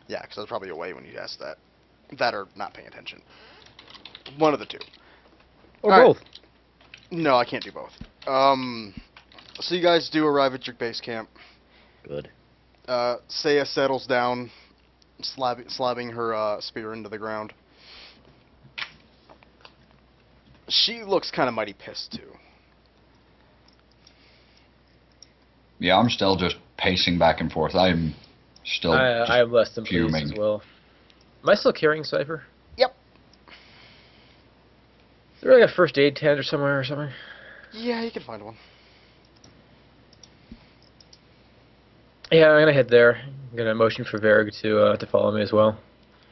Yeah, because I was probably away when you asked that. That or not paying attention. One of the two. Or All right. both. No, I can't do both. So you guys do arrive at your base camp. Good. Saya settles down, slabbing her spear into the ground. She looks kind of mighty pissed, too. Yeah, I'm still just pacing back and forth. I'm still I am less than pleased fuming. as well. Am I still carrying Cypher? Yep. Is there like a first aid tent or somewhere or something? Yeah, you can find one. Yeah, I'm gonna head there. I'm gonna motion for Varg to follow me as well.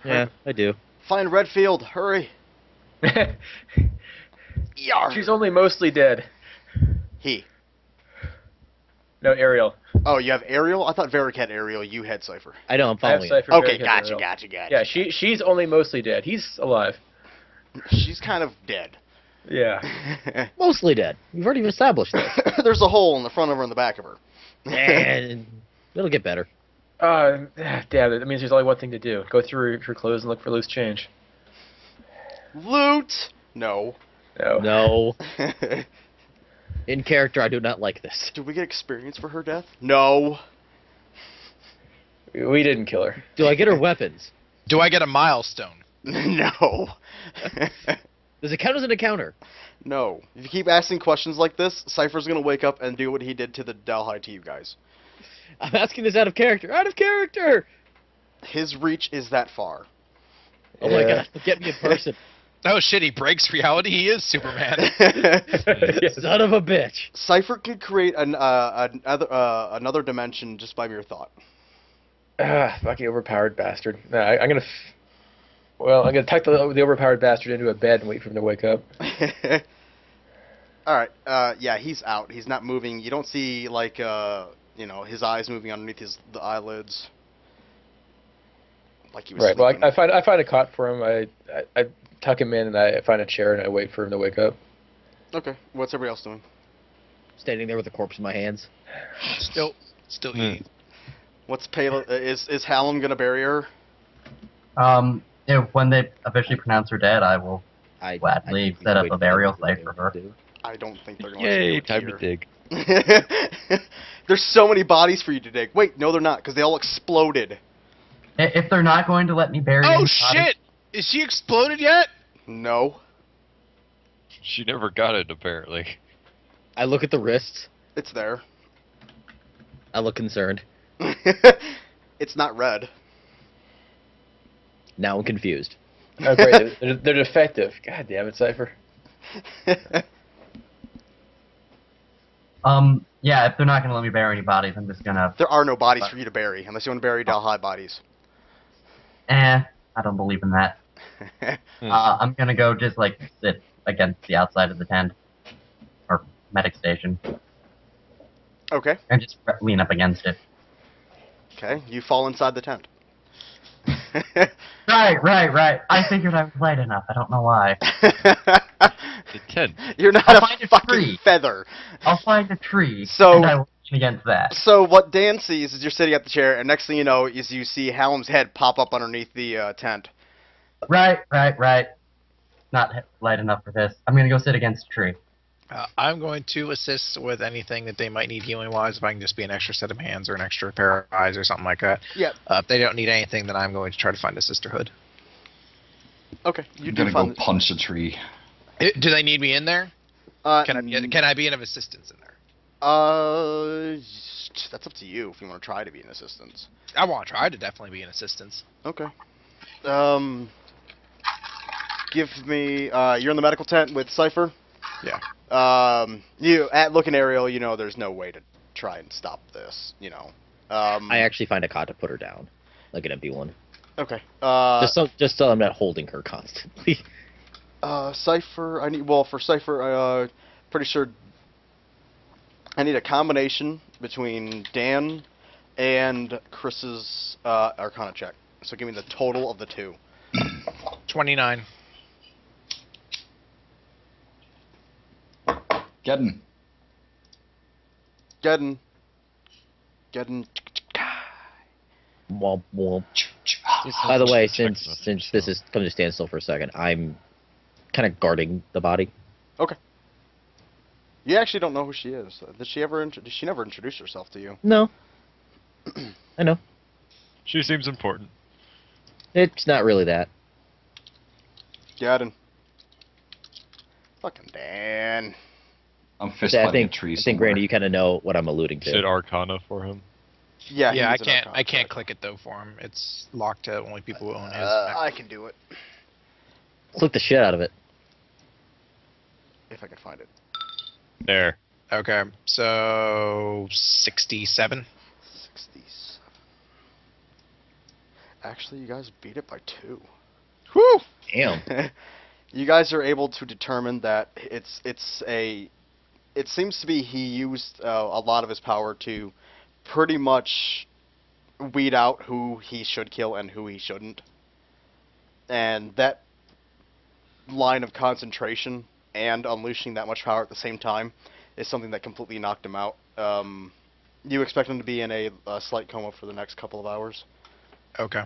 Yeah, I do. Find Redfield, hurry. Yar. She's only mostly dead. He. No, Ariel. Oh, you have Ariel? I thought Varric had Ariel. You had Cypher. I know, I'm I have following you. Cypher. Okay, Varric has gotcha. Ariel. Yeah, she's only mostly dead. He's alive. She's kind of dead. Yeah. Mostly dead. We've already established this. There's a hole in the front of her and the back of her. And it'll get better. Damn it. That means there's only one thing to do. Go through her clothes and look for loose change. Loot! No. No. No. In character, I do not like this. Did we get experience for her death? No. We didn't kill her. Do I get her weapons? Do I get a milestone? No. Does it count as an encounter? No. If you keep asking questions like this, Cypher's gonna wake up and do what he did to the Dalhai to you guys. I'm asking this out of character. Out of character! His reach is that far. Oh my Yeah. god, get me in person. Oh shit, he breaks reality. He is Superman. Yes. Son of a bitch. Cypher can create another dimension just by mere thought. Fucking overpowered bastard. No, I'm gonna. I'm gonna tuck the overpowered bastard into a bed and wait for him to wake up. Alright, yeah, he's out. He's not moving. You don't see, like, his eyes moving underneath the eyelids. Like he was Right. Well, sleeping. I find a cot for him. I tuck him in and I find a chair and I wait for him to wake up. Okay, what's everybody else doing? Standing there with a corpse in my hands. Still eating. What's Pela? Is Hallam gonna bury her? When they officially pronounce her dead, I will gladly think we set up wait a burial for them site to for her. do. I don't think they're going Yay, to do it time here. to dig. There's so many bodies for you to dig. Wait, no, they're not, because they all exploded. If they're not going to let me bury Oh any shit! Is she exploded yet? No, She never got it, apparently. I look at the wrists. it's there. I look concerned. It's not red. Now I'm confused. Oh great, they're defective. God damn it, Cypher. Yeah, if they're not going to let me bury any bodies, I'm just going to... There are no bodies for you to bury, unless you want to bury Dalhai bodies. I don't believe in that. I'm going to go just, like, sit against the outside of the tent. Or medic station. Okay, And just lean up against it. okay, you fall inside the tent. Right. I figured I was light enough. I don't know why. The tent. You're not I'll a find a fucking tree. feather. I'll find a tree, So- and I will lean against that. So what Dan sees is you're sitting at the chair, and next thing you know is you see Hallam's head pop up underneath the tent. Right. Not light enough for this. I'm going to go sit against a tree. I'm going to assist with anything that they might need healing-wise, if I can just be an extra set of hands or an extra pair of eyes or something like that. Yep. If they don't need anything, then I'm going to try to find a sisterhood. Okay, you I'm do gonna find. go punch a tree. Do they need me in there? Can I be of assistance in there? That's up to you if you want to try to be an assistance. I want to try to definitely be an assistance. Okay. Give me. You're in the medical tent with Cypher. Yeah. Looking Ariel, you know there's no way to try and stop this. You know. I actually find a cot to put her down, like an empty one. Okay. Just so I'm not holding her constantly. Cypher. For Cypher. Pretty sure. I need a combination between Dan and Chris's Arcana check. So give me the total of the two. 29. Getting. Getting. Womp womp. By the way, Text since message, this so. is come to standstill for a second, I'm kind of guarding the body. You actually don't know who she is. Did she ever? Did she never introduce herself to you? No, I know She seems important. it's not really that. Gadden. Fucking Dan. I'm fist I fighting a think tree I think somewhere. Randy, you kind of know what I'm alluding to. Did Arcana for him. Yeah. he Yeah, I needs an can't. Arcana I can't check. click it though for him. It's locked to only people who own his. I can do it Click the shit out of it. if I can find it. There. Okay, so 67. 67. Actually, you guys beat it by 2. Whew. Damn. You guys are able to determine that it seems to be he used a lot of his power to pretty much weed out who he should kill and who he shouldn't. And that line of concentration and unleashing that much power at the same time is something that completely knocked him out. You expect him to be in a slight coma for the next couple of hours. Okay.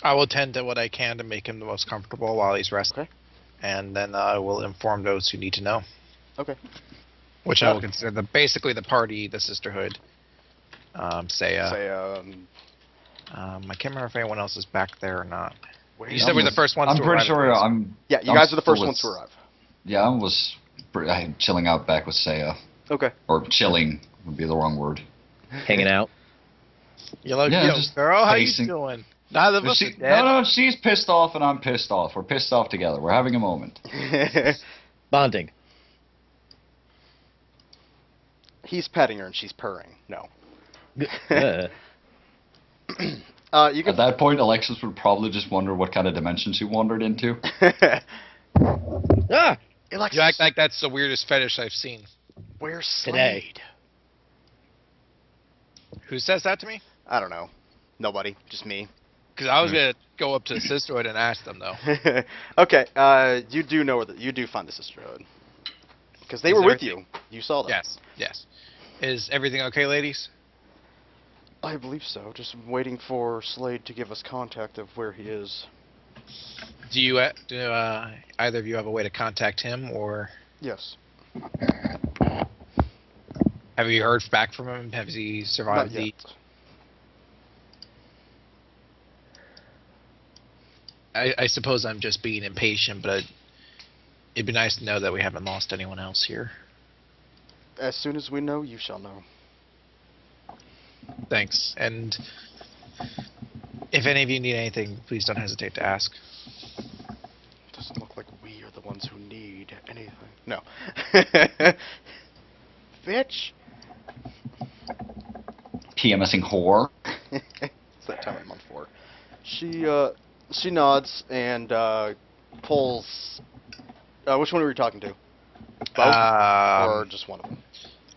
I will tend to what I can to make him the most comfortable while he's resting. Okay. And then I will inform those who need to know. Okay. Which I will consider basically the party, the sisterhood. Saya. I can't remember if anyone else is back there or not. Where You said we're the first ones I'm to pretty arrive at sure this. Yeah, you I'm guys are the still first with- ones to arrive. Yeah, I'm chilling out back with Saya. Okay. Or chilling would be the wrong word. Hanging out. You look, Yeah, yo, just girl, how pacing. you doing? Neither of us are dead. No, she's pissed off and I'm pissed off. We're pissed off together. We're having a moment. Bonding. He's petting her and she's purring. No. Uh, You can. At that point, Alexis would probably just wonder what kind of dimension she wandered into. ah! Alexis, You act like that's the weirdest fetish I've seen. where's Today. Slade? Who says that to me? I don't know. Nobody. Just me. Because I was gonna go up to the sisterhood and ask them though. Okay. You do know where you do find the sisterhood because they Is were with everything- you. You saw them. Yes, yes. Is everything okay, ladies? I believe so. Just waiting for Slade to give us contact of where he is. Do you either of you have a way to contact him, or Yes. have you heard back from him? Has he survived Not the? yet. I suppose I'm just being impatient, but it'd be nice to know that we haven't lost anyone else here. As soon as we know, you shall know. Thanks. And if any of you need anything, please don't hesitate to ask. Doesn't look like we are the ones who need anything. No. Bitch. PMSing whore. It's that time of month for. She nods and pulls. Which one were you talking to? Both, or just one of them?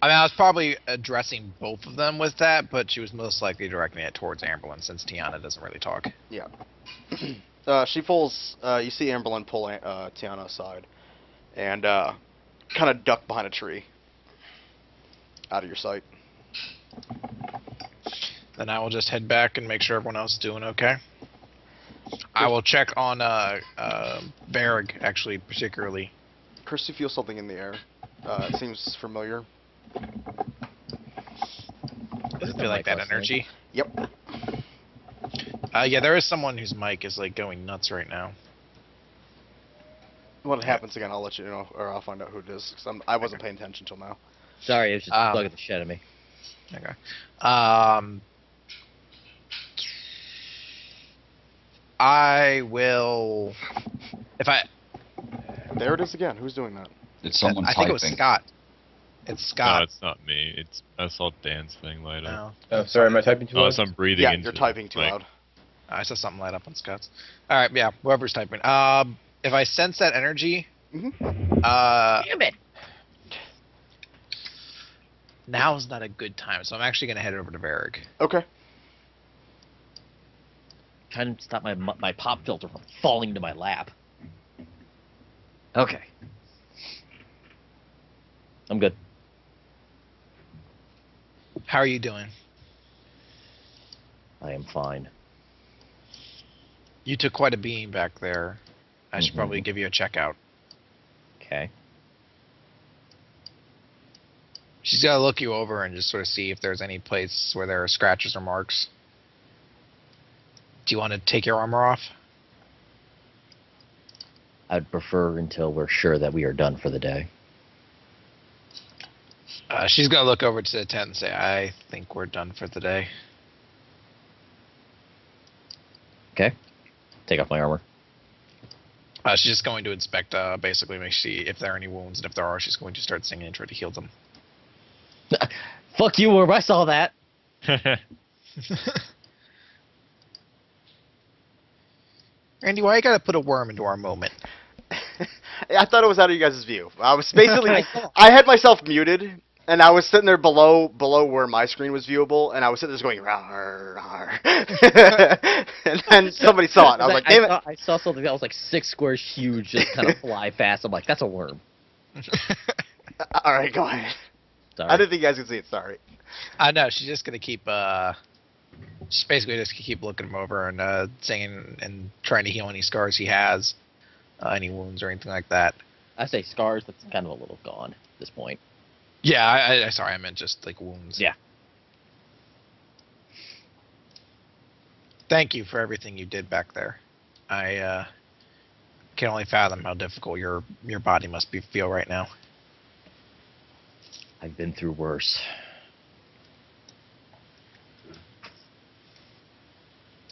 I mean, I was probably addressing both of them with that, but she was most likely directing it towards Amberlin, since Tiana doesn't really talk. Yeah. She pulls. You see Amberlin pull Tiana aside, and kind of duck behind a tree, out of your sight. Then I will just head back and make sure everyone else is doing okay. I will check on Varrig, actually, particularly. Chris, you feel something in the air. It seems familiar. Does it feel like that energy? Yep. Yeah, there is someone whose mic is like going nuts right now. When it happens again, I'll let you know, or I'll find out who it is. Cause I wasn't paying attention till now. Sorry, it was just bugging the shit out of me. Okay. I will. If I. There it is again. Who's doing that? It's someone I typing. think it was Scott. It's Scott. No, it's not me. I saw Dan's thing light up. No. Oh, sorry, am I typing too Oh, loud? so I'm breathing Yeah, into you're the typing too mic. loud. I saw something light up on Scott's. All right, yeah, whoever's typing. If I sense that energy, Mhm. Damn it! now's not a good time, so I'm actually gonna head over to Varric. Okay. Trying to stop my pop filter from falling into my lap. Okay. I'm good. How are you doing? I am fine. You took quite a beating back there. I should probably give you a checkout. Okay. She's got to look you over and just sort of see if there's any place where there are scratches or marks. Do you want to take your armor off? I'd prefer until we're sure that we are done for the day. She's going to look over to the tent and say, I think we're done for the day. Okay. Take off my armor. She's just going to inspect, basically make see if there are any wounds, and if there are, she's going to start singing and try to heal them. Fuck you, Worm. I saw that. Randy, why you gotta put a worm into our moment? I thought it was out of you guys' view. I was basically, I had myself muted, and I was sitting there below where my screen was viewable, and I was sitting there just going, rawr, rawr. And then somebody saw it. I was like, damn it. I saw something that was like 6 squares huge, just kind of fly past. I'm like, that's a worm. All right, go ahead. Sorry. I didn't think you guys could see it. Sorry. No, she's just gonna keep, she's basically just gonna keep looking him over and singing and trying to heal any scars he has, any wounds or anything like that. I say scars, that's kind of a little gone at this point. Yeah, sorry, I meant just like wounds. Yeah. Thank you for everything you did back there. I can only fathom how difficult your body must feel right now. I've been through worse.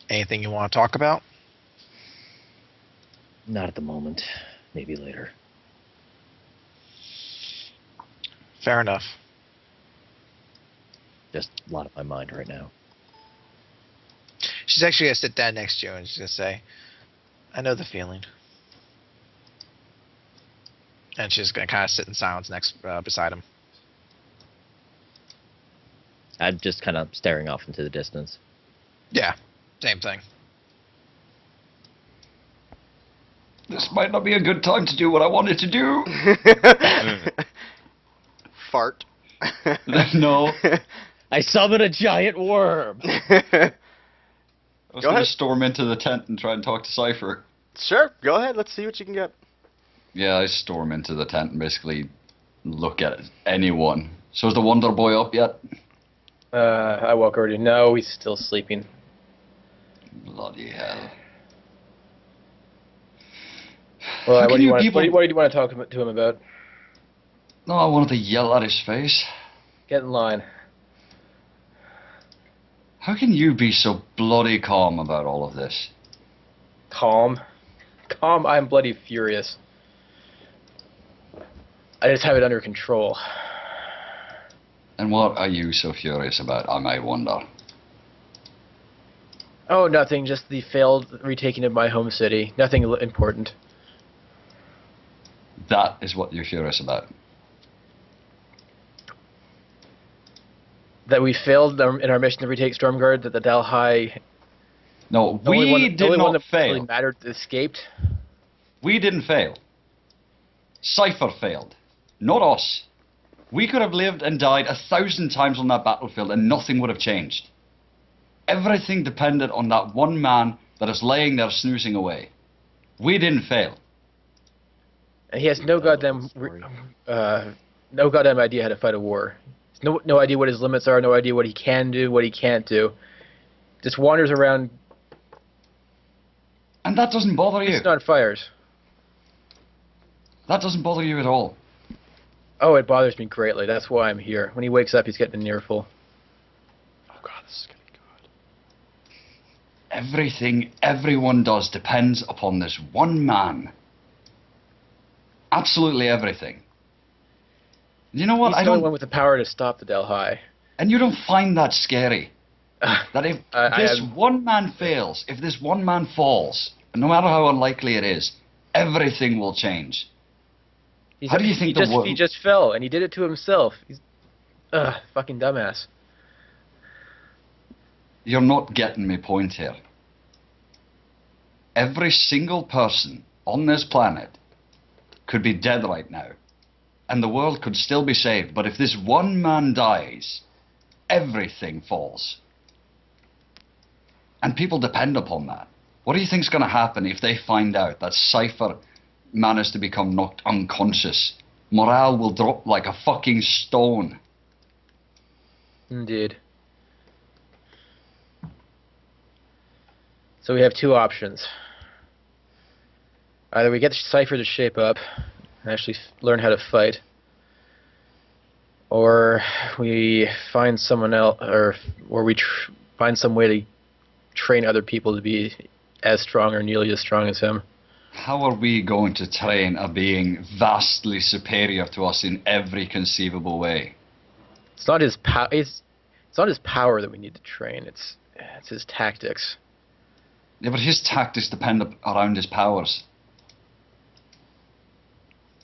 Anything you want to talk about? Not at the moment. Maybe later. Fair enough. Just a lot on my mind right now. She's actually going to sit down next to you and she's going to say, I know the feeling. And she's going to kind of sit in silence beside him. I'm just kind of staring off into the distance. Yeah, same thing. This might not be a good time to do what I wanted to do. Fart. No. I summon a giant worm! I was Go going ahead. to storm into the tent and try and talk to Cypher. Sure, go ahead. Let's see what you can get. Yeah, I storm into the tent and basically look at anyone. So is the Wonder Boy up yet? I walk over to him. No, he's still sleeping. Bloody hell. Well, How what can do you you want? people- What do you want to talk to him about? No, I wanted to yell at his face. Get in line. How can you be so bloody calm about all of this? Calm. Calm. I'm bloody furious. I just have it under control. And what are you so furious about, I may wonder? Oh, nothing. Just the failed retaking of my home city. Nothing important. That is what you're furious about. That we failed in our mission to retake Stormguard. That the Dalhai. No, The only we one did one not that fail. really mattered escaped. We didn't fail. Cypher failed. Not us. We could have lived and died 1,000 times on that battlefield and nothing would have changed. Everything depended on that one man that is laying there snoozing away. We didn't fail. And he has no goddamn, no goddamn idea how to fight a war. No idea what his limits are. No idea what he can do, what he can't do. Just wanders around, And that doesn't bother you. feasting on fires. That doesn't bother you at all. Oh, it bothers me greatly. That's why I'm here. When he wakes up, he's getting an earful. Oh god, this is gonna be good. Everything everyone does depends upon this one man. Absolutely everything. You know what? He's I the only don't. one with the power to stop the Dalhai. And you don't find that scary. That if this one man fails, if this one man falls, no matter how unlikely it is, everything will change. How do you think the world? He just fell, and he did it to himself. He's, fucking dumbass. You're not getting my point here. Every single person on this planet could be dead right now, and the world could still be saved. But if this one man dies, everything falls. And people depend upon that. What do you think's going to happen if they find out that Cypher managed to become knocked unconscious? Morale will drop like a fucking stone. Indeed. So we have two options. Either we get Cypher to shape up and actually learn how to fight, or we find someone else, or we find some way to train other people to be as strong or nearly as strong as him. How are we going to train a being vastly superior to us in every conceivable way? It's not his it's not his power that we need to train. It's his tactics. Yeah, but his tactics depend around his powers.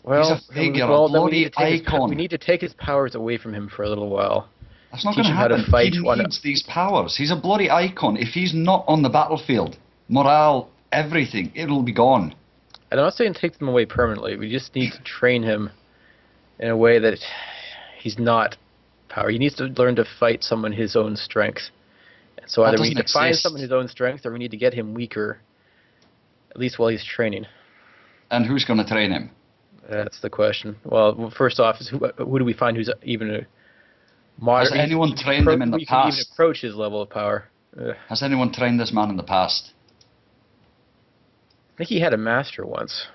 Well, He's a figure, well, a then bloody icon. we need to take his powers away from him for a little while. That's not Teach going to him how to happen. fight He one- needs these powers. He's a bloody icon. If he's not on the battlefield, morale, everything, it'll be gone. And I'm not saying take them away permanently. We just need to train him in a way that he's not power. He needs to learn to fight someone his own strength. And so That either we need to doesn't find exist. someone his own strength, or we need to get him weaker, at least while he's training. And who's going to train him? That's the question. Well, first off, is who do we find who's even a modern? Has anyone trained him in the we can even past? approach his level of power. Has anyone trained this man in the past? I think he had a master once.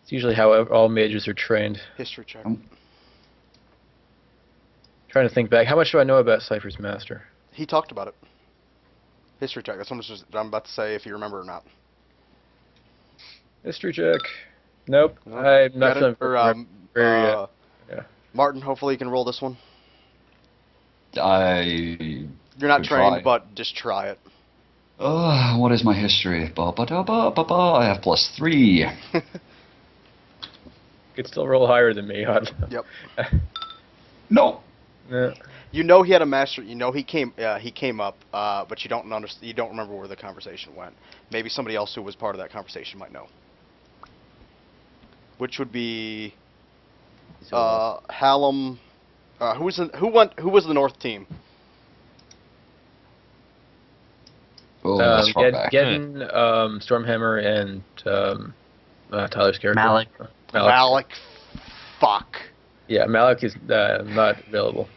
It's usually how all mages are trained. History check. Trying to think back. How much do I know about Cypher's master? He talked about it. History check. That's what I'm about to say, if you remember or not. History check. Nope. No? I'm not Got it? feeling Or, very yeah. Martin, hopefully you can roll this one. I... You're not Could trained, try. but just try it. What is my history? I have +3. Could still roll higher than me. Yep. No. Yeah. You know he had a master. You know he came up, but you don't remember where the conversation went. Maybe somebody else who was part of that conversation might know. Which would be Hallam. Who was the North team? Oh, that's far back. Geddon, Stormhammer, and Tyler's character. Malik. Malik. Fuck. Yeah, Malik is not available.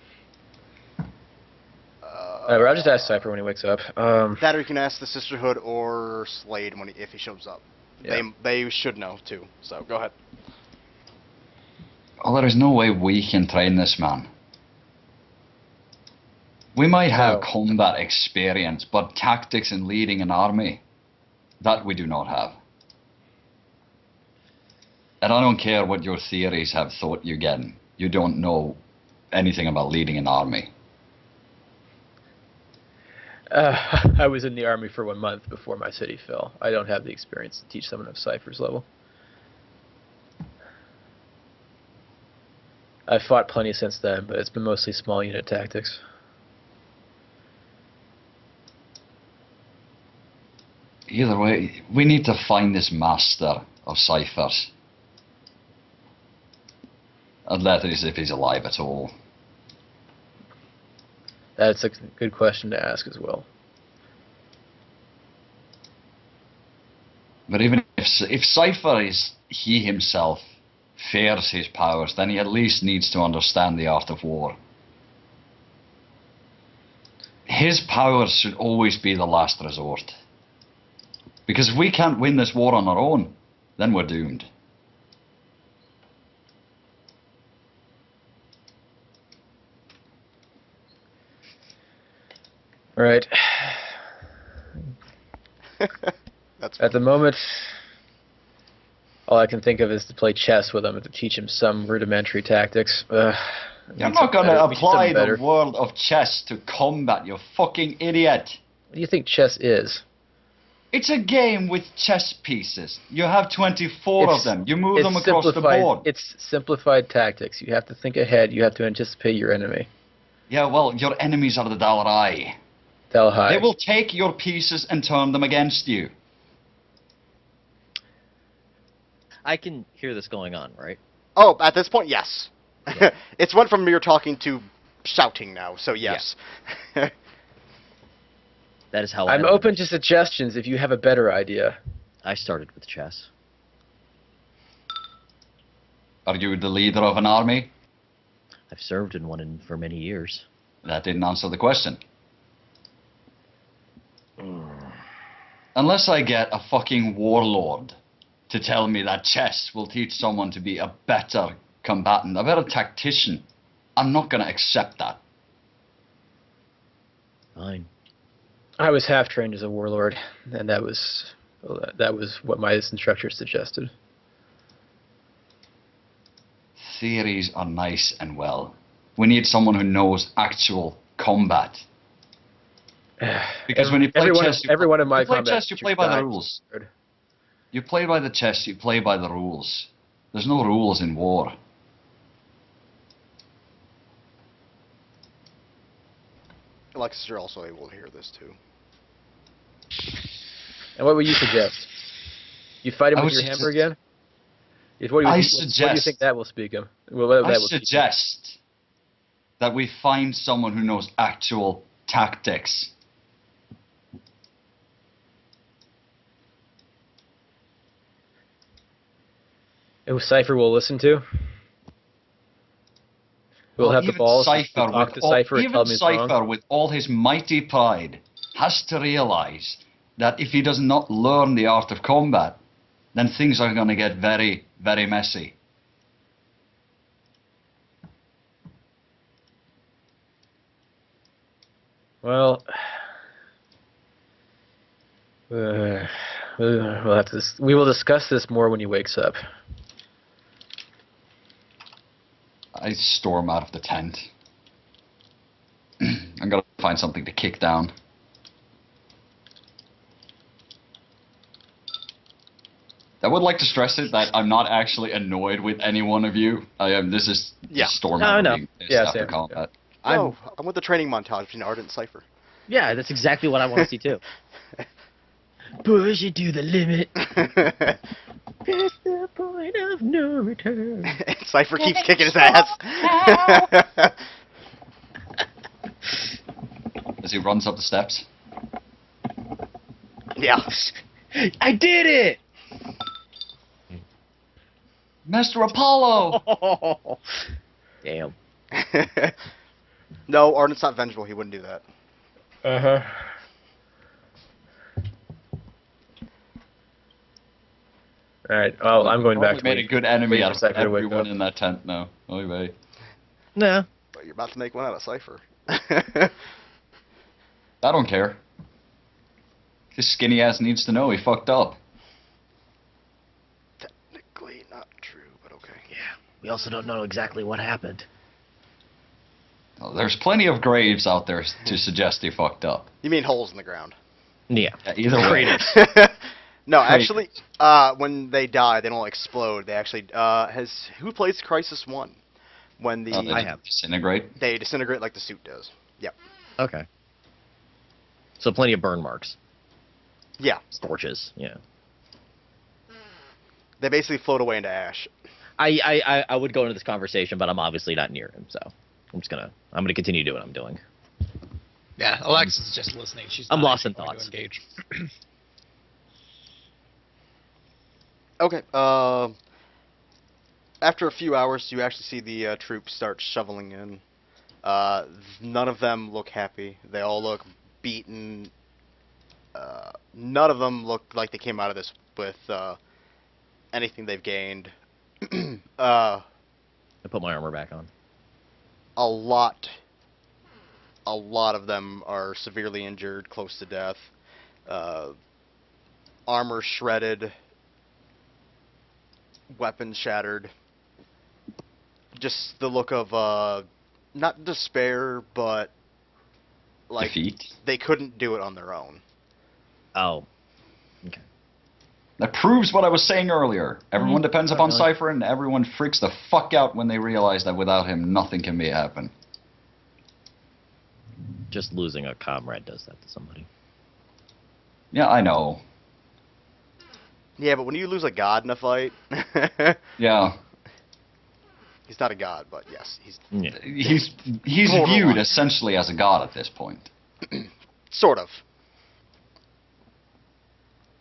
I'll just ask Cypher when he wakes up. That or you can ask the Sisterhood or Slade if he shows up. Yeah. They should know too. So go ahead. Oh, there is no way we can train this man. We might have No. combat experience, but tactics and leading an army, that we do not have. And I don't care what your theories have thought you getting. You don't know anything about leading an army. I was in the army for 1 month before my city fell. I don't have the experience to teach someone of Cypher's level. I've fought plenty since then, but it's been mostly small unit tactics. Either way, we need to find this master of ciphers. And that is if he's alive at all. That's a good question to ask as well. But even if Cypher is he himself fears his powers, then he at least needs to understand the art of war. His powers should always be the last resort. Because if we can't win this war on our own, then we're doomed. Right. That's At the moment, all I can think of is to play chess with him and to teach him some rudimentary tactics. You're Need not some going to better- we need some apply better. the world of chess to combat, you fucking idiot. What do you think chess is? It's a game with chess pieces. You have 24 of them. You move them across the simplified- board. It's simplified tactics. You have to think ahead. You have to anticipate your enemy. Yeah, well, your enemies are the Dal'Rai. Dal'Hai. They will take your pieces and turn them against you. I can hear this going on, right? Oh, at this point, yes. It's went from mere talking to shouting now. So yes. That is how I'm I open learned. to suggestions if you have a better idea. I started with chess. Are you the leader of an army? I've served in one for many years. That didn't answer the question. Unless I get a fucking warlord to tell me that chess will teach someone to be a better combatant, a better tactician, I'm not going to accept that. Fine. I was half trained as a warlord, and that was what my instructor suggested. Theories are nice and well. We need someone who knows actual combat. Because when you play chess, every one of my you play combat chess, you play by the died. rules. You play by the chess, you play by the rules. There's no rules in war. Alexis, you're also able to hear this too. And what would you suggest? You fight him I with would your hammer suggest- again? What do you I what do you suggest- think that will speak him? Well, that I will speak him. suggest that we find someone who knows actual tactics. Who Cypher will listen to? Who will Well, have the even balls to Cypher talk with to all- Cypher and tell even him he's wrong? Cypher, with all his mighty pride, has to realize that if he does not learn the art of combat, then things are going to get very, very messy. Well, we'll have to. We will discuss this more when he wakes up. I storm out of the tent. I'm going to find something to kick down. I would like to stress it that I'm not actually annoyed with any one of you. I am. This is Yeah. storm No, out no. being pissed Yeah, after same. combat. No, I'm with the training montage between Ardent and Cypher. Yeah, that's exactly what I want to see too. Push it to the limit. Past the point of no return. Cypher keeps kicking his ass. As he runs up the steps. Yeah. I did it! Mr. Apollo! Damn. No, Ardent's not vengeful. He wouldn't do that. Uh-huh. Alright, well, I'm going back Probably to made a good enemy wait out for of Cypher to wake everyone up. in that tent now. Oy vey. No. But you're about to make one out of Cypher. I don't care. His skinny ass needs to know he fucked up. Technically not true, but okay. We also don't know exactly what happened. Well, there's plenty of graves out there to suggest he fucked up. You mean holes in the ground? Yeah. Yeah, either way. No, Craters. actually, when they die, they don't explode. They actually who plays Crisis 1? When the They I have. disintegrate. they disintegrate like the suit does. Yep. Okay. So plenty of burn marks. Yeah. Scorches. Yeah. They basically float away into ash. I would go into this conversation, but I'm obviously not near him, so I'm gonna continue doing what I'm doing. Yeah, Alexis is just listening. She's I'm not lost in actually going to thoughts. engage. Okay. After a few hours, you actually see the troops start shoveling in. None of them look happy. They all look beaten. None of them look like they came out of this with anything they've gained. I put my armor back on. A lot of them are severely injured, close to death. Armor shredded. Weapons shattered. Just the look of not despair, but like Defeat. they couldn't do it on their own. Oh. That proves what I was saying earlier. Everyone depends not upon really. Cypher, and everyone freaks the fuck out when they realize that without him, nothing can be happen. Just losing a comrade does that to somebody. Yeah, I know. Yeah, but when you lose a god in a fight, Yeah, he's not a god, but yes, he's Yeah. he's Borderline. viewed essentially as a god at this point. sort of.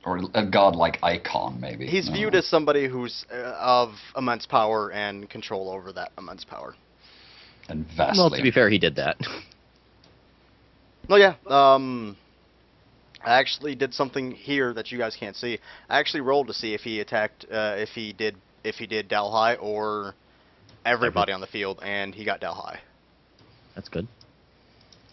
Or a godlike icon, maybe. He's No. viewed as somebody who's of immense power and control over that immense power. And vastly. Well, to be fair, he did that. Oh yeah. I actually did something here that you guys can't see. I actually rolled to see if he attacked, if he did Dalhai or everybody on the field, and he got Dalhai. That's good.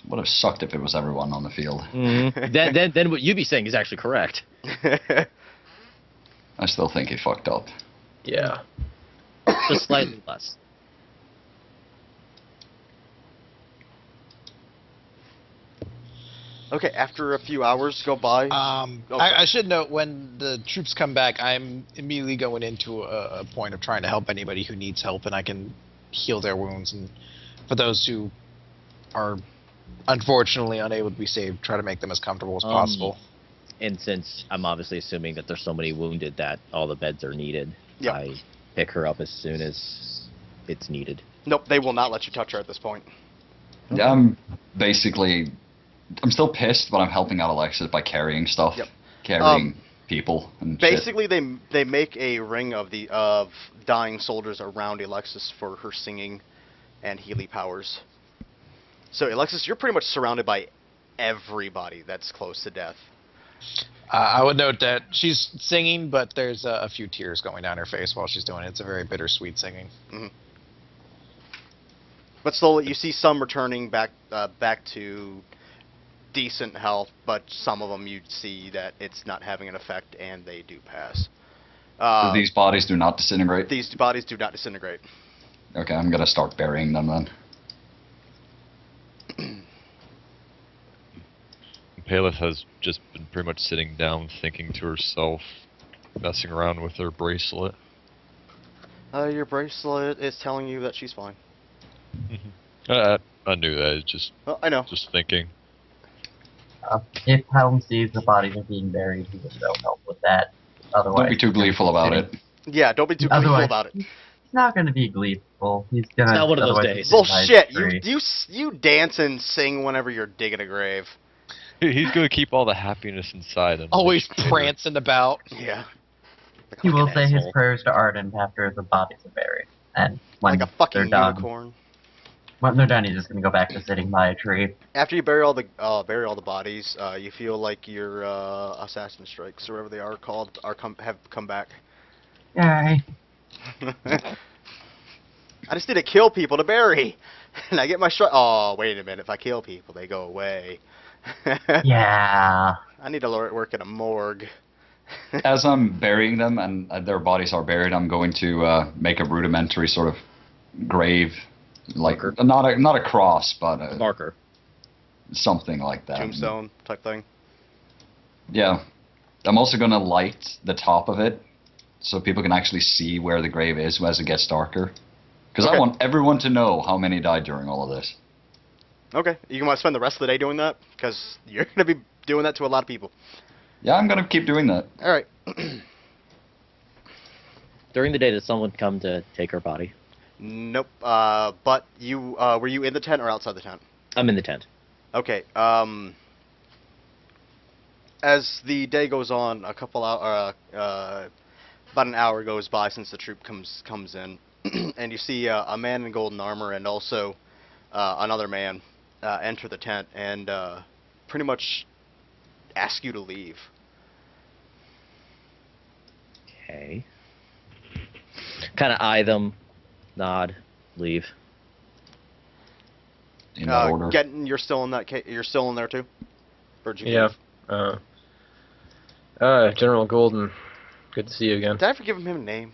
Would have sucked if it was everyone on the field. Then what you'd be saying is actually correct. I still think he fucked up. Yeah. Just slightly less. Okay, after a few hours go by. I should note, when the troops come back, I'm immediately going into a point of trying to help anybody who needs help, and I can heal their wounds. And for those who are unfortunately unable to be saved, try to make them as comfortable as possible. And since I'm obviously assuming that there's so many wounded that all the beds are needed, Yep. I pick her up as soon as it's needed. Nope, they will not let you touch her at this point. Yeah, I'm still pissed, but I'm helping out Alexis by carrying stuff. Yep. Carrying people and shit. Basically, they make a ring of dying soldiers around Alexis for her singing and Healy powers. So Alexis, you're pretty much surrounded by everybody that's close to death. I would note that she's singing, but there's a few tears going down her face while she's doing it. It's a very bittersweet singing. Mm-hmm. But slowly, you see some returning back to decent health, but some of them you see that it's not having an effect, and they do pass. So these bodies do not disintegrate? These bodies do not disintegrate. Okay, I'm gonna start burying them then. Paleth has just been pretty much sitting down, thinking to herself, messing around with her bracelet. Your bracelet is telling you that she's fine. I knew that. It's just, Well, I know. just thinking. If Helm sees the bodies are being buried, he will go help with that. Otherwise, Don't be too gleeful about it. Yeah, don't be too gleeful Otherwise- about it. He's not going to be gleeful. He's gonna. It's not one of those otherwise days. he's gonna Bullshit! die You dance and sing whenever you're digging a grave. He's gonna keep all the happiness inside him. Always prancing about. Yeah. He will Fucking say his asshole. prayers to Arden after the bodies are buried, and when Like a fucking they're done, unicorn. when they're done, he's just gonna go back to sitting by a tree. After you bury all the bodies, you feel like your assassin strikes or whatever they are called have come back. Yay! I just need to kill people to bury, and I get my strike. Oh, wait a minute! If I kill people, they go away. Yeah. I need to work at a morgue. As I'm burying them and their bodies are buried, I'm going to make a rudimentary sort of grave, like Marker. not a cross, but Marker. something like that. Tombstone type thing. Yeah. I'm also going to light the top of it so people can actually see where the grave is as it gets darker. Because Okay. I want everyone to know how many died during all of this. Okay, you want to spend the rest of the day doing that? Because you're going to be doing that to a lot of people. Yeah, I'm going to keep doing that. All right. During the day, did someone come to take her body? Nope. But you were you in the tent or outside the tent? I'm in the tent. Okay. As the day goes on, about an hour goes by since the troop comes in, and you see a man in golden armor and also another man enter the tent and pretty much ask you to leave. Okay. Kind of eye them, nod, leave. In that order. You're still in that. You're still in there too. Or did you Yeah. leave? General Golden. Good to see you again. Did I ever give him a name?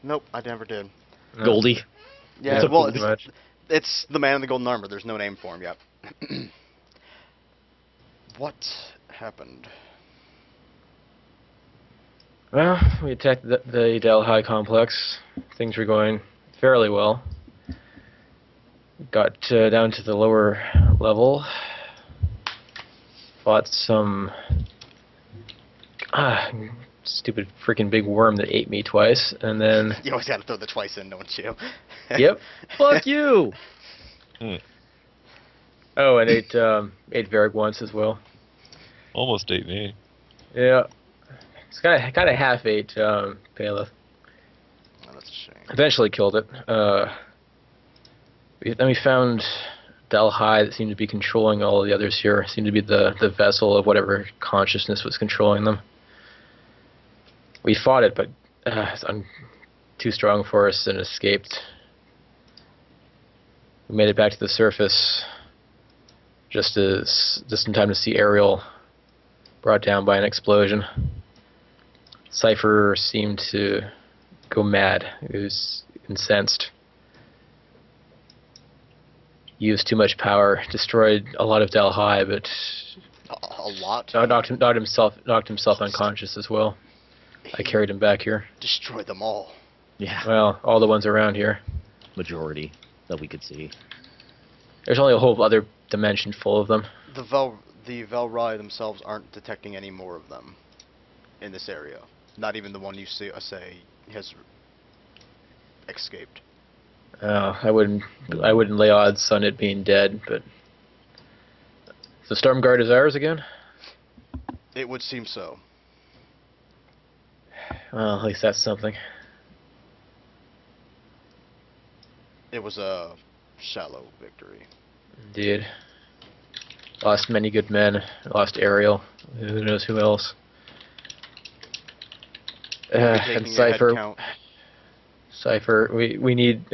Nope, I never did. No. Goldie. Yeah, Yeah, well, pretty much. it's the man in the golden armor. There's no name for him yet. What happened? Well, we attacked the Delhi complex. Things were going fairly well. Got down to the lower level. Fought some stupid freaking big worm that ate me twice, and then You always got to throw the twice in, don't you? yep. Fuck you! Oh, and ate Varric once as well. Almost ate me. Yeah. It's kind of half-ate, Paleth. Oh, that's a shame. Eventually killed it. Then we found Delhi that seemed to be controlling all of the others here. Seemed to be the vessel of whatever consciousness was controlling them. We fought it, but it's too strong for us and escaped. We made it back to the surface just in time to see Ariel brought down by an explosion. Cypher seemed to go mad. He was incensed. Used too much power, destroyed a lot of Delhi, but A lot. knocked himself unconscious as well. I carried him back here. Destroy them all. Yeah. Well, all the ones around here. Majority that we could see. There's only a whole other dimension full of them. The Velrai themselves aren't detecting any more of them in this area. Not even the one you say has escaped. I wouldn't lay odds on it being dead, but the Storm Guard is ours again. It would seem so. Well, at least that's something. It was a shallow victory. Indeed. Lost many good men. Lost Ariel. Who knows who else? And Taking a head Cypher. count. Cypher. We need.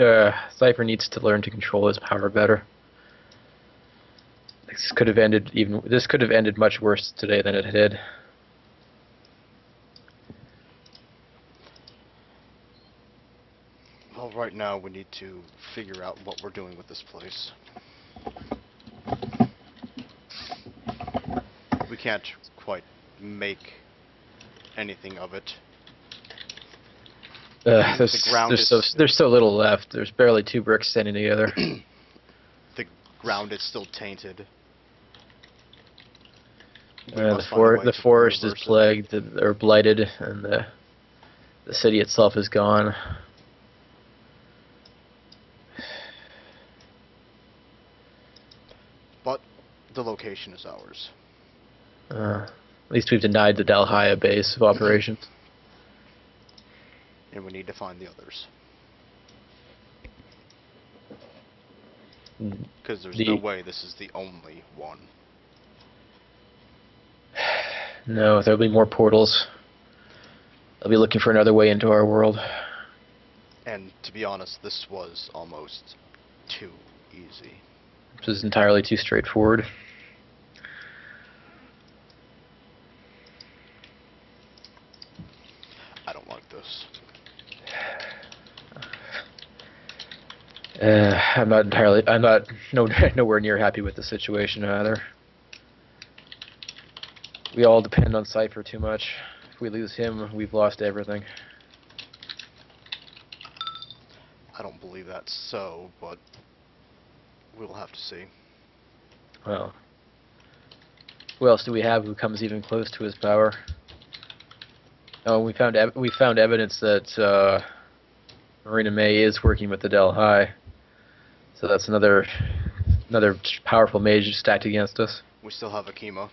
Cypher needs to learn to control his power better. This could have ended much worse today than it did. Well, right now we need to figure out what we're doing with this place. We can't quite make anything of it. ground There's so little left. There's barely 2 bricks standing together. The ground is still tainted. We The must find a way to forest is reverse it. plagued or blighted, and the city itself is gone. But the location is ours. At least we've denied the Dalhaya base of operations. And we need to find the others. Because there's no way this is the only one. No, there'll be more portals. They'll be looking for another way into our world. And to be honest, this was almost too easy. This is entirely too straightforward. I don't like this. I'm not nowhere near happy with the situation either. We all depend on Cypher too much. If we lose him, we've lost everything. I don't believe that's so, but we'll have to see. Well, who else do we have who comes even close to his power? Oh, we found evidence that Marina May is working with the Delhi, so that's another powerful mage stacked against us. We still have Akima.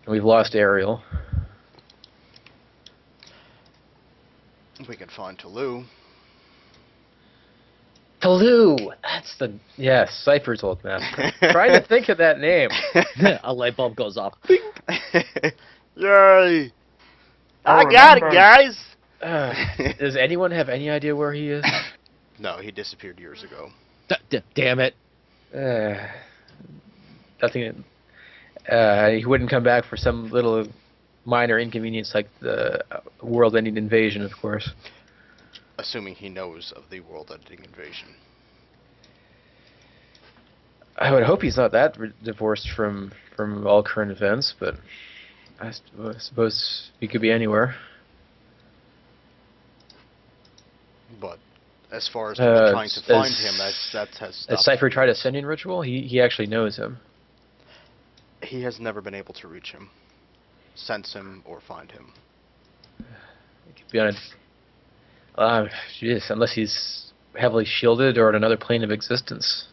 And we've lost Ariel. We can find Tulu. Tolu! That's the... Yes, Cypher's old master. Trying to think of that name. A light bulb goes off. Yay! I got it, guys! Does anyone have any idea where he is? No, he disappeared years ago. Damn it. Nothing... he wouldn't come back for some little minor inconvenience like the world-ending invasion, of course. Assuming he knows of the world-ending invasion. I would hope he's not that divorced from all current events, but I suppose he could be anywhere. But as far as people trying to find him, that has stopped. Has Cypher tried a sending ritual? He actually knows him. He has never been able to reach him, sense him, or find him. He could be on a... jeez, unless he's heavily shielded or on another plane of existence.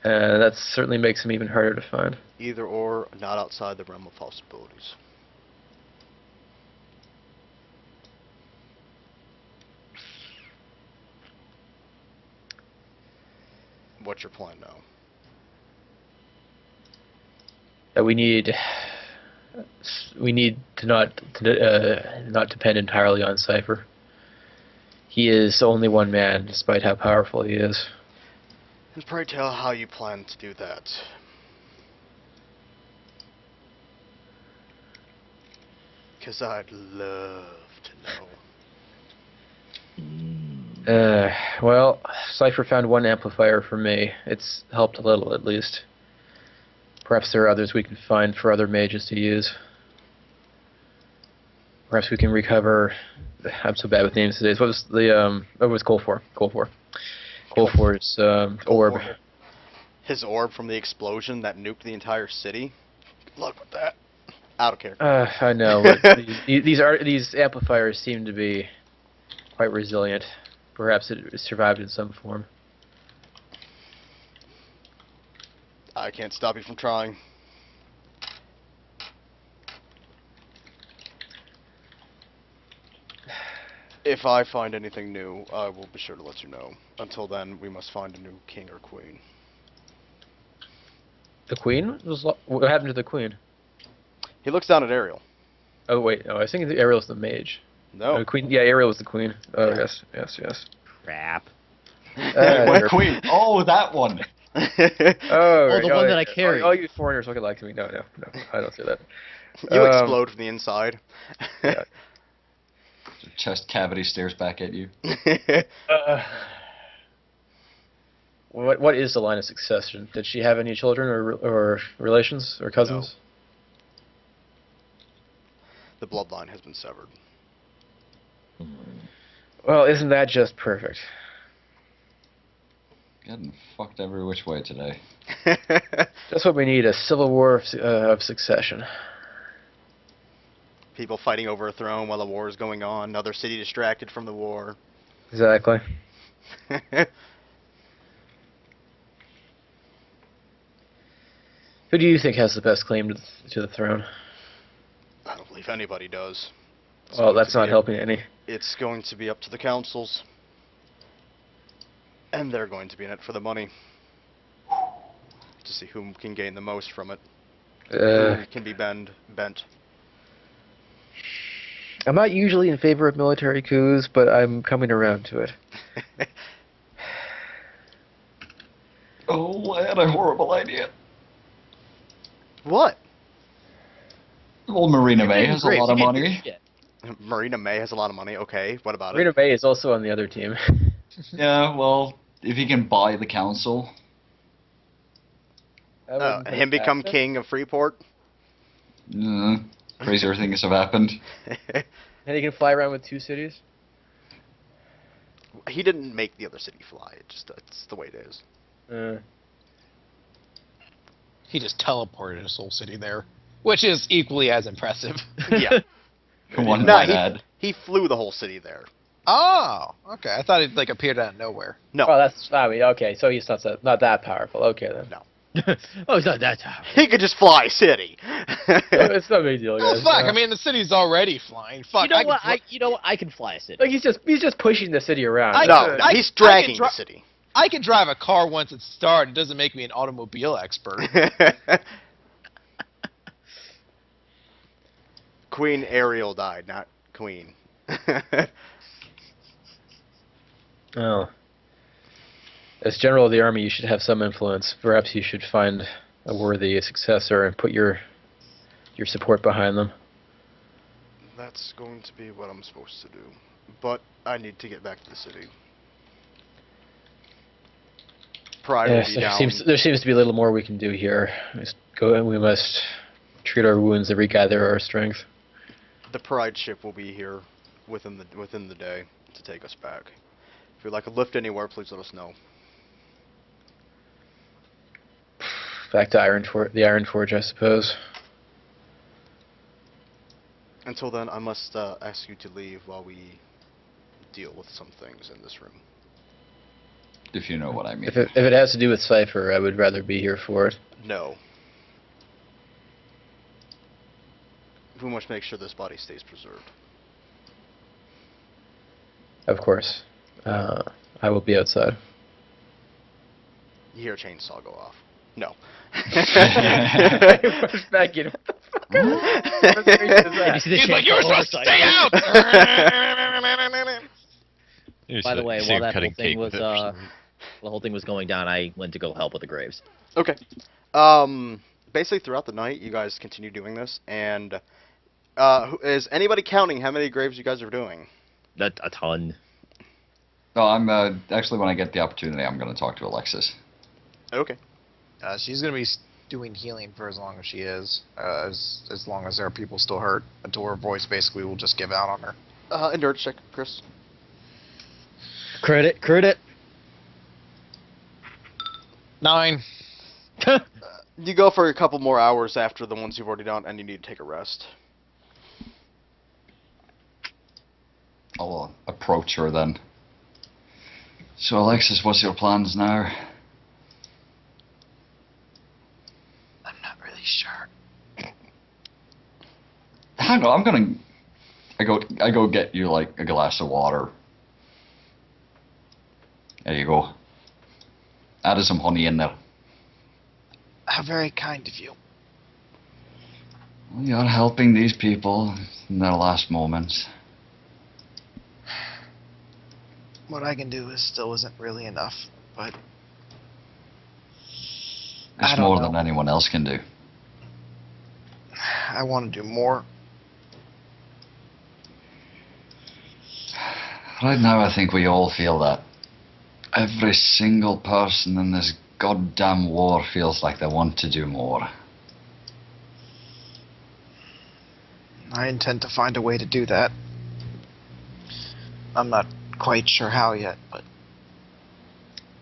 That certainly makes him even harder to find. Either or, not outside the realm of possibilities. What's your plan now? That we need to not depend entirely on Cypher. He is only one man, despite how powerful he is. And pray tell how you plan to do that. Because I'd love to know. Well, Cypher found one amplifier for me. It's helped a little, at least. Perhaps there are others we can find for other mages to use. Perhaps we can recover. I'm so bad with names today. What was the what was Kolfor? Kolfor's orb. His orb from the explosion that nuked the entire city. Good luck with that. I don't care. I know, but these amplifiers seem to be quite resilient. Perhaps it survived in some form. I can't stop you from trying. If I find anything new, I will be sure to let you know. Until then, we must find a new king or queen. The queen? What happened to the queen? He looks down at Ariel. Oh wait, no, I was thinking Ariel's the mage. No. Queen. Yeah, Ariel was the queen. Oh yes. Crap. What queen? Oh, that one. Oh, the one that I yeah. carry. All you foreigners look like to me. No, I don't say that. You explode from the inside. Yeah. Chest cavity stares back at you. What is the line of succession? Did she have any children or relations or cousins? The bloodline has been severed. Well, isn't that just perfect? Getting fucked every which way today. That's what we need, a civil war of succession. People fighting over a throne while a war is going on. Another city distracted from the war. Exactly. Who do you think has the best claim to the throne? I don't believe anybody does. Well, that's not helping any. It's going to be up to the councils. And they're going to be in it for the money. To see whom can gain the most from it. Who can be bent. I'm not usually in favor of military coups, but I'm coming around to it. Oh, I had a horrible idea. What? Well, Marina May has a Great, lot of we can't do money. shit. Marina May has a lot of money. Okay, what about Rita it? May is also on the other team. Yeah, well, if he can buy the council. Him become king of Freeport? Crazier things have happened. And he can fly around with 2 cities? He didn't make the other city fly. It's the way it is. He just teleported a Soul City there, which is equally as impressive. Yeah. One No, might add. he flew the whole city there. Oh, okay. I thought it like appeared out of nowhere. No. Oh, okay, so he's not that powerful. Okay, then. No. Oh, it's not that tough. He could just fly a city. It's no big deal, Well, guys. fuck. I mean, the city's already flying. Fuck. You know I what? can You know what? I can fly a city. Like he's just pushing the city around. No, he's dragging the city. I can drive a car once it's started. It doesn't make me an automobile expert. Queen Ariel died, not Queen. Oh. As general of the army, you should have some influence. Perhaps you should find a worthy successor and put your support behind them. That's going to be what I'm supposed to do. But I need to get back to the city. Pride will be down. There seems to be a little more we can do here. We must treat our wounds and regather our strength. The Pride ship will be here within the day to take us back. If you'd like a lift anywhere, please let us know. Back to the Iron Forge, I suppose. Until then, I must ask you to leave while we deal with some things in this room. if you know what I mean. If it has to do with Cypher, I would rather be here for it. No. We must make sure this body stays preserved. Of course. I will be outside. You hear a chainsaw go off. No. Push back in. Did you see the He's like, chainsaw you were supposed to oversight? stay out! You just By the way, see while him that whole cutting thing cake was with it or something. the whole thing was going down, I went to go help with the graves. Okay. Basically, throughout the night, you guys continue doing this, and is anybody counting how many graves you guys are doing? A ton. No, I'm actually when I get the opportunity, I'm going to talk to Alexis. Okay. She's gonna be doing healing for as long as she is, as long as there are people still hurt, until her voice basically will just give out on her. Endurance check, Chris. Credit. 9. You go for a couple more hours after the ones you've already done, and you need to take a rest. I'll approach her then. So Alexis, what's your plans now? I'm not really sure. Hang on, I go get you like a glass of water. There you go. Add some honey in there. How very kind of you. Well, you're helping these people in their last moments. What I can do still isn't really enough, but I It's don't more know. than anyone else can do. I want to do more. Right now, I think we all feel that. Every single person in this goddamn war feels like they want to do more. I intend to find a way to do that. I'm not quite sure how yet, but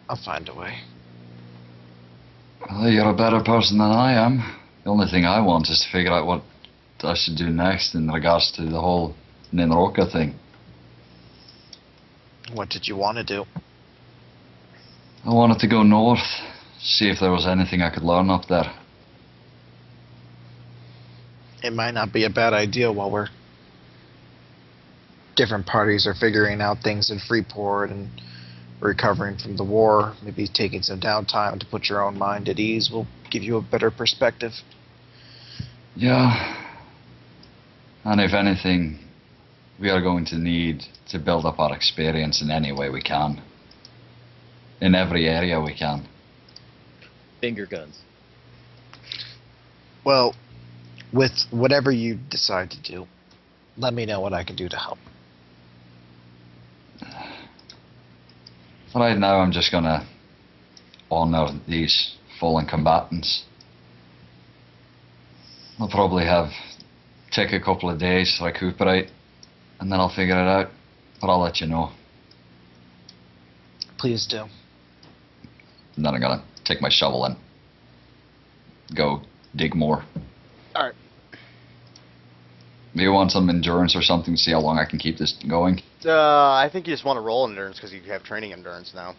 I'll find a way. Well, you're a better person than I am. The only thing I want is to figure out what I should do next in regards to the whole Ninroka thing. What did you want to do? I wanted to go north, see if there was anything I could learn up there. It might not be a bad idea while we're different parties are figuring out things in Freeport and recovering from the war. Maybe taking some downtime to put your own mind at ease will give you a better perspective. Yeah. And if anything, we are going to need to build up our experience in any way we can. In every area we can. Finger guns. Well, with whatever you decide to do, let me know what I can do to help. Right now I'm just gonna honor these fallen combatants. I'll probably take a couple of days to recuperate, and then I'll figure it out, but I'll let you know. Please do. And then I'm gonna take my shovel and go dig more. Alright. Do you want some endurance or something to see how long I can keep this going? I think you just want to roll endurance because you have training endurance now.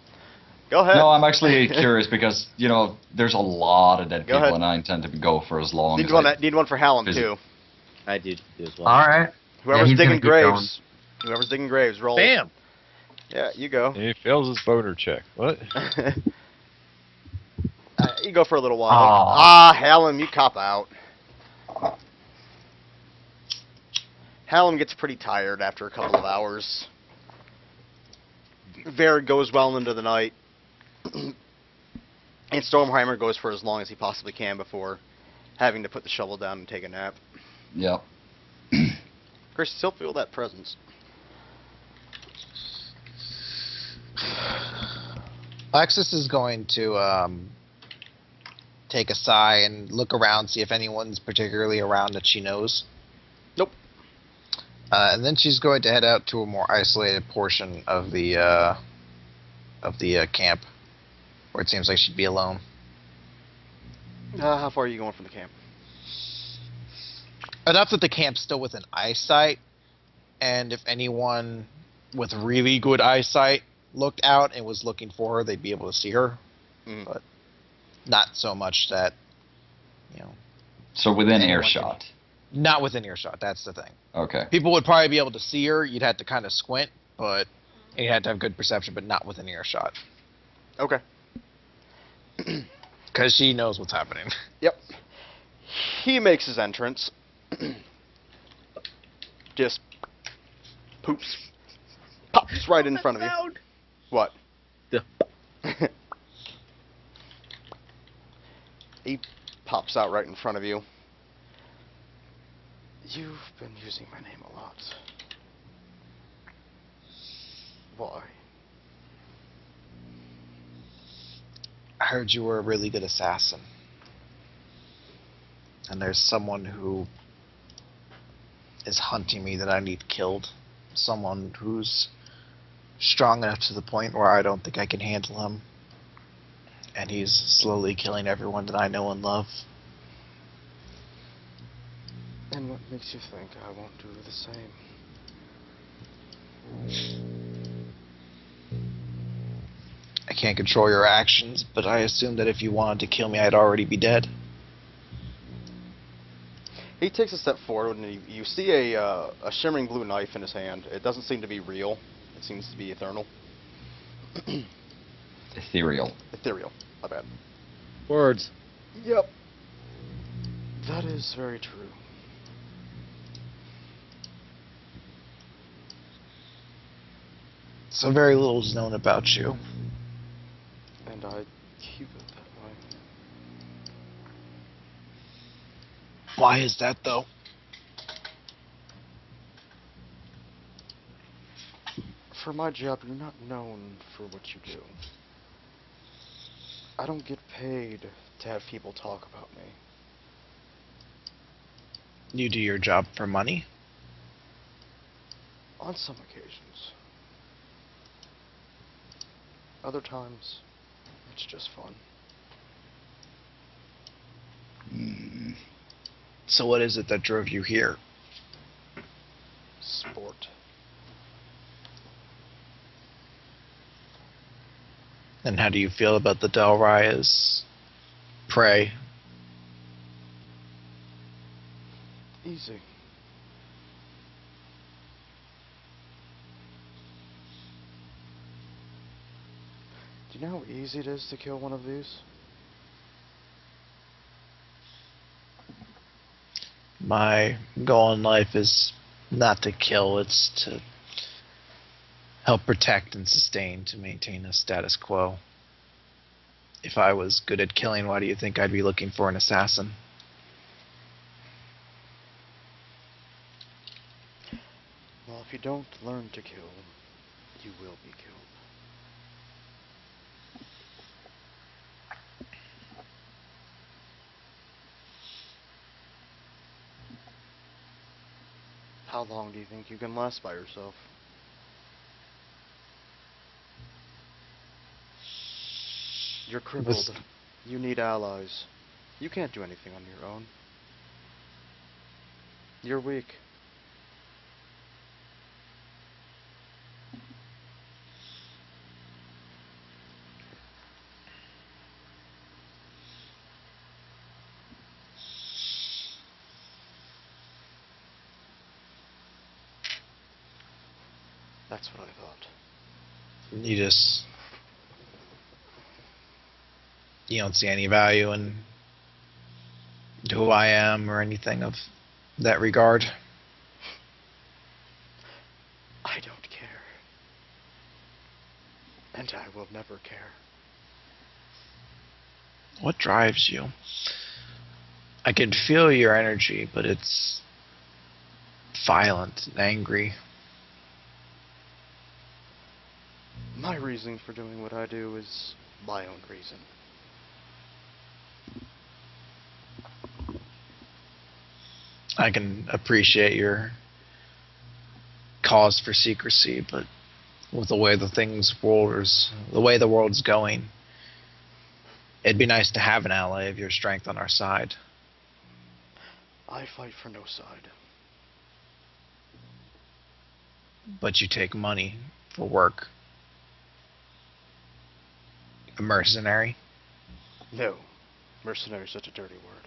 Go ahead. No, I'm actually curious because, you know, there's a lot of dead Go people ahead. and I intend to go for as long Need as one, I... need one for Hallam, Visit. too. I do as well. Alright. Whoever's he's gonna digging keep graves. Whoever's digging graves, roll. Bam! Yeah, you go. And he fails his boner check. What? You go for a little while. Aw. Hallam, you cop out. Hallam gets pretty tired after a couple of hours. Varric goes well into the night. And Stormheimer goes for as long as he possibly can before having to put the shovel down and take a nap. Yep. Chris, you still feel that presence. Alexis is going to take a sigh and look around, see if anyone's particularly around that she knows. Nope. And then she's going to head out to a more isolated portion of the camp, where it seems like she'd be alone. How far are you going from the camp? Enough that the camp's still within eyesight, and if anyone with really good eyesight looked out and was looking for her, they'd be able to see her. Mm. But not so much that, you know, So within anyone earshot. not within earshot. That's the thing. Okay. People would probably be able to see her. You'd have to kind of squint, but you had to have good perception, but not within earshot. Okay. Because she knows what's happening. Yep. He makes his entrance. Just poops. Pops right in front of you. What? The He pops out right in front of you. You've been using my name a lot. Why? I heard you were a really good assassin. And there's someone who is hunting me that I need killed. Someone who's strong enough to the point where I don't think I can handle him. And he's slowly killing everyone that I know and love. And what makes you think I won't do the same? I can't control your actions, but I assume that if you wanted to kill me, I'd already be dead. He takes a step forward, and you see a shimmering blue knife in his hand. It doesn't seem to be real. It seems to be ethereal. Ethereal. Ethereal. My bad. words. Yep. That is very true. So very little is known about you. And I keep it that way. Why is that, though? For my job, you're not known for what you do. I don't get paid to have people talk about me. You do your job for money? On some occasions. Other times, it's just fun. So what is it that drove you here? Sport. And how do you feel about the Del Raya's prey? Easy. Do you know how easy it is to kill one of these? My goal in life is not to kill, it's to help protect and sustain, to maintain a status quo. If I was good at killing, why do you think I'd be looking for an assassin? Well, if you don't learn to kill, you will be killed. How long do you think you can last by yourself? You're crippled. You need allies. You can't do anything on your own. You're weak. That's what I thought. You don't see any value in who I am or anything of that regard. I don't care. And I will never care. What drives you? I can feel your energy, but it's violent and angry. My reason for doing what I do is my own reason. I can appreciate your cause for secrecy, but with the way the way the world's going, it'd be nice to have an ally of your strength on our side. I fight for no side. But you take money for work. A mercenary? No. Mercenary is such a dirty word.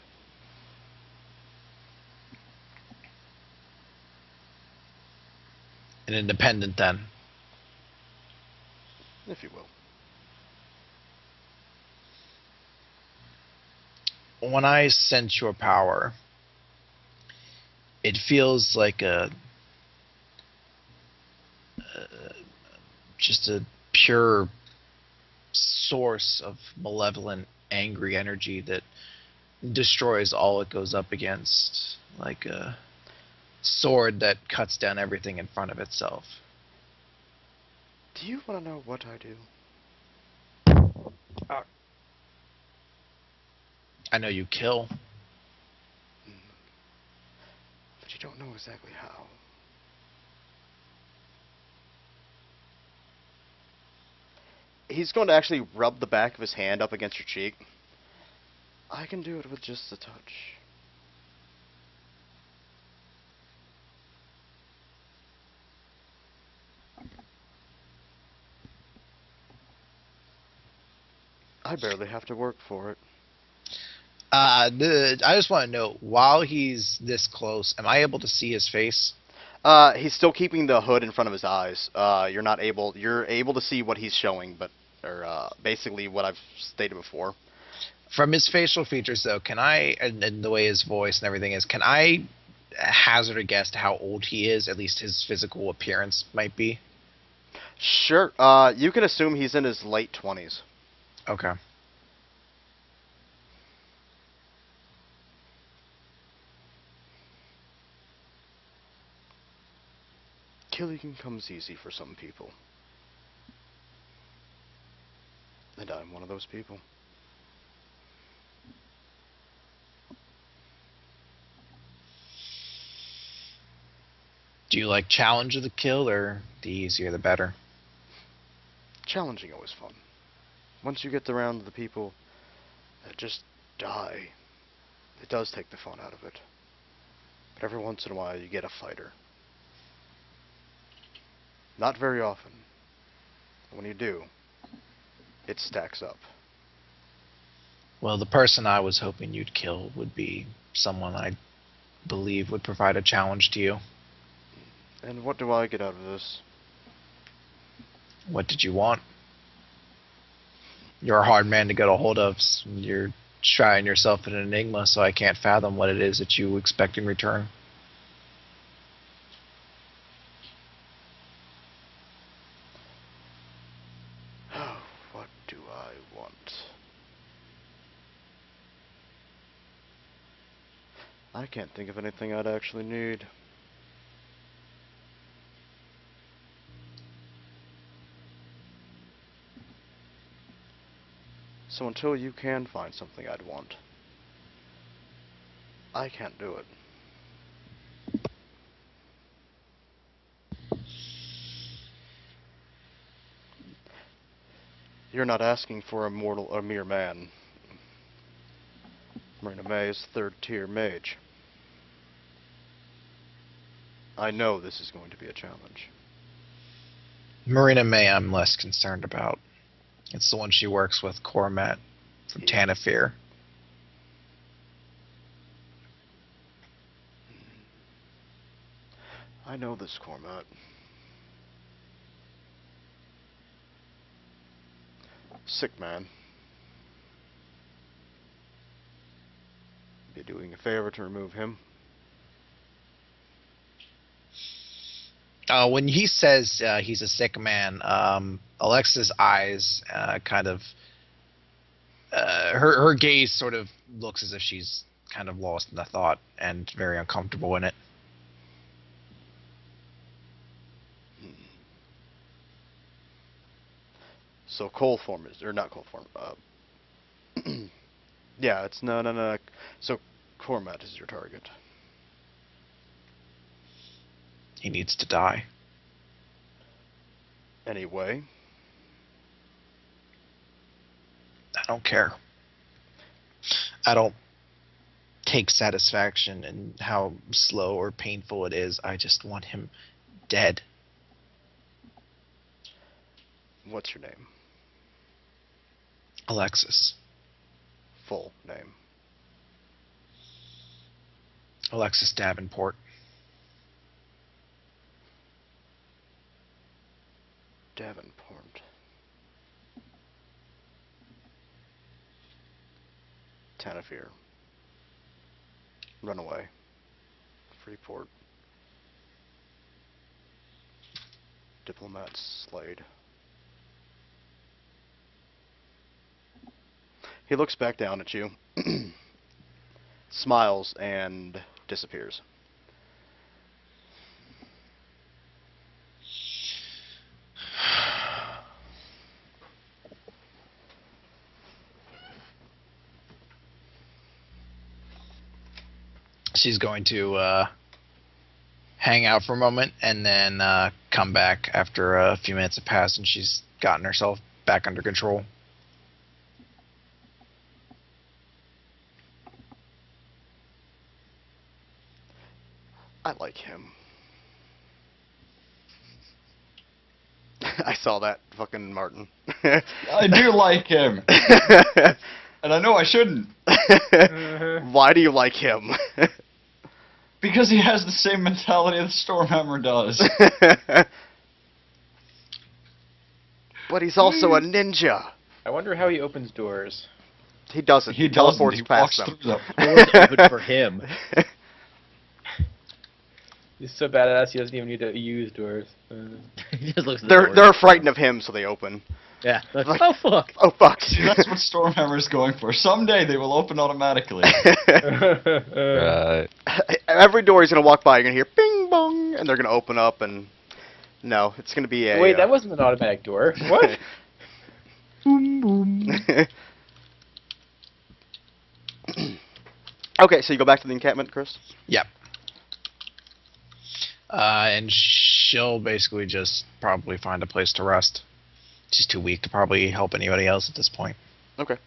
An independent, then? If you will. When I sense your power, it feels like just a pure source of malevolent, angry energy that destroys all it goes up against, like a sword that cuts down everything in front of itself. Do you want to know what I do? I know you kill. But you don't know exactly how. He's going to actually rub the back of his hand up against your cheek. I can do it with just a touch. I barely have to work for it. I just want to know, while he's this close, am I able to see his face? He's still keeping the hood in front of his eyes. You're able to see what he's showing, but basically what I've stated before. From his facial features, though, can I, and the way his voice and everything is, can I hazard a guess to how old he is, at least his physical appearance might be? Sure. You can assume he's in his late 20s. Okay. Killing comes easy for some people. And I'm one of those people. Do you like challenge of the kill, or the easier the better? Challenging always fun. Once you get around to the people that just die, it does take the fun out of it. But every once in a while you get a fighter. Not very often. When you do, it stacks up. Well, the person I was hoping you'd kill would be someone I believe would provide a challenge to you. And what do I get out of this? What did you want? You're a hard man to get a hold of. You're trying yourself in an enigma, so I can't fathom what it is that you expect in return. What do I want? I can't think of anything I'd actually need. So until you can find something I'd want, I can't do it. You're not asking for a mere man. Marina May is third-tier mage. I know this is going to be a challenge. Marina May I'm less concerned about. It's the one she works with, Cormat from Tanafir. I know this Cormat. Sick man. Be doing a favor to remove him. When he says he's a sick man, Alexa's eyes kind of... her gaze sort of looks as if she's kind of lost in the thought and very uncomfortable in it. So coal form is, or not coal form, yeah, it's no. So Cormat is your target. He needs to die. Anyway, I don't care. I don't take satisfaction in how slow or painful it is. I just want him dead. what's your name? Alexis. Full name. Alexis Davenport. Davenport. Tanafir. Runaway. Freeport. Diplomat Slade. He looks back down at you, smiles, and disappears. She's going to hang out for a moment and then come back after a few minutes have passed and she's gotten herself back under control. I like him. I saw that, fucking Martin. I do like him, and I know I shouldn't. Why do you like him? Because he has the same mentality that Stormhammer does. But he's also a ninja. I wonder how he opens doors. He doesn't. He teleports doesn't. He past walks them. through them. Doors open for him. He's so badass he doesn't even need to use doors. He just looks at the They're doors. frightened of him, so they open. Yeah. Like, Like- oh fuck. Oh fuck! See, that's what Stormhammer is going for. Someday they will open automatically. Right. Every door he's gonna walk by, you're gonna hear bing bong, and they're gonna open up, and no, it's gonna be a. Wait, that wasn't an automatic door. What? Boom boom. Okay, so you go back to the encampment, Chris. Yep. And she'll basically just probably find a place to rest. She's too weak to probably help anybody else at this point. Okay.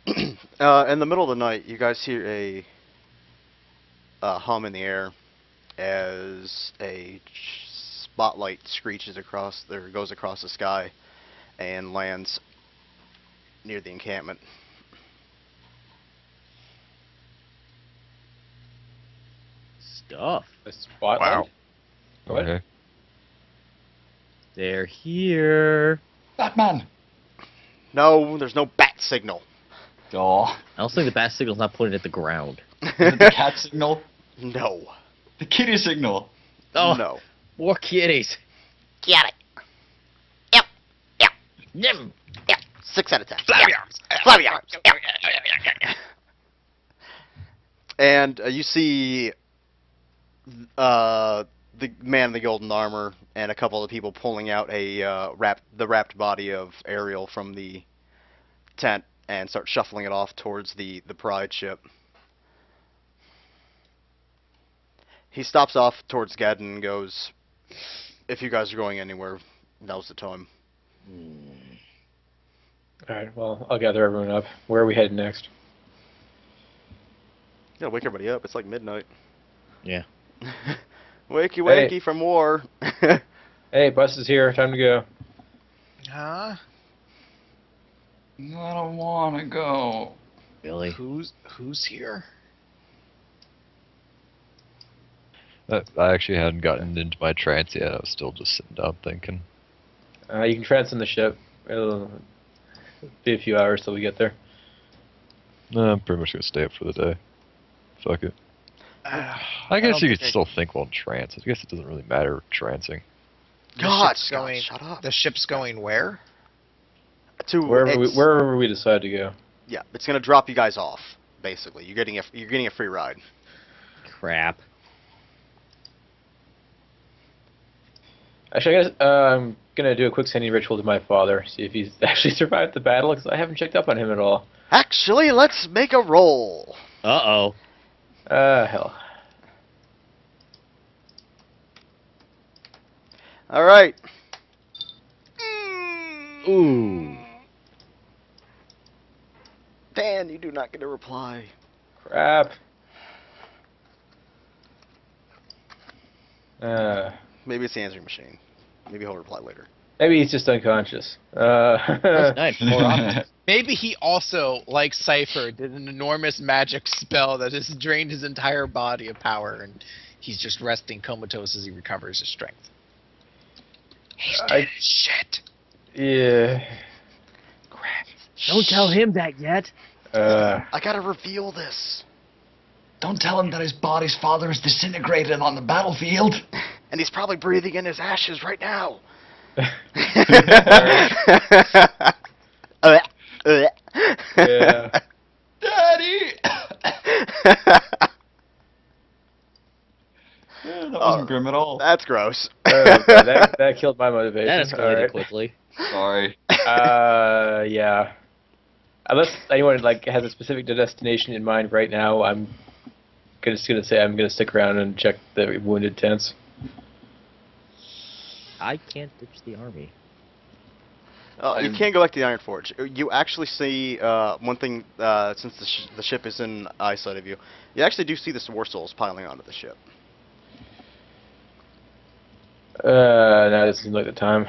In the middle of the night, you guys hear a hum in the air as a spotlight screeches across, or goes across the sky, and lands near the encampment. Stuff. A spotlight? Wow. What? Okay. They're here. Batman! No, there's no bat signal. Oh, I also think the bat signal's not pointed at the ground. the cat signal? No. The kitty signal? Oh, No. more kitties. Get it. Yep. Yep. Nim. Yep. 6 out of 10. Flabby Yep. arms. Flabby arms. Yep. And you see the man in the golden armor and a couple of people pulling out the wrapped body of Ariel from the tent and start shuffling it off towards the Pride ship. He stops off towards Gaddon and goes, "If you guys are going anywhere, now's the time." Alright, well, I'll gather everyone up. Where are we headed next? You gotta wake everybody up. It's like midnight. Yeah. Wakey wakey from war. Hey, bus is here. Time to go. Huh? I don't want to go. Billy. Who's here? I actually hadn't gotten into my trance yet. I was still just sitting down thinking. You can transcend the ship. It'll be a few hours till we get there. No, I'm pretty much gonna stay up for the day. Fuck it. I guess you could still think while in trance. I guess it doesn't really matter trancing. God, ship's Scott, going. shut up. The ship's going where? Wherever we decide to go. Yeah, it's gonna drop you guys off. Basically, you're getting a free ride. Crap. Actually, I guess I'm gonna do a quick sending ritual to my father, see if he's actually survived the battle, because I haven't checked up on him at all. Actually, let's make a roll. Uh-oh. Hell. All right. Ooh. Dan, you do not get a reply. Crap. Maybe it's the answering machine. Maybe he'll reply later. Maybe he's just unconscious. That's nice. More options. Maybe he also, like Cypher, did an enormous magic spell that has drained his entire body of power, and he's just resting comatose as he recovers his strength. He's dead as shit. Yeah. Crap. Don't tell him that yet. I gotta reveal this. Don't tell him that his body's father is disintegrated on the battlefield. And he's probably breathing in his ashes right now. Yeah. Daddy! That wasn't grim at all. That's gross. That killed my motivation. That escalated Alright. quickly. Sorry. Yeah. Unless anyone like has a specific destination in mind right now, I'm just gonna say I'm gonna stick around and check the wounded tents. I can't ditch the army. You can go back to the Iron Forge. You actually see one thing, since the ship is in eyesight of you, you actually do see the War Souls piling onto the ship. No, it doesn't seem like the time.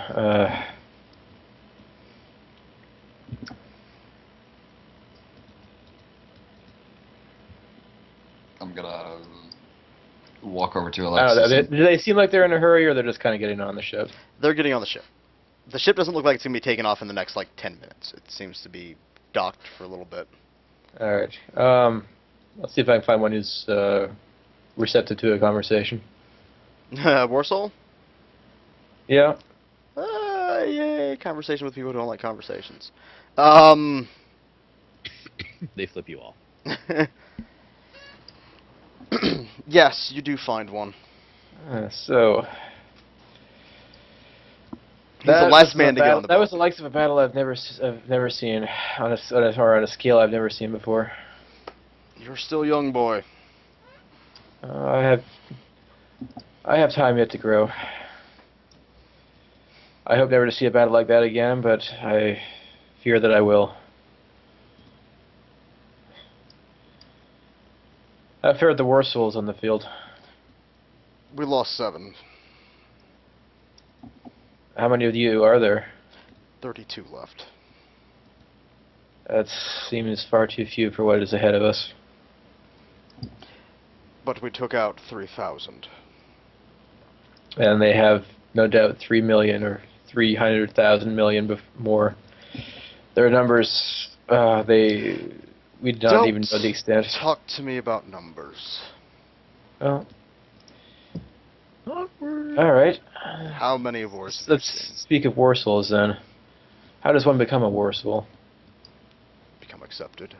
I'm gonna walk over to I Alexis. don't know, do they seem like they're in a hurry, or they're just kind of getting on the ship? They're getting on the ship. The ship doesn't look like it's going to be taken off in the next, 10 minutes. It seems to be docked for a little bit. Alright. Let's see if I can find one who's receptive to a conversation. War Soul? Yeah. Yeah, conversation with people who don't like conversations. They flip you off. Yes, you do find one. So. He's the last man to get on the That boat. was the likes of a battle I've never seen on a scale I've never seen before. You're still young, boy. I have time yet to grow. I hope never to see a battle like that again, but I fear that I will. How fared the War Souls on the field? We lost 7. How many of you are there? 32 left. That seems far too few for what is ahead of us. But we took out 3,000. And they have no doubt 3 million or 300,000 million more. Their numbers, we don't Don't even know the extent. Talk to me about numbers. Oh. All right. How many wars have you Let's seen? speak of War Souls then. How does one become a War Soul? Become accepted.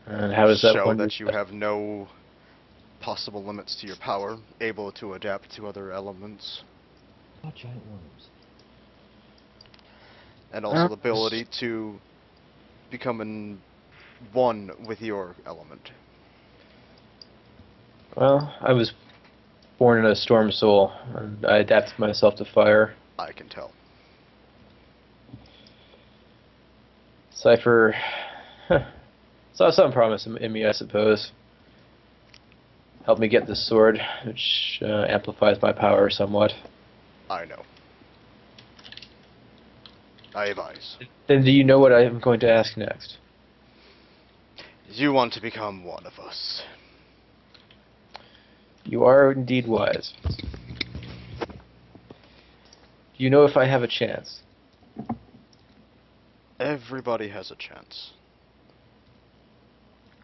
And how does that Show one that you have no possible limits to your power, able to adapt to other elements, Oh, giant worms. and also the ability to become one with your element. Well, I was born in a storm soul, and I adapted myself to fire. I can tell. Cypher saw some promise in me, I suppose. Helped me get this sword, which amplifies my power somewhat. I know. I have eyes. Then do you know what I am going to ask next? You want to become one of us. You are indeed wise. Do you know if I have a chance? Everybody has a chance.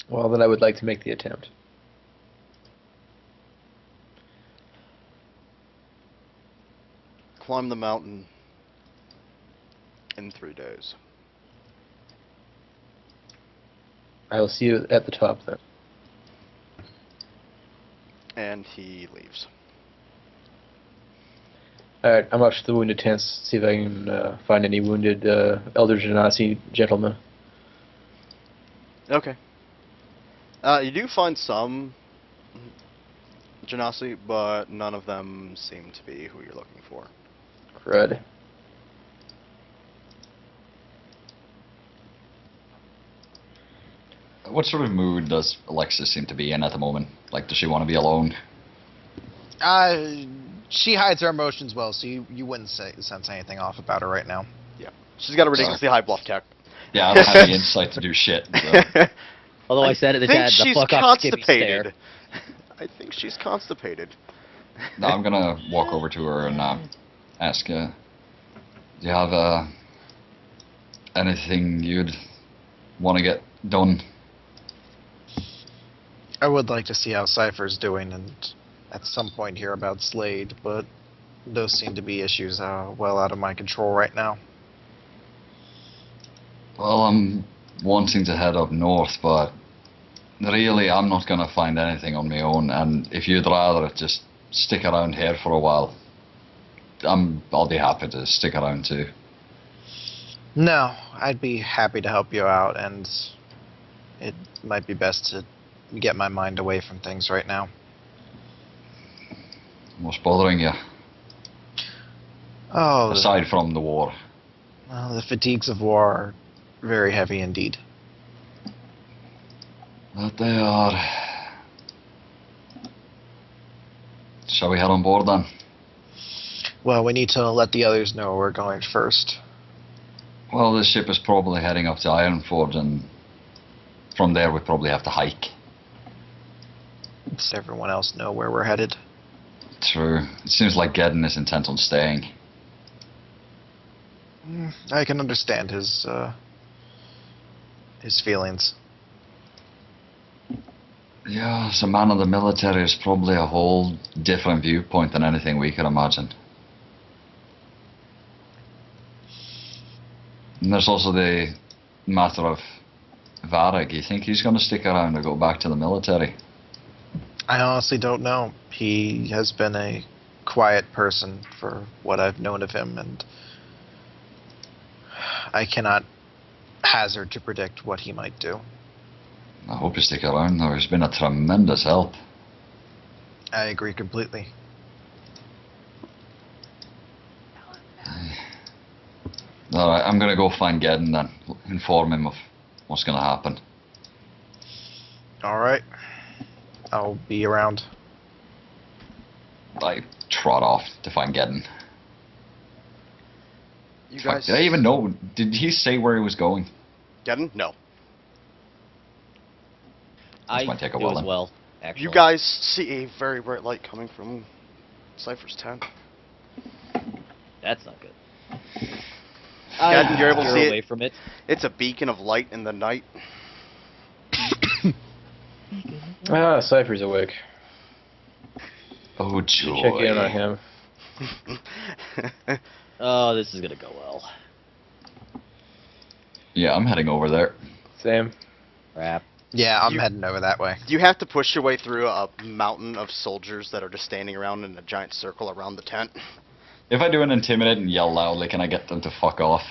Well, then I would like to make the attempt. Climb the mountain in 3 days. I will see you at the top then. And he leaves. Alright, I'm up to the wounded tents, see if I can find any wounded Elder Genasi gentlemen. Okay. You do find some Genasi, but none of them seem to be who you're looking for. Crud. What sort of mood does Alexis seem to be in at the moment? Like, does she want to be alone? She hides her emotions well, so you wouldn't sense anything off about her right now. She's got a ridiculously high bluff tech. Yeah, I don't have the insight to do shit. So. Although I said it, the think chat, the she's fuck off Skippy stare. constipated. I think she's constipated. No, I'm gonna walk over to her and ask, do you have anything you'd want to get done? I would like to see how Cypher's doing, and at some point hear about Slade, but those seem to be issues well out of my control right now. Well, I'm wanting to head up north, but really I'm not gonna find anything on my own, and if you'd rather just stick around here for a while, I'll be happy to stick around too. No, I'd be happy to help you out, and it might be best to get my mind away from things right now. What's bothering you? Oh, Aside from the war. well, the fatigues of war are very heavy indeed. That they are. Shall we head on board then? Well, we need to let the others know we're going first. Well, this ship is probably heading up to Ironforge, and from there we probably have to hike. Does everyone else know where we're headed? True. It seems like Geddon is intent on staying. I can understand his feelings. Yeah, as a man of the military is probably a whole different viewpoint than anything we could imagine. And there's also the matter of Varag. You think he's going to stick around or go back to the military? I honestly don't know. He has been a quiet person for what I've known of him, and I cannot hazard to predict what he might do. I hope you stick around, though. He's been a tremendous help. I agree completely. Alright, I'm going to go find Geddon then. Inform him of what's going to happen. Alright. I'll be around. I trot off to find Geddon. You Fuck, guys. did I even know? Did he say where he was going? Geddon? No. I might take a do while as then. well, actually. You guys see a very bright light coming from Cypher's tent. That's not good. Geddon, you're able to steer see it? away from it. It's a beacon of light in the night. Ah, Cypher's awake. Oh, joy. Check in on him. Oh, this is gonna go well. Yeah, I'm heading over there. Same. Crap. Yeah, I'm You- heading over that way. You have to push your way through a mountain of soldiers that are just standing around in a giant circle around the tent. If I do an intimidate and yell loudly, can I get them to fuck off?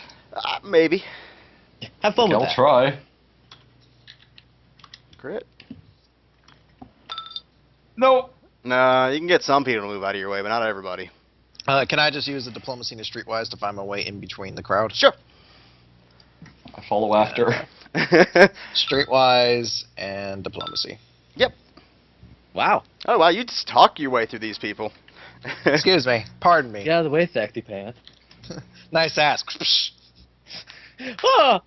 Maybe. Have fun with I'll that. try. Crit. No. Nah, you can get some people to move out of your way, but not everybody. Can I just use the diplomacy to streetwise to find my way in between the crowd? Sure. I follow after. Streetwise and diplomacy. Wow. Oh, wow, you just talk your way through these people. Excuse me. Pardon me. Get out of the way, Sexy Pants. Nice ask. Ah!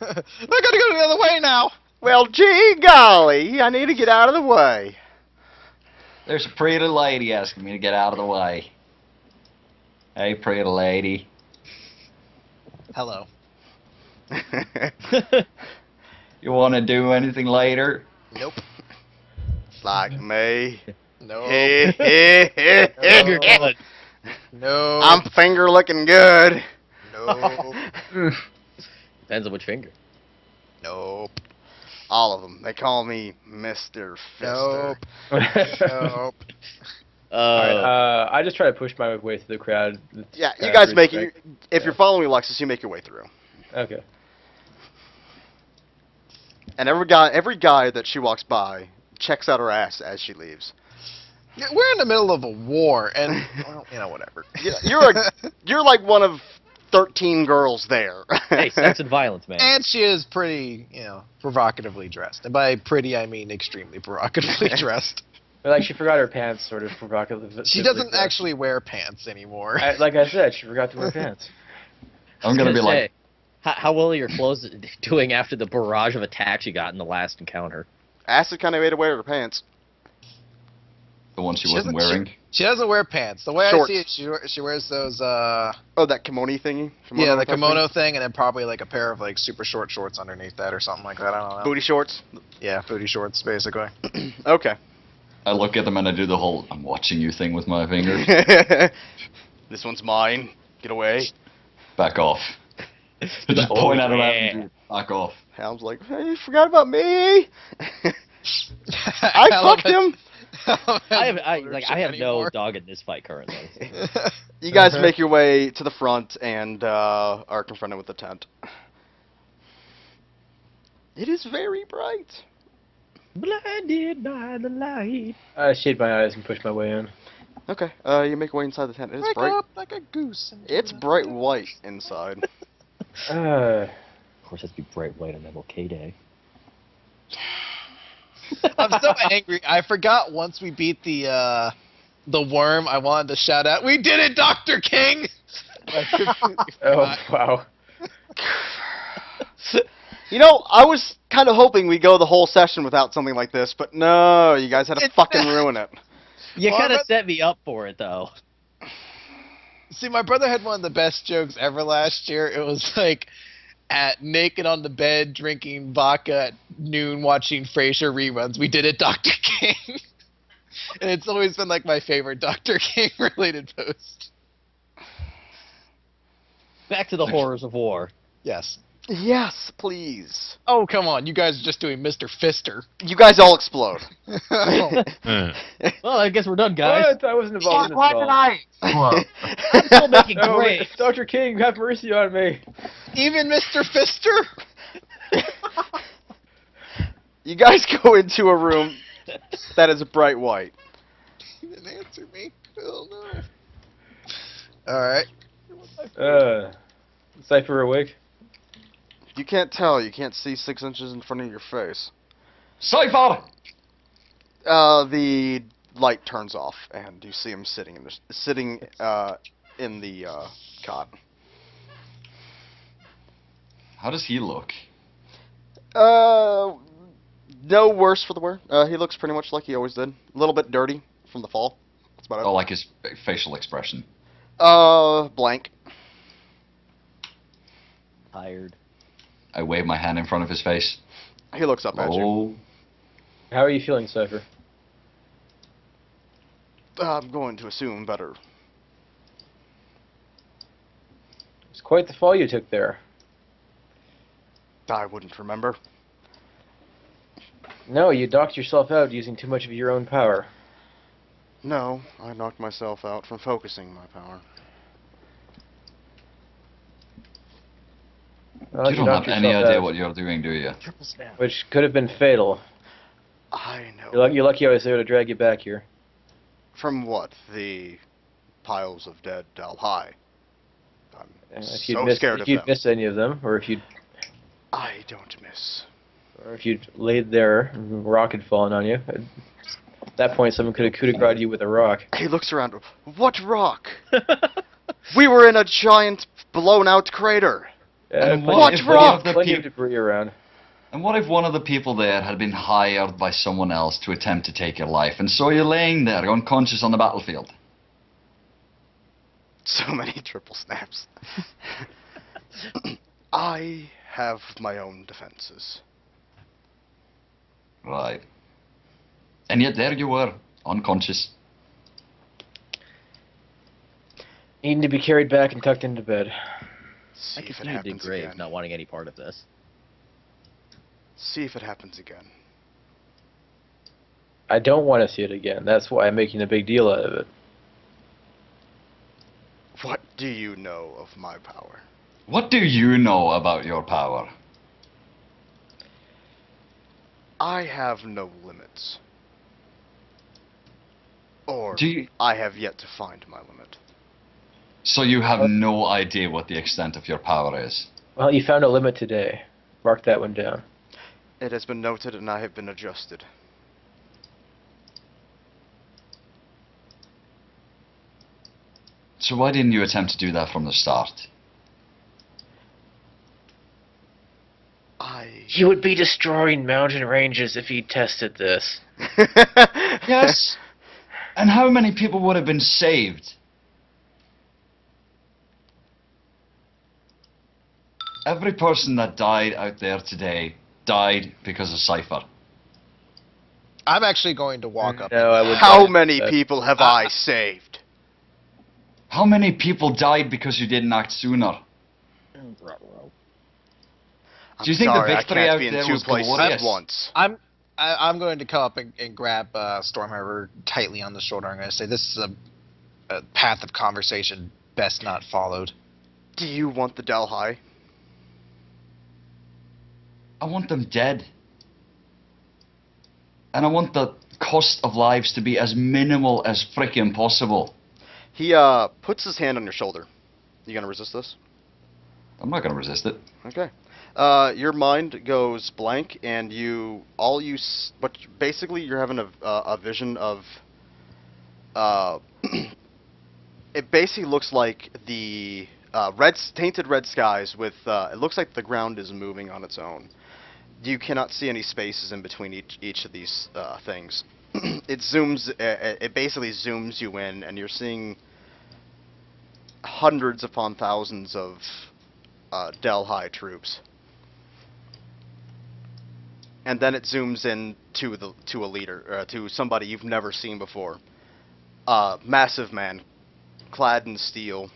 We're gonna go the other way now. Well, gee golly, I need to get out of the way. There's a pretty lady asking me to get out of the way. Hey, pretty lady. Hello. You want to do anything later? Nope. Like me. No. Finger gun. No. I'm finger looking good. No. Depends on which finger. Nope. All of them. They call me Mr. Fister. Nope. Nope. Alright, I just try to push my way through the crowd. Yeah, you Crowd guys make it. respect. If you're following me, Lexus, you make your way through. Okay. And every guy that she walks by checks out her ass as she leaves. Yeah, we're in the middle of a war, and well, whatever. You're like one of 13 girls there. Hey, sex and violence, man. And she is pretty, provocatively dressed. And by pretty, I mean extremely provocatively dressed. Like she forgot her pants, sort of provocatively. She doesn't actually wear pants anymore. Like I said, she forgot to wear pants. I'm gonna be like, how well are your clothes doing after the barrage of attacks you got in the last encounter? Acid kind of made her wear her pants. the one she wasn't doesn't- wearing. She doesn't wear pants. The way Shorts. I see it, she wears those. Oh, that kimono thingy. Yeah, the type thing? kimono thing, and then probably like a pair of like super short shorts underneath that or something like that. I don't know. Booty shorts. Yeah, booty shorts basically. Okay. I look at them and I do the whole "I'm watching you" thing with my fingers. This one's mine. Get away. Back off. Just point at him and do, back off. Helm's like, hey, you forgot about me. I love fucked it. him. I have no dog in this fight currently. You guys make your way to the front and are confronted with the tent. It is very bright. Blinded by the light. I shade my eyes and push my way in. Okay, you make your way inside the tent. It is Wake bright. up like a goose. It's bright white inside. Of course, it's be bright white on MLK Day. I'm so angry. I forgot once we beat the worm. I wanted to shout out, "We did it, Dr. King!" Oh, wow. You know, I was kind of hoping we'd go the whole session without something like this, but no, you guys had to fucking ruin it. You Well, kind of but- set me up for it, though. See, my brother had one of the best jokes ever last year. It was like at naked on the bed drinking vodka at noon watching Frasier reruns. We did it, Dr. King. And it's always been like my favorite Dr. King related post. Back to the horrors of war. Yes. Yes, please. Oh, come on. You guys are just doing Mr. Fister. You guys all explode. Eh. Well, I guess we're done, guys. What? I wasn't involved in this Why at all. did I? Whoa. I'm still making No, great. Dr. King, have mercy on me. Even Mr. Fister? You guys go into a room that is bright white. He didn't answer me. Oh, no. Alright. Cypher awake? You can't tell. You can't see 6 inches in front of your face. Cypher! The light turns off, and you see him sitting in the cot. How does he look? No worse for the wear. He looks pretty much like he always did. A little bit dirty from the fall. That's about Oh, like his facial expression. it. Blank. Tired. I wave my hand in front of his face. He looks up at you. Oh, How are you feeling, Cypher? I'm going to assume better. It's quite the fall you took there. I wouldn't remember. No, you knocked yourself out using too much of your own power. No, I knocked myself out from focusing my power. Well, you don't knocked have any yourself idea out, what you're doing, do you? Triple snap. Which could have been fatal. I know. You're lucky I was there to drag you back here. From what? The piles of dead Dal High. I'm If you'd so missed, scared if of you'd them. missed any of them, or if I don't miss. you'd laid there, and a rock had fallen on you. At that point, someone could have coup de grace you with a rock. He looks around. What rock? We were in a giant blown-out crater. And plenty what of- if plenty one of- of the plenty of peop- debris around. And what if one of the people there had been hired by someone else to attempt to take your life, and so you're laying there unconscious on the battlefield? So many triple snaps. I have my own defenses. Right. And yet there you were, unconscious. Needing to be carried back and tucked into bed. See I if it continue to dig happens grave, again. not wanting any part of this. See if it happens again. I don't want to see it again. That's why I'm making a big deal out of it. What do you know of my power? What do you know about your power? I have no limits. Or Do you, I have yet to find my limit. so you have no idea what the extent of your power is? Well, you found a limit today. Mark that one down. It has been noted and I have been adjusted. So why didn't you attempt to do that from the start? He would be destroying mountain ranges if he tested this. Yes. And how many people would have been saved? Every person that died out there today died because of Cypher. I'm actually going to walk up. No, I would. How many people have I saved? How many people died because you didn't act sooner? Do you think sorry, the I victory can't out be in there two was places glorious? at once. I'm going to come up and grab Stormhammer tightly on the shoulder. I'm going to say, this is a path of conversation best not followed. Do you want the Delhi? I want them dead. And I want the cost of lives to be as minimal as frickin' possible. He puts his hand on your shoulder. You gonna resist this? I'm not gonna resist it. Okay. Your mind goes blank, and but basically you're having a vision of. It basically looks like the tainted red skies with. It looks like the ground is moving on its own. You cannot see any spaces in between each of these things. It basically zooms you in, and you're seeing hundreds upon thousands of Delhi troops. And then it zooms in to a leader, to somebody you've never seen before. Massive man, clad in steel,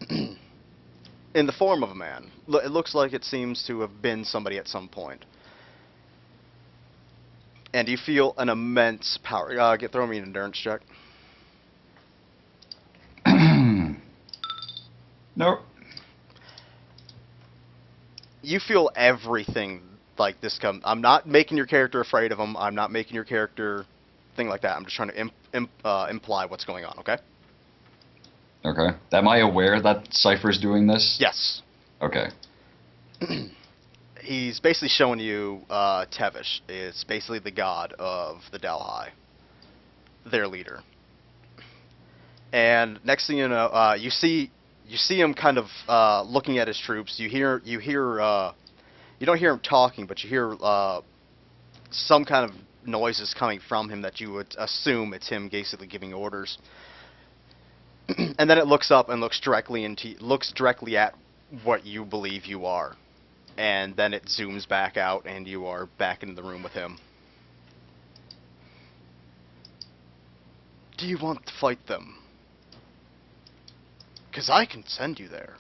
in the form of a man. It looks like it seems to have been somebody at some point. And you feel an immense power. Throw me an endurance check. No. You feel everything like this come. I'm not making your character afraid of him. I'm not making your character thing like that. I'm just trying to imply what's going on. Okay. Okay. Am I aware that Cypher's doing this? Yes. Okay. He's basically showing you Tevish. It's basically the god of the Delhi, their leader. And next thing you know, you see him kind of looking at his troops. You don't hear him talking, but you hear some kind of noises coming from him that you would assume it's him basically giving orders. And then it looks up and looks directly at what you believe you are. And then it zooms back out, and you are back in the room with him. Do you want to fight them? 'Cause I can send you there.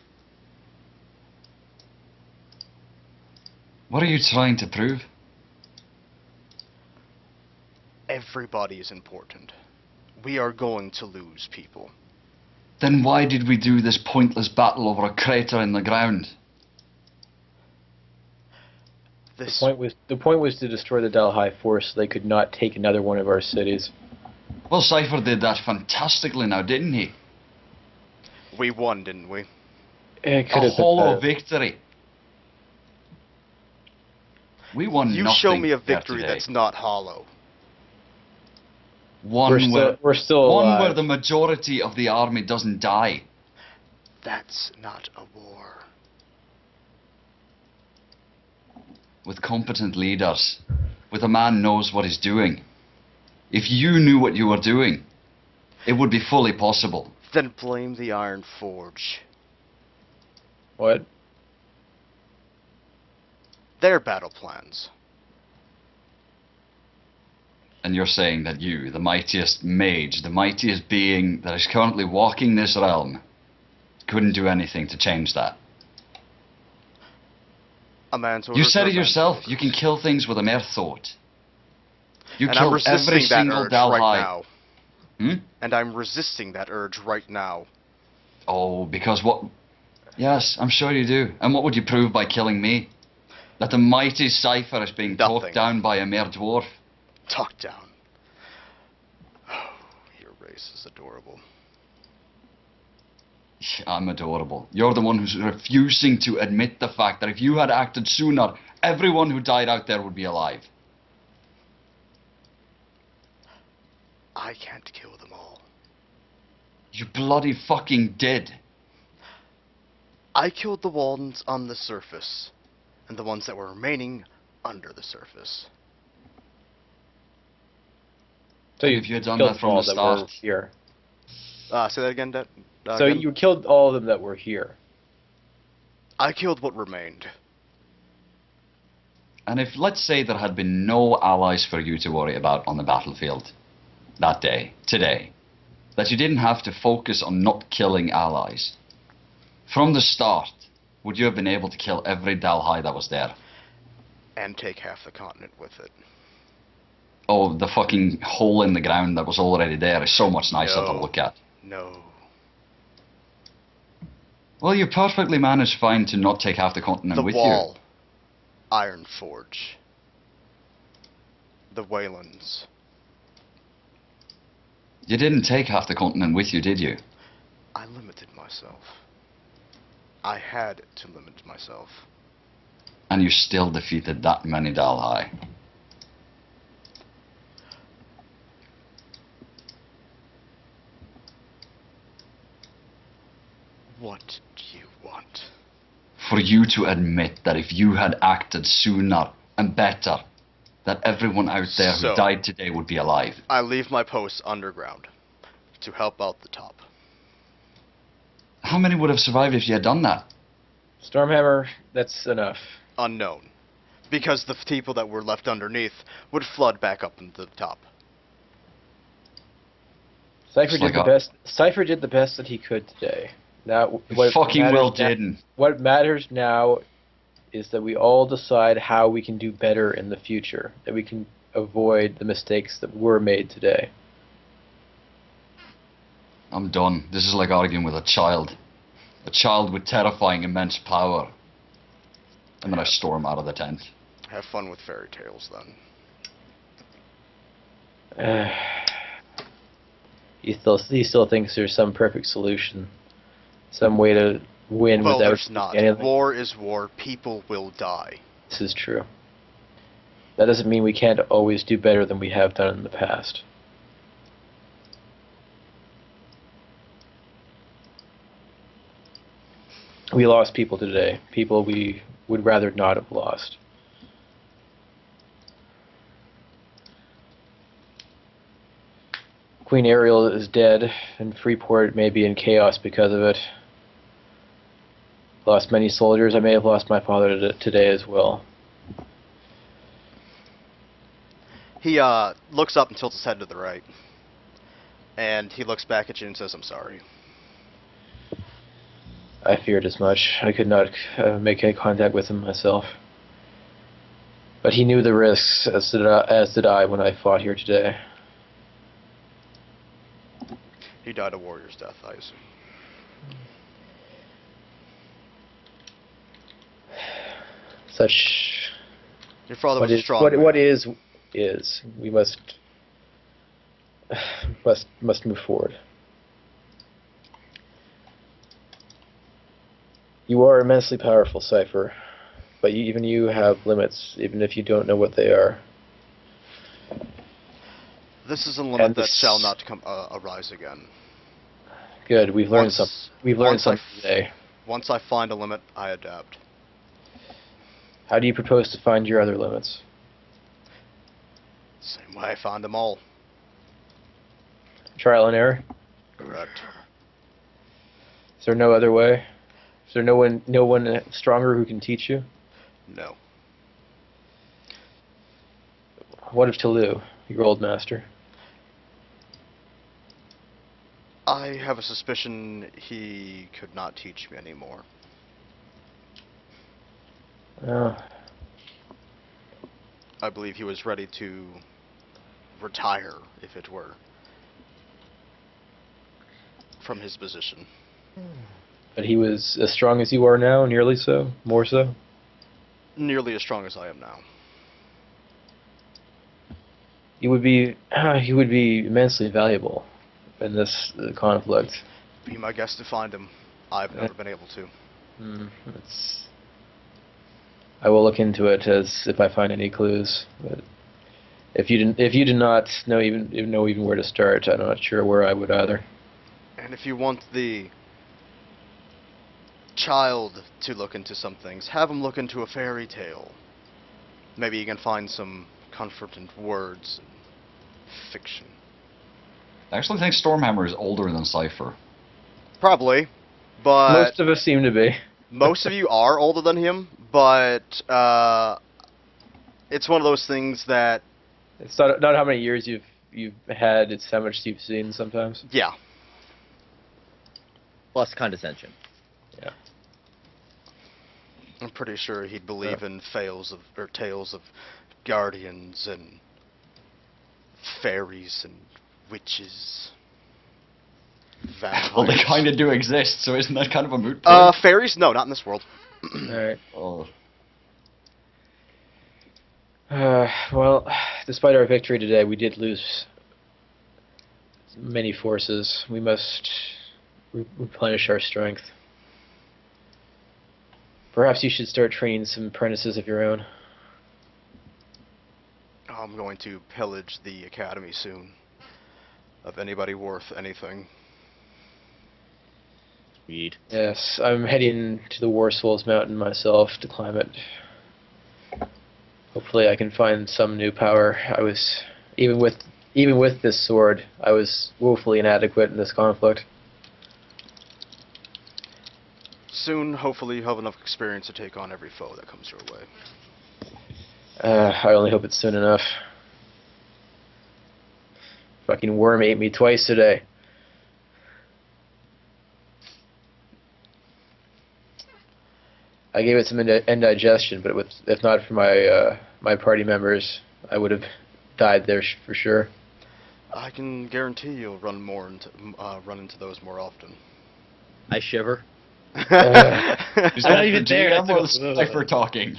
What are you trying to prove? Everybody is important. We are going to lose people. Then why did we do this pointless battle over a crater in the ground? The point was to destroy the Delhi force so they could not take another one of our cities. Well, Cypher did that fantastically now, didn't he? We won, didn't we? It could A have been hollow better. victory. We won You nothing show me a there victory today. that's not hollow. One We're still one alive. where the majority of the army doesn't die. That's not a war. With competent leaders, with a man knows what he's doing. If you knew what you were doing, it would be fully possible. Then blame the Iron Forge. What? Their battle plans. And you're saying that you, the mightiest mage, the mightiest being that is currently walking this realm, couldn't do anything to change that. A man's You orders said are it a man's yourself, orders. you can kill things with a mere thought. You And I'm killed resisting every that single urge Delhi. right now. Hmm? And I'm resisting that urge right now. Oh, because what? Yes, I'm sure you do. And what would you prove by killing me? That the mighty Cypher is being Nothing. talked down by a mere dwarf? Talk down. Oh, your race is adorable. I'm adorable. You're the one who's refusing to admit the fact that if you had acted sooner, everyone who died out there would be alive. I can't kill them all. You bloody fucking did. I killed the ones on the surface, and the ones that were remaining under the surface. So If you had done killed that from all the that were start. here. Say that again, So again? you killed all of them that were here. I killed what remained. And if, let's say, there had been no allies for you to worry about on the battlefield that day, today, that you didn't have to focus on not killing allies, from the start, would you have been able to kill every Dalhai that was there? And take half the continent with it. Oh, the fucking hole in the ground that was already there is so much nicer to No. look at. No. Well, you perfectly managed fine to not take half the continent The with wall. Iron Forge. The Waylands. you. You didn't take half the continent with you, did you? I limited myself. I had to limit myself. And you still defeated that many Dalhai. What do you want? For you to admit that if you had acted sooner and better, that everyone out there who So- died today would be alive. I leave my posts underground to help out the top. How many would have survived if you had done that? Stormhammer, that's enough. Unknown. Because the people that were left underneath would flood back up into the top. Cypher It's did like the a- best. Cypher did the best that he could today. Now, what Fucking matters well now- didn't. What matters now is that we all decide how we can do better in the future. That we can avoid the mistakes that were made today. I'm done. This is like arguing with a child. A child with terrifying immense power. And then I storm out of the tent. Have fun with fairy tales then. He still thinks there's some perfect solution, some way to win Well, without there's not. anything. War is war. People will die. This is true. That doesn't mean we can't always do better than we have done in the past. We lost people today. People we would rather not have lost. Queen Ariel is dead, and Freeport may be in chaos because of it. Lost many soldiers. I may have lost my father today as well. He looks up and tilts his head to the right. And he looks back at you and says, "I'm sorry." I feared as much. I could not make any contact with him myself. But he knew the risks, as did I when I fought here today. He died a warrior's death, I assume. Such Your father what was a is strong what man. what is. We must move forward. You are immensely powerful, Cypher, but even you have limits, even if you don't know what they are. This is a limit And that this- shall not come arise again. Good, we've learned Once- something. We've learned once I something today. Once I find a limit, I adapt. How do you propose to find your other limits? Same way I found them all. Trial and error? Correct. Is there no other way? Is there no one stronger who can teach you? No. What of Tolu, your old master? I have a suspicion he could not teach me anymore. Oh, I believe he was ready to retire, if it were, from his position. but he was as strong as you are now, nearly so, more so. Nearly as strong as I am now. He would be immensely valuable in this conflict. Be my guest to find him. I've never been able to. I will look into it as if I find any clues. But if you do not know even where to start, I'm not sure where I would either. And if you want the child to look into some things, have him look into a fairy tale. Maybe you can find some comfort in words and fiction. I actually think Stormhammer is older than Cypher. Probably, but Most of us seem to be. most of you are older than him, but it's one of those things that, It's not how many years you've had. It's how much you've seen sometimes. yeah. Plus condescension. I'm pretty sure he'd believe in tales of guardians and fairies and witches. Vampires. Well, they kind of do exist, so isn't that kind of a moot point? Fairies? No, not in this world. Alright. Oh. Well, despite our victory today, we did lose many forces. We must replenish our strength. Perhaps you should start training some apprentices of your own. I'm going to pillage the academy soon. Of anybody worth anything. Sweet. Yes, I'm heading to the War Souls Mountain myself to climb it. Hopefully I can find some new power. I was, even with this sword, I was woefully inadequate in this conflict. Soon, hopefully, you have enough experience to take on every foe that comes your way. I only hope it's soon enough. Fucking worm ate me twice today. I gave it some indigestion, but if not for my party members, I would have died there for sure. I can guarantee you'll run into those more often. I shiver. Is I'm that not even the there, GM that's or a- Cypher talking?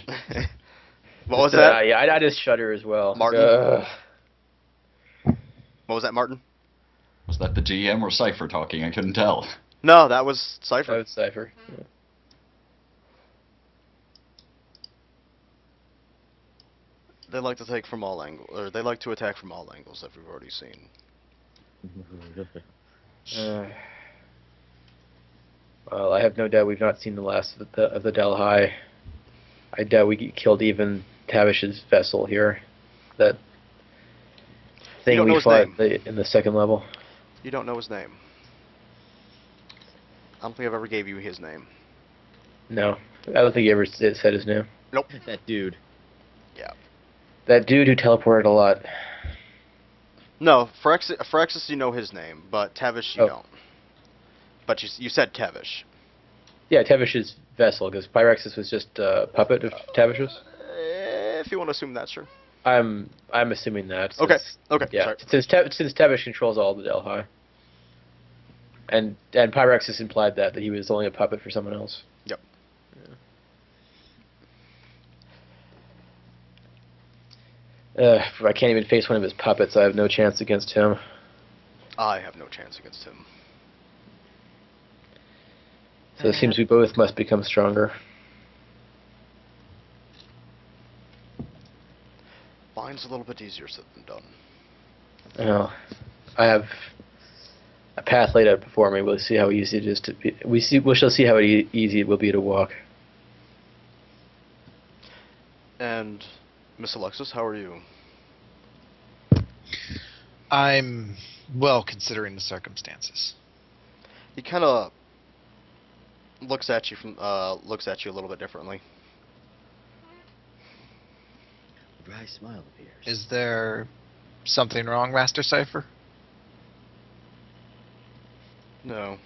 What was that? Yeah, I just shudder as well. Martin? What was that, Martin? Was that the GM or Cypher talking? I couldn't tell. No, that was Cypher. That was Cypher. Yeah. They like to take from all angles, or they like to attack from all angles that we've already seen. Well, I have no doubt we've not seen the last of the Delhi. I doubt we killed even Tavish's vessel here. That You thing don't know we his fought name. in the second level. You don't know his name. I don't think I've ever gave you his name. No, I don't think he ever said his name. Nope. That dude. Yeah. That dude who teleported a lot. No, Phyrexis, you know his name, but Tavish you Oh. don't. But you said Tavish. Yeah, Tavish's vessel, because Pyrexis was just a puppet of Tavish's. If you want to assume that, sure. I'm assuming that. Okay. since- Okay. Yeah, Sorry. since Tavish controls all the Delhi. And Pyrexis implied that he was only a puppet for someone else. Yep. If I can't even face one of his puppets, I have no chance against him. I have no chance against him. So it seems we both must become stronger. Mine's a little bit easier said than done. Well, I have a path laid out before me. We'll see how easy it is to be. We shall see how easy it will be to walk. And Miss Alexis, how are you? I'm well considering the circumstances. He kind of looks at you a little bit differently. A dry smile appears. Is there something wrong, Master Cypher? No.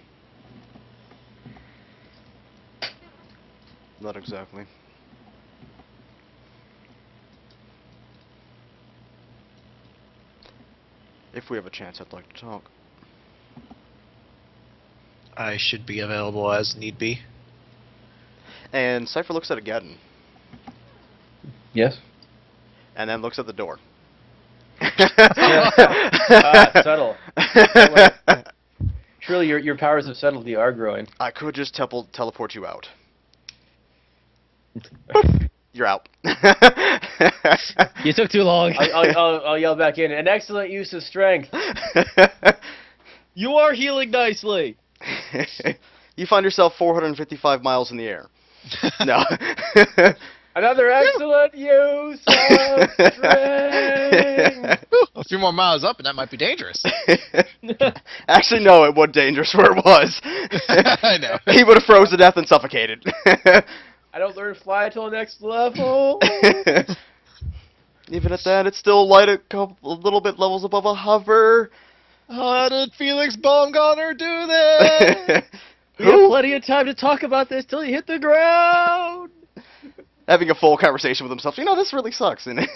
Not exactly. If we have a chance, I'd like to talk. I should be available as need be. And Cypher looks at Geddon, Yes? and then looks at the door. Subtle. Truly, your powers of subtlety are growing. I could just teleport you out. You're out. You took too long. I'll yell back in. An excellent use of strength. You are healing nicely. You find yourself 455 miles in the air. No. Another excellent use of string. A few more miles up, and that might be dangerous. Actually, no, it was dangerous where it was. I know. He would have froze to death and suffocated. I don't learn to fly until next level. Even at that, it's still light a little bit levels above a hover. How did Felix Baumgartner do that? We have plenty of time to talk about this till you hit the ground. Having a full conversation with himself. You know, this really sucks. And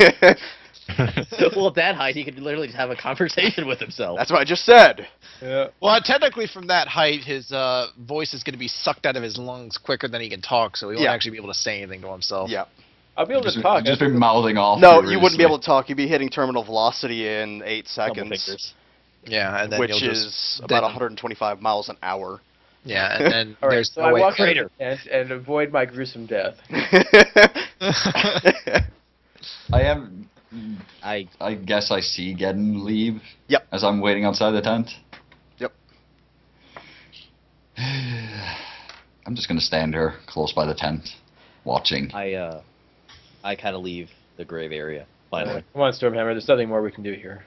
Well, at that height, he could literally just have a conversation with himself. that's what I just said. Yeah. Well, technically, from that height, his voice is going to be sucked out of his lungs quicker than he can talk, so he won't Yeah. actually be able to say anything to himself. Yeah. I'll be able Just, to talk. just been mouthing off. No, you wouldn't be furiously. able to talk. You'd be hitting terminal velocity in 8 Double seconds, fingers. Yeah, and then which you'll is just, about then- 125 miles an hour. Yeah, and then All right, there's so no I way. walk Crater. out of the tent and avoid my gruesome death. I am. I I guess I see Geddon leave. Yep. As I'm waiting outside the tent. Yep. I'm just gonna stand here close by the tent, watching. I kind of leave the grave area finally. Come on, Stormhammer. There's nothing more we can do here.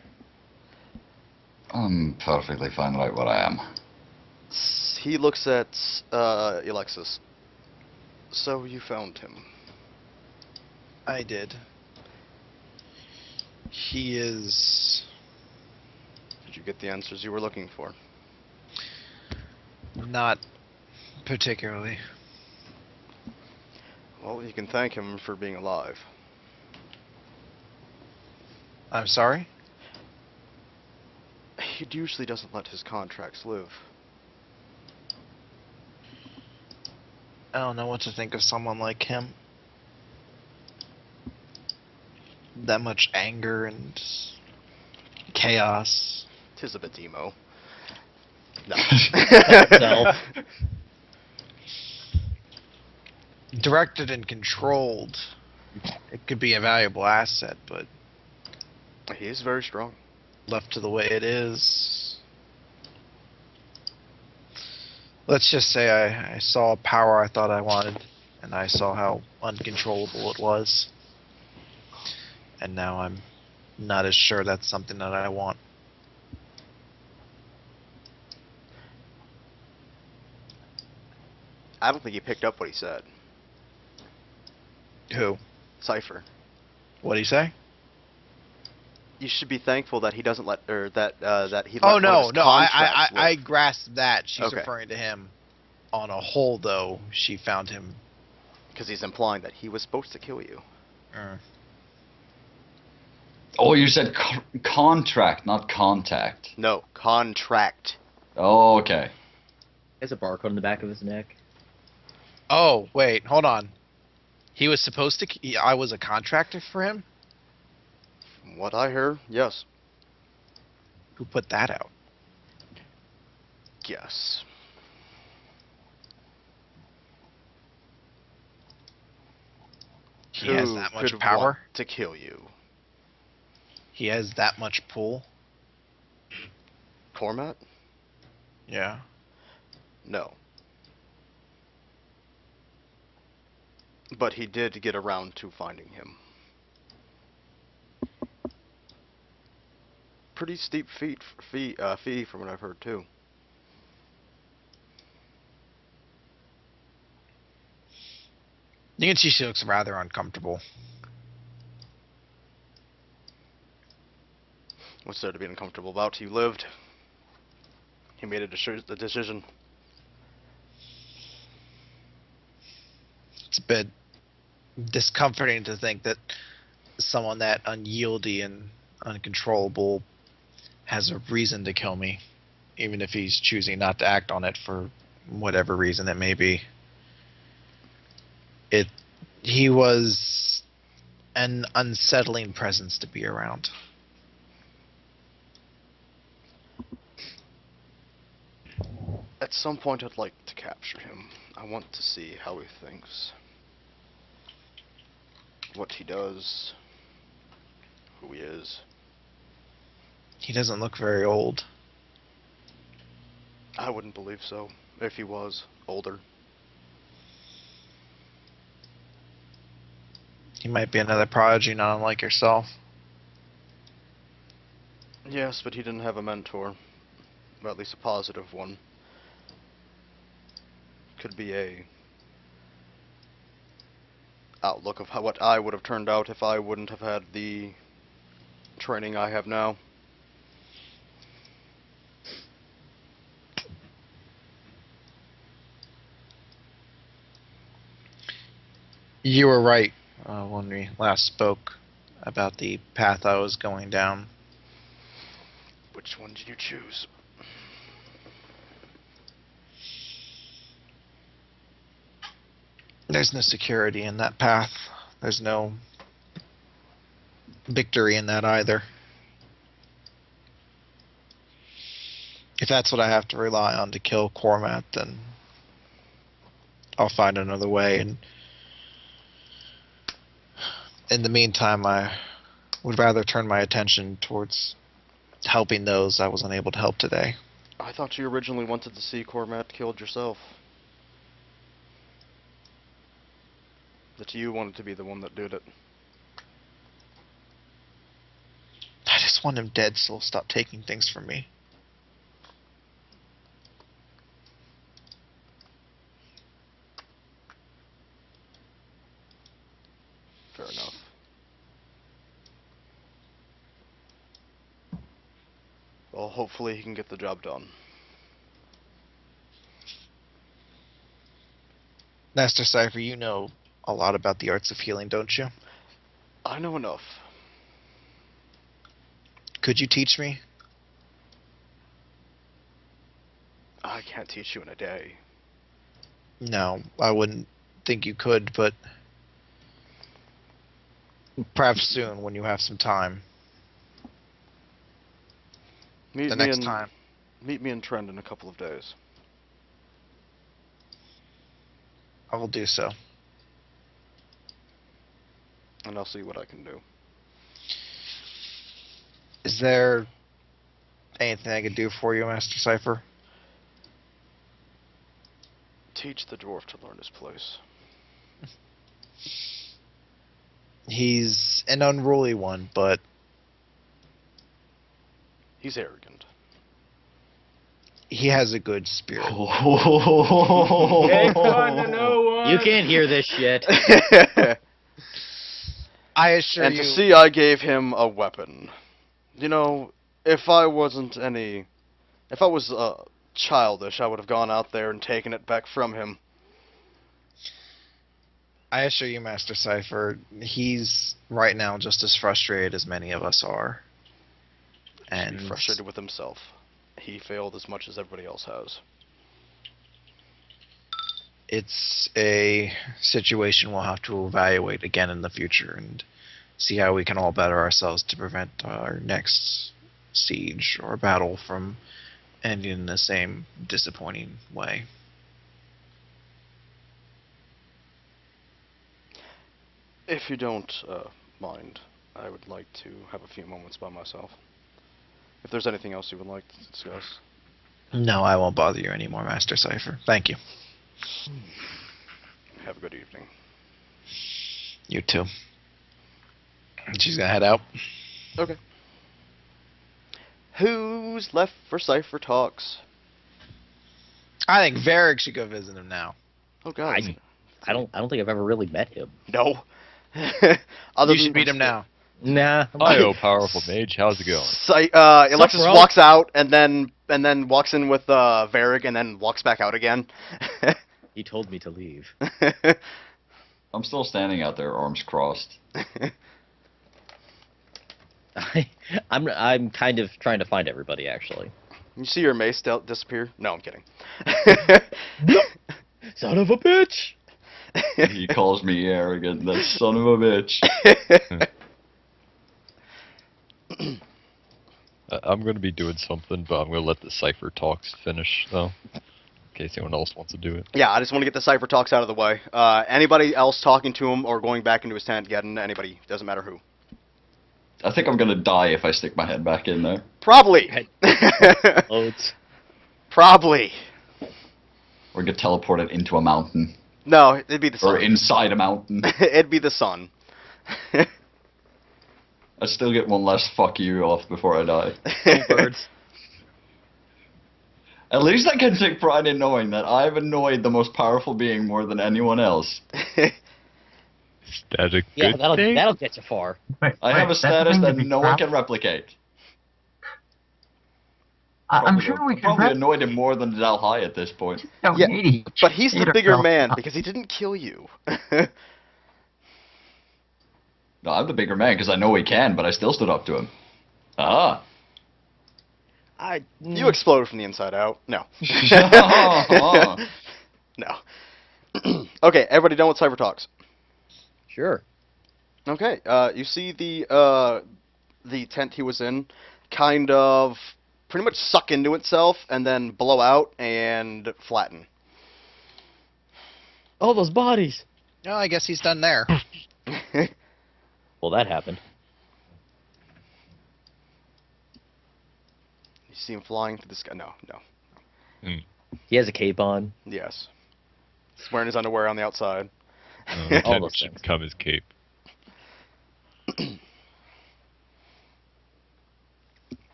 I'm perfectly fine right where I am. He looks at Alexis. So you found him. I did. He is Did you get the answers you were looking for? not particularly. Well, you can thank him for being alive. I'm sorry? He usually doesn't let his contracts live. I don't know what to think of someone like him. That much anger and chaos. Tis a bit emo. No. Himself. Directed and controlled. It could be a valuable asset, but He is very strong. left to the way it is. Let's just say I saw a power I thought I wanted, and I saw how uncontrollable it was. And now I'm not as sure that's something that I want. I don't think he picked up what he said. Who? Cypher. What'd he say? You should be thankful that he doesn't let, or that he. Let Oh one of no, his no, I contracts I live. grasped that. She's Okay. referring to him. On a whole, though, she found him. Because he's implying that he was supposed to kill you. Oh, you said contract, not contact. No, contract. Oh, okay. There's a barcode on the back of his neck. Oh wait, hold on. He was supposed to. I was a contractor for him. From what I hear, yes. Who put that out? Yes. He has Who that much could power. want to kill you. He has that much pull. Cormat? Yeah. No. But he did get around to finding him. Pretty steep fee from what I've heard too. You can see she looks rather uncomfortable. What's there to be uncomfortable about? He lived. He made a decision. It's a bit discomforting to think that someone that unyieldy and uncontrollable has a reason to kill me, even if he's choosing not to act on it for whatever reason it may be. He was an unsettling presence to be around. At some point I'd like to capture him. I want to see how he thinks. What he does. Who he is. He doesn't look very old. I wouldn't believe so if he was older. He might be another prodigy, not unlike yourself. Yes, but he didn't have a mentor. Or at least a positive one. Could be a outlook of what I would have turned out if I wouldn't have had the training I have now. You were right when we last spoke about the path I was going down. Which one did you choose? There's no security in that path. There's no victory in that either. If that's what I have to rely on to kill Cormat, then I'll find another way. And in the meantime, I would rather turn my attention towards helping those I was unable to help today. I thought you originally wanted to see Cormat killed yourself. That you wanted to be the one that did it. I just want him dead so he'll stop taking things from me. Fair enough. Well, hopefully he can get the job done. Master Cypher, you know a lot about the arts of healing, don't you? I know enough. Could you teach me? I can't teach you in a day. No, I wouldn't think you could, but perhaps soon when you have some time. Meet The me next in, time. Meet me in Trend in a couple of days. I will do so. And I'll see what I can do. Is there anything I could do for you, Master Cypher? Teach the dwarf to learn his place. He's an unruly one, but He's arrogant. he has a good spirit. You can't hear this shit. I assure And you. to see I gave him a weapon. You know, if I was childish, I would have gone out there and taken it back from him. I assure you, Master Cypher, he's right now just as frustrated as many of us are. And And frustrated with himself. He failed as much as everybody else has. it's a situation we'll have to evaluate again in the future and see how we can all better ourselves to prevent our next siege or battle from ending in the same disappointing way. If you don't mind, I would like to have a few moments by myself. If there's anything else you would like to discuss. No, I won't bother you anymore, Master Cypher. Thank you. Have a good evening. You too. She's gonna head out. Okay. Who's left for Cypher Talks? I think Varric should go visit him now. Oh God. I don't think I've ever really met him. No. You should meet him now. Nah. Hi-yo, powerful mage. How's it going? Alexis bro? walks out and then walks in with Varric and then walks back out again. He told me to leave. I'm still standing out there, arms crossed. I'm kind of trying to find everybody actually. You see your mace disappear? No, I'm kidding. Son of a bitch! He calls me arrogant, that son of a bitch. I'm going to be doing something, but I'm going to let the Cypher Talks finish, though. In case anyone else wants to do it. Yeah, I just want to get the Cypher Talks out of the way. Anybody else talking to him or going back into his tent, getting anybody, doesn't matter who. I think I'm gonna die if I stick my head back in there. Probably. Loads. Probably. Or get teleported into a mountain. No, it'd be the Or sun. inside a mountain. It'd be the sun. I still get one last fuck you off before I die. Birds. At least I can take pride in knowing that I've annoyed the most powerful being more than anyone else. That's a good Yeah, thing. that'll get you far. Wait, I have a that's the status thing to that be no one proud- can replicate. I'm sure we could probably rep- annoyed him more than Zal High at this point. No, Yeah, Katie. But he's the Hater bigger fell man out. because he didn't kill you. No, I'm the bigger man because I know he can, but I still stood up to him. Ah. You exploded from the inside out. No. No. Okay, everybody done with Cypher Talks? Sure. Okay, you see the tent he was in kind of pretty much suck into itself and then blow out and flatten. Oh, those bodies. No, I guess he's done there. Well, that happened. You see him flying through the sky. No. He has a cape on. Yes. He's wearing his underwear on the outside. The All tent those should things. become his cape.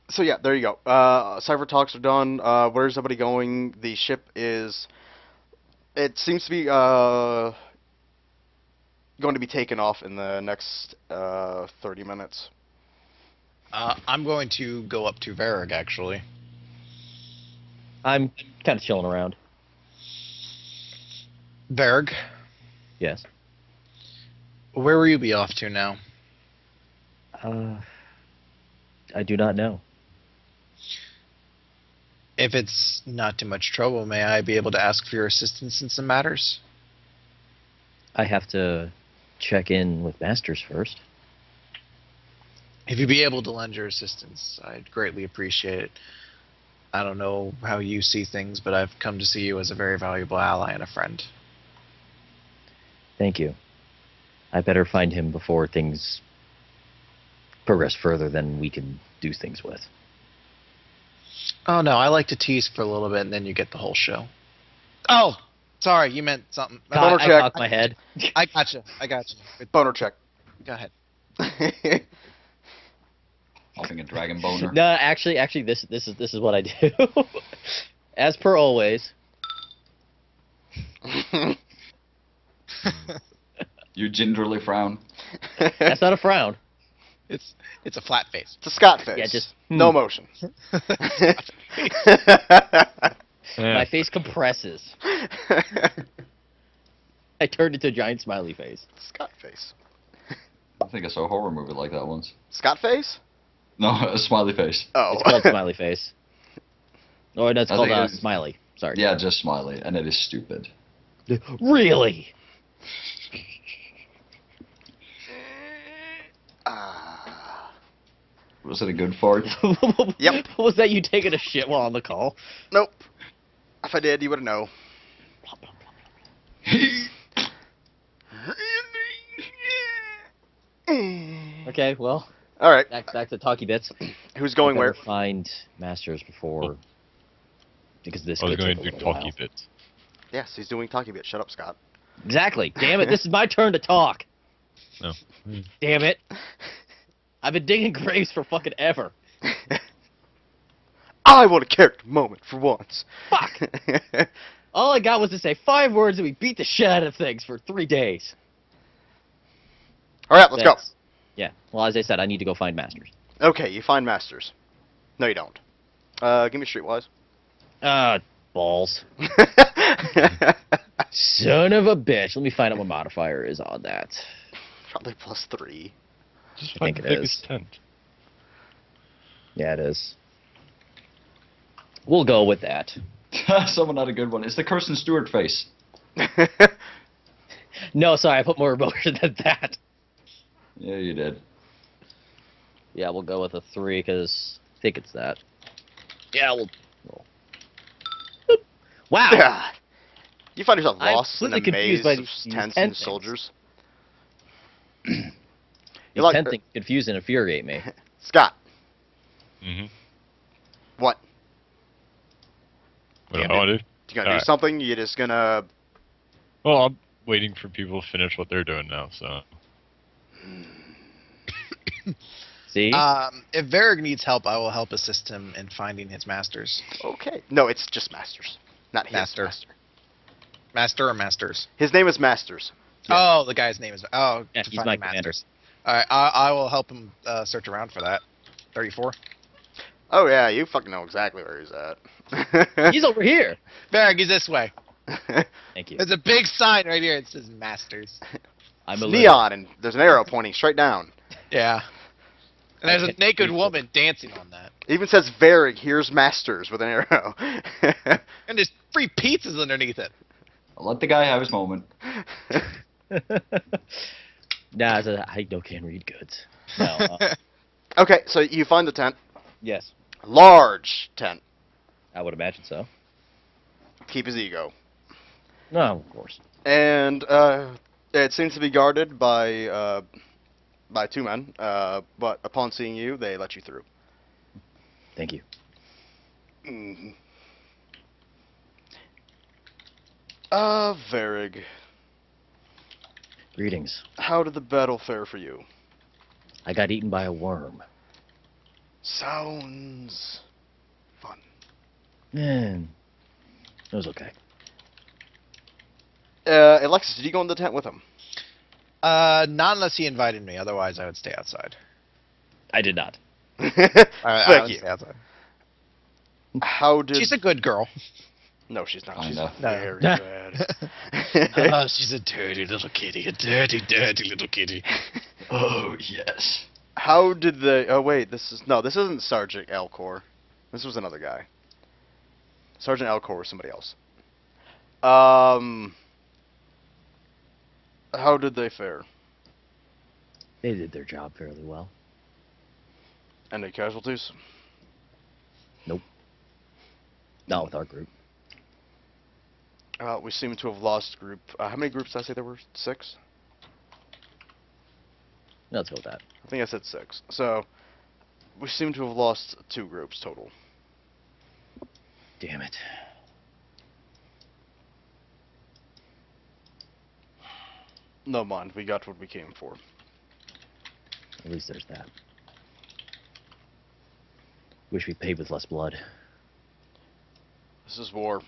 So yeah, there you go. Cypher Talks are done. Where's everybody going? The ship is... It seems to be going to be taken off in the next 30 minutes. I'm going to go up to Varag, actually. I'm kind of chilling around. Varag, Yes. where will you be off to now? I do not know. If it's not too much trouble, may I be able to ask for your assistance in some matters? I have to check in with Masters first. If you'd be able to lend your assistance, I'd greatly appreciate it. I don't know how you see things, but I've come to see you as a very valuable ally and a friend. Thank you. I better find him before things progress further than we can do things with. Oh no, I like to tease for a little bit and then you get the whole show. Oh, sorry, you meant something. Boner I check. cocked my head. I gotcha. Boner check. Go ahead. Hopping a dragon boner. No, actually, this is what I do. As per always. You gingerly frown. That's not a frown. It's a flat face. It's a Scott face. Yeah, just no motion. My face compresses. I turned into a giant smiley face. Scott face. I think I saw a horror movie like that once. Scott face? No, a smiley face. Oh. It's called smiley face. Or no, it's I called think it is- smiley. Sorry. Yeah, just smiley, and it is stupid. Really? Was it a good fart? Yep. Was that you taking a shit while on the call? Nope. If I did, you would know. Okay, well, All right. back to talkie bits. Who's going I where? better find Masters before, because this I was could going take to a do little talkie while. bits. Yes, he's doing talkie bit. Shut up, Scott. Exactly. Damn it! This is my turn to talk. No. Damn it! I've been digging graves for fucking ever. I want a character moment for once. Fuck. All I got was to say 5 words and we beat the shit out of things for 3 days. All right, let's Thanks. Yeah. Well, as I said, I need to go find Masters. go. Okay, you find Masters. No, you don't. Give me Streetwise. Balls. Son of a bitch. Let me find out what modifier is on that. Probably +3. Just I find think the it biggest is. tent. Yeah, it is. We'll go with that. Someone had a good one. It's the Kirsten Stewart face. No, sorry, I put more emotion than that. Yeah, you did. Yeah, we'll go with a 3 because I think it's that. Yeah, we'll. Boop. Wow. God. You find yourself I'm lost in a completely maze confused by of these tents tent and things. soldiers. These You like- 10 things confuse and infuriate me. Scott, Mm-hmm. what? You gonna do Alright. something? You just gonna? Well, I'm waiting for people to finish what they're doing now. So See? If Varric needs help, I will help assist him in finding his masters. Okay. No, it's just Masters, not his Master. master. Master or masters? His name is Masters. Yeah. Oh, the guy's name is. Oh, Yeah, to he's find my the masters. commander. All right, I will help him search around for that. 34. Oh yeah, you fucking know exactly where he's at. He's over here. Varric, he's this way. Thank you. There's a big sign right here. It says masters. I'm It's a neon, and there's an arrow pointing straight down. Yeah. And there's a can't naked read it. woman dancing on that. It even says Varric, here's Masters with an arrow. And there's free pizzas underneath it. I'll let the guy have his moment. Nah, I no can read goods. No. Okay, so you find the tent. Yes, Large tent. I would imagine so. Keep his ego. No, of course. And it seems to be guarded by two men. But upon seeing you, they let you through. Thank you. Mhm. Varig, Greetings. how did the battle fare for you? I got eaten by a worm. Sounds fun. Man, it was okay. Alexis, did you go in the tent with him? Not unless he invited me. Otherwise, I would stay outside. I did not. I Thank would you. stay outside. How did? She's a good girl. No, she's not. I She's know. very No. bad. She's a dirty little kitty. A dirty, dirty little kitty. Oh, yes. How did they? Oh wait, this isn't Sergeant Alcor. This was another guy. Sergeant Alcor was somebody else. How did they fare? They did their job fairly well. Any casualties? Not with our group. We seem to have lost group. How many groups did I say there were? 6? Let's go with that. I think I said 6. So, we seem to have lost 2 groups total. Damn it. No mind, we got what we came for. At least there's that. Wish we paid with less blood. This is war.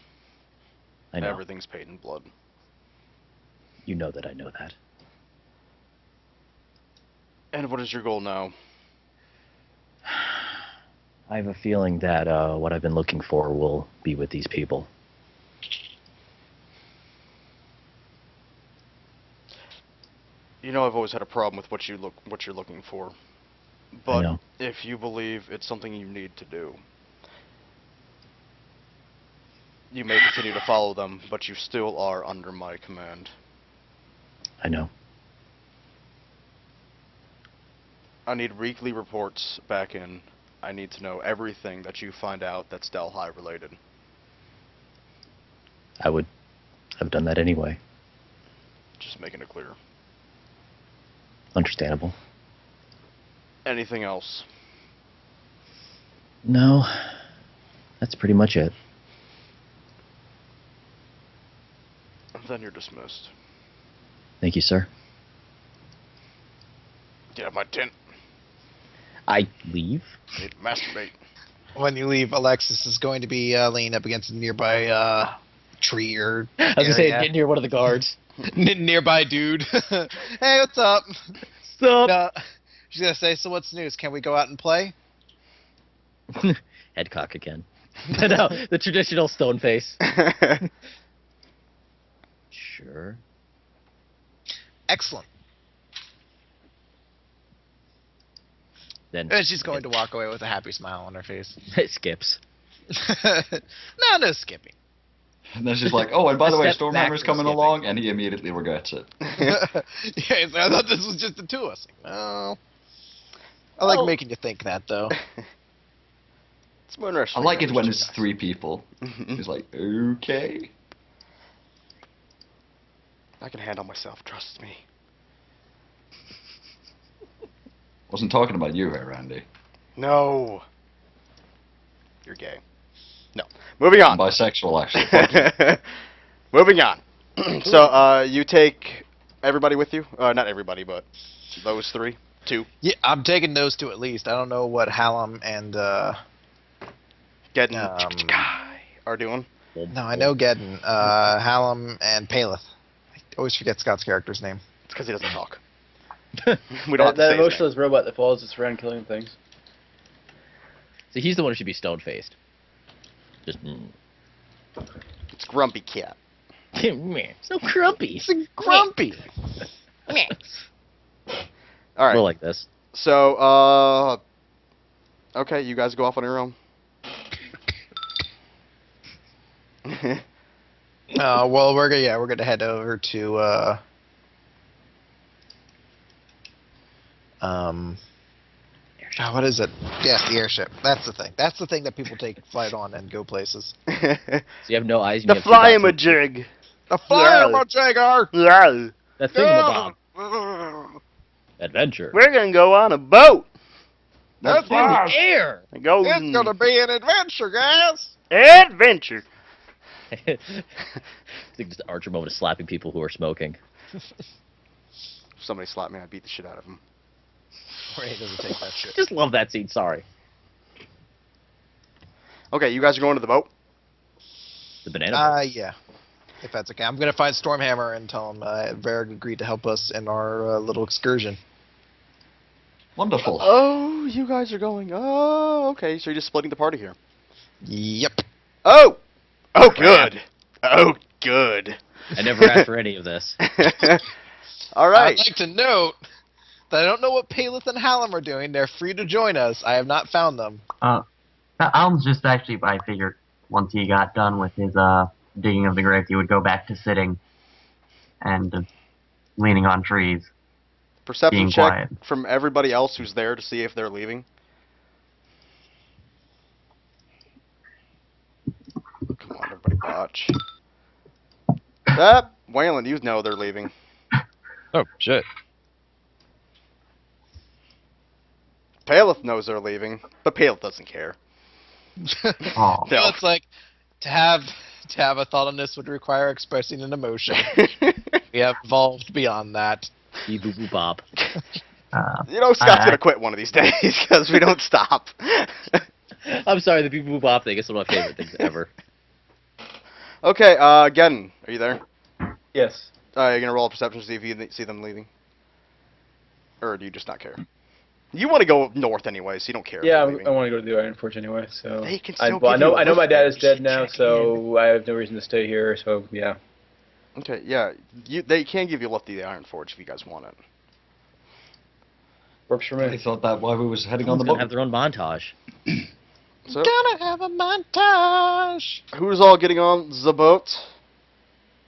I know. Everything's paid in blood. You know that I know that. And what is your goal now? I have a feeling that what I've been looking for will be with these people. You know, I've always had a problem with what you're looking for. I But know. if you believe it's something you need to do, you may continue to follow them, but you still are under my command. I know. I need weekly reports back in. I need to know everything that you find out that's Delhi related. I would have done that anyway. Just making it clear. Understandable. Anything else? No. That's pretty much it. Then you're dismissed. Thank you, sir. Get out of my tent. I leave? Need to masturbate. When you leave, Alexis is going to be leaning up against a nearby tree or I was gonna say, area. get near one of the guards. Nearby dude. Hey, what's up? Sup? No, she's gonna say, so what's news? Can we go out and play? Headcock again. No, the traditional stone face. Sure. Excellent. Then And she's going to walk away with a happy smile on her face. it skips. No skipping. And then she's like, oh, and by the way, Step back Stormhammer's from coming skipping. along, and he immediately regrets it. Yeah, so I thought this was just the two of us. No. I like Well- making you think that, though. It's more interesting. I like it when Two it's guys. 3 people. It's like, okay. I can handle myself, trust me. Wasn't talking about you here, Randy. No. You're gay. Moving I'm on. bisexual, actually. Fuck you. Moving on. So, you take everybody with you? Not everybody, but those 3? 2? Yeah, I'm taking those 2 at least. I don't know what Hallam and Getting Um, are doing. no, I know Geddon, Hallam and Paleth. I always forget Scott's character's name. It's because he doesn't talk. We don't have to that say his name. emotionless robot that follows us around killing things. See, he's the one who should be stone faced. Just It's Grumpy Cat. so grumpy. Grumpy. All right. More like this. So, okay, you guys go off on your own. Well, we're gonna head over to what is it? Yes, the airship. That's the thing. That's the thing that people take flight on and go places. So you have no eyes. And The you have 2 dots. fly-a-majig. The Flyamajagar! Yeah. That thingamabob. Adventure. We're gonna go on a boat. That's In the air. Go It's gonna be an adventure, guys! adventure. I think just Archer moment of slapping people who are smoking. If somebody slapped me, I'd beat the shit out of him. Ray doesn't take that shit. Just love that scene. Sorry. Okay, you guys are going to the boat? The banana. boat. Yeah. If that's okay. I'm gonna find Stormhammer and tell him Varric agreed to help us in our little excursion. Wonderful. Oh, you guys are going. Oh, okay. So you're just splitting the party here. Yep. Oh! Oh, good. Oh, good. I never asked for any of this. All right. I'd like to note that I don't know what Paleth and Hallam are doing. They're free to join us. I have not found them. Alm's just actually, I figured once he got done with his digging of the grave, he would go back to sitting and leaning on trees. Perception being check quiet. from everybody else who's there to see if they're leaving. Come on, everybody, watch. Waylon, you know they're leaving. Oh, shit. Paleth knows they're leaving, but Paleth doesn't care. Oh. So it's like to have a thought on this would require expressing an emotion. We have evolved beyond that. Bee boo boo bop. You know, Scott's I- gonna quit one of these days because we don't stop. I'm sorry, the bee boo boo bop thing is one of my favorite things ever. Okay, Geddon, are you there? Yes. You gonna roll a perception to see if you see them leaving? Or do you just not care? You want to go north anyway, so you don't care. if Yeah, they're leaving. I want to go to the Iron Forge anyway. So They can I, still well, I give know you a I know my lift dad there, is just dead now, check so I have no reason to stay here. So yeah. Okay, yeah, they can give you a lift to the Iron Forge if you guys want it. Works for I me. thought that while we was heading on the Someone's gonna boat. have their own montage. So, Gonna have a montage. who's all getting on the boat?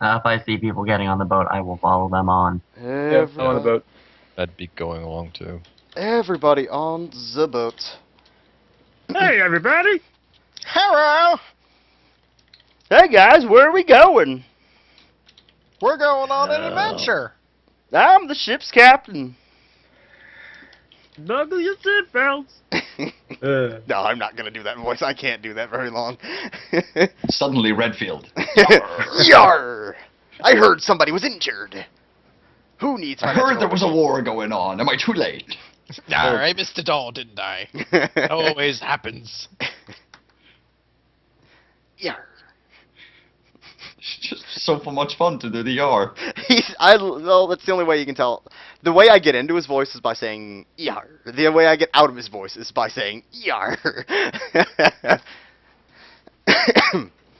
If I see people getting on the boat, I will follow them on. Yeah, I'm on the boat. I'd be going along too. Everybody on the boat. Hey, everybody! Hello. Hey guys, where are we going? We're going on an No. adventure. I'm the ship's captain. Buckle your seatbelts. No, I'm not gonna do that voice. I can't do that very long. Suddenly, Redfield. Yarr! I heard somebody was injured. Who needs? I heard there was a war going on. Am I too late? All right, missed it all, didn't I? That always happens. Yarr. It's just so much fun to do the R. Well, that's the only way you can tell. The way I get into his voice is by saying "yar." The way I get out of his voice is by saying "yar."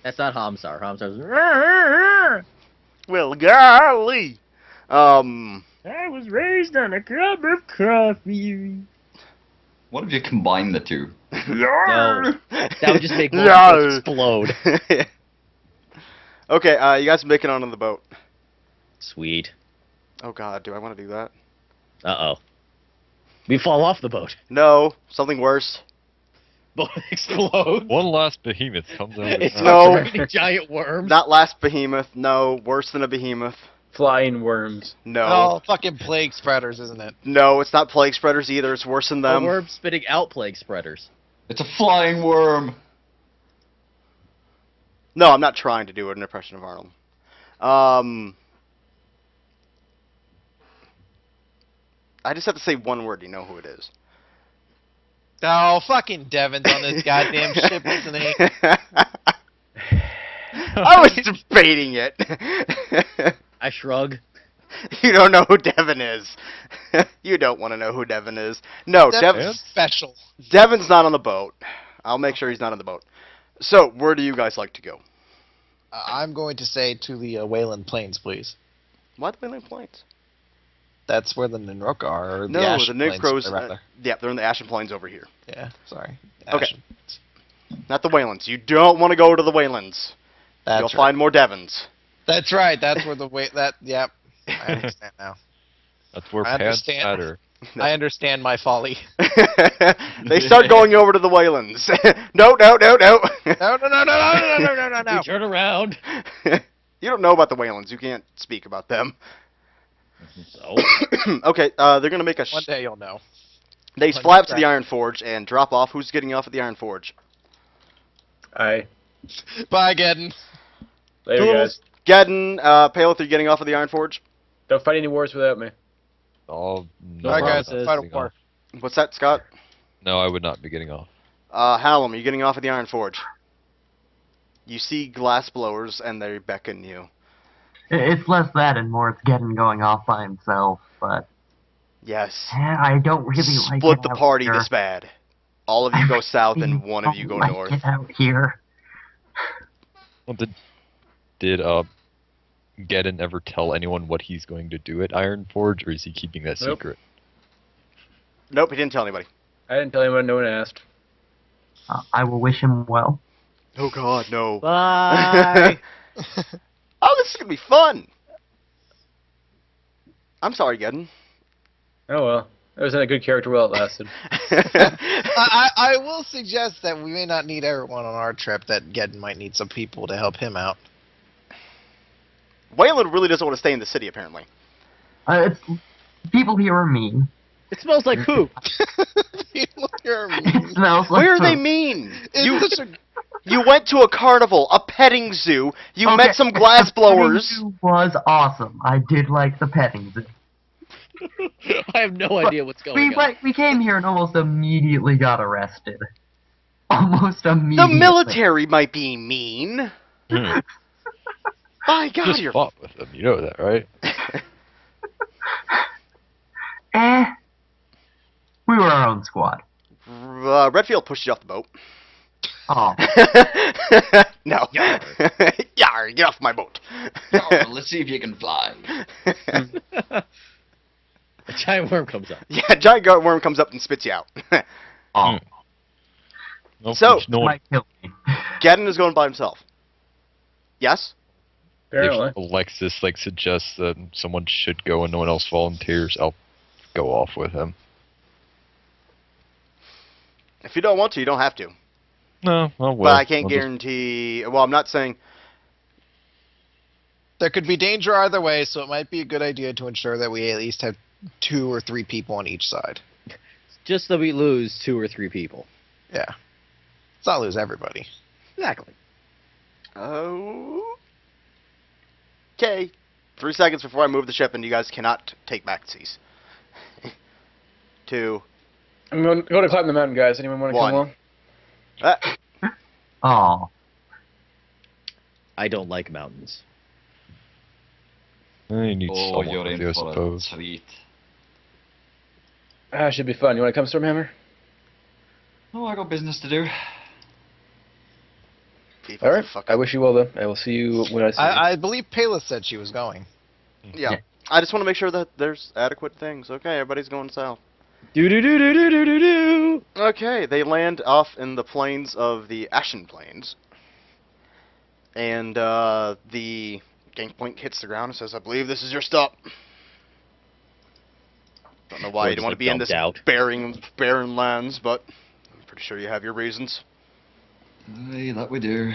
That's not Hamsar. Hamsar's. Well, golly. I was raised on a cup of coffee. What if you combine the two? No, that would just make both Yar. of us explode. Okay, you guys make it onto the boat. Sweet. Oh God, do I want to do that? Uh oh. We fall off the boat. No, something worse. Boat explodes. One last behemoth comes out. It's No. raining giant worms. Not last behemoth. No, worse than a behemoth. Flying worms. No, Oh, fucking plague spreaders, isn't it? no, it's not plague spreaders either. It's worse than The them. worms spitting out plague spreaders. It's a flying worm. No, I'm not trying to do an impression of Arnold. I just have to say one word. You know who it is. Oh, fucking Devin's on this goddamn ship, isn't he? I was debating it. I shrug. You don't know who Devin is. You don't want to know who Devin is. No, Devin's special. Devin's not on the boat. I'll make sure he's not on the boat. So, where do you guys like to go? I'm going to say to the Wayland Plains, please. Why the Wayland Plains? That's where the Ninroka are. Or No, the Ashen the Plains, Nigros. rather. Yeah, they're in the Ashen Plains over here. Yeah, sorry. Okay. Ashen. Not the Waylands. You don't want to go to the Waylands. That's You'll right. find more Devons. That's right. That's where Yep. I understand now. That's where I pants understand. matter. I understand my folly. They start going over to the Waylands. No. No, no, no, no, no, no, no, no. We turn around. You don't know about the Waylands. You can't speak about them. So, Okay, they're going to make a... One day you'll know. They When fly up you to the Iron Forge and drop off. Who's getting off at the Iron Forge? Bye, Bye, later, guys. Geddon, Paleth, are you getting off of the Iron Forge? Don't fight any wars without me. Oh, No Alright, guys. promises. Fight a war. What's that, Scott? No, I would not be getting off. Hallam, are you getting off at the Iron Forge? You see glass blowers, and they beckon you. It's less that and more it's getting going off by himself, but Yes. I don't really like Split it the out party here. this bad. All of you go south, and one of you go Don't like north. it out here. Well, did Geddon ever tell anyone what he's going to do at Iron Forge, or is he keeping that Nope. secret? Nope, he didn't tell anybody. I didn't tell anyone. No one asked. I will wish him well. Oh God, no. bye. Oh, this is gonna be fun. I'm sorry, Geddon. Oh well. It was in a good character while it lasted. I will suggest that we may not need everyone on our trip, that Geddon might need some people to help him out. Wayland really doesn't want to stay in the city, apparently. People here are mean. It smells like poop. People here are It mean. smells like Where are they poop. mean? It's such a... You went to a carnival, a petting zoo. You Okay, met some glass the petting blowers. zoo was awesome. I did like the petting zoo. I have no idea what's going on. We came here and almost immediately got arrested. Almost The immediately. military might be mean. Hmm. My God, Just you're. fought with them, you know that, right? We were our own squad. Redfield pushed you off the boat. Oh. No. Yar, get off my boat. Oh, let's see if you can fly. A giant worm comes up. Yeah, giant goat worm comes up and spits you out. Oh. Nope, So- no one, Might kill me. Geddon is going by himself. Yes? Apparently. if Alexis suggests that someone should go and no one else volunteers, I'll go off with him. If you don't want to, you don't have to. No, I will. But I can't I'll just- guarantee. Well, I'm not saying. There could be danger either way, so it might be a good idea to ensure that we at least have 2 or 3 people on each side. Just so we lose 2 or 3 people. Yeah. Let's not lose everybody. Exactly. Oh. Okay. 3 seconds before I move the ship, and you guys cannot take back seas. 2. I'm going to climb the mountain, guys. Anyone want to come One. along? Oh. I don't like mountains. You need Oh, someone you're with in you, I for a suppose. treat. Should be fun. You want to come, Stormhammer? Oh, I got business to do. People All right. fuck I up. wish you well, then. I will see you when I see you. I believe Palis said she was going. Yeah. I just want to make sure that there's adequate things. Okay, everybody's going south. Do do do do do do do do. Okay, they land off in the plains of the Ashen Plains. And the gangplank hits the ground and says, I believe this is your stop. Don't know why Or you'd just, want to like, be in this dumped out. barren lands, but I'm pretty sure you have your reasons. Aye, that we do.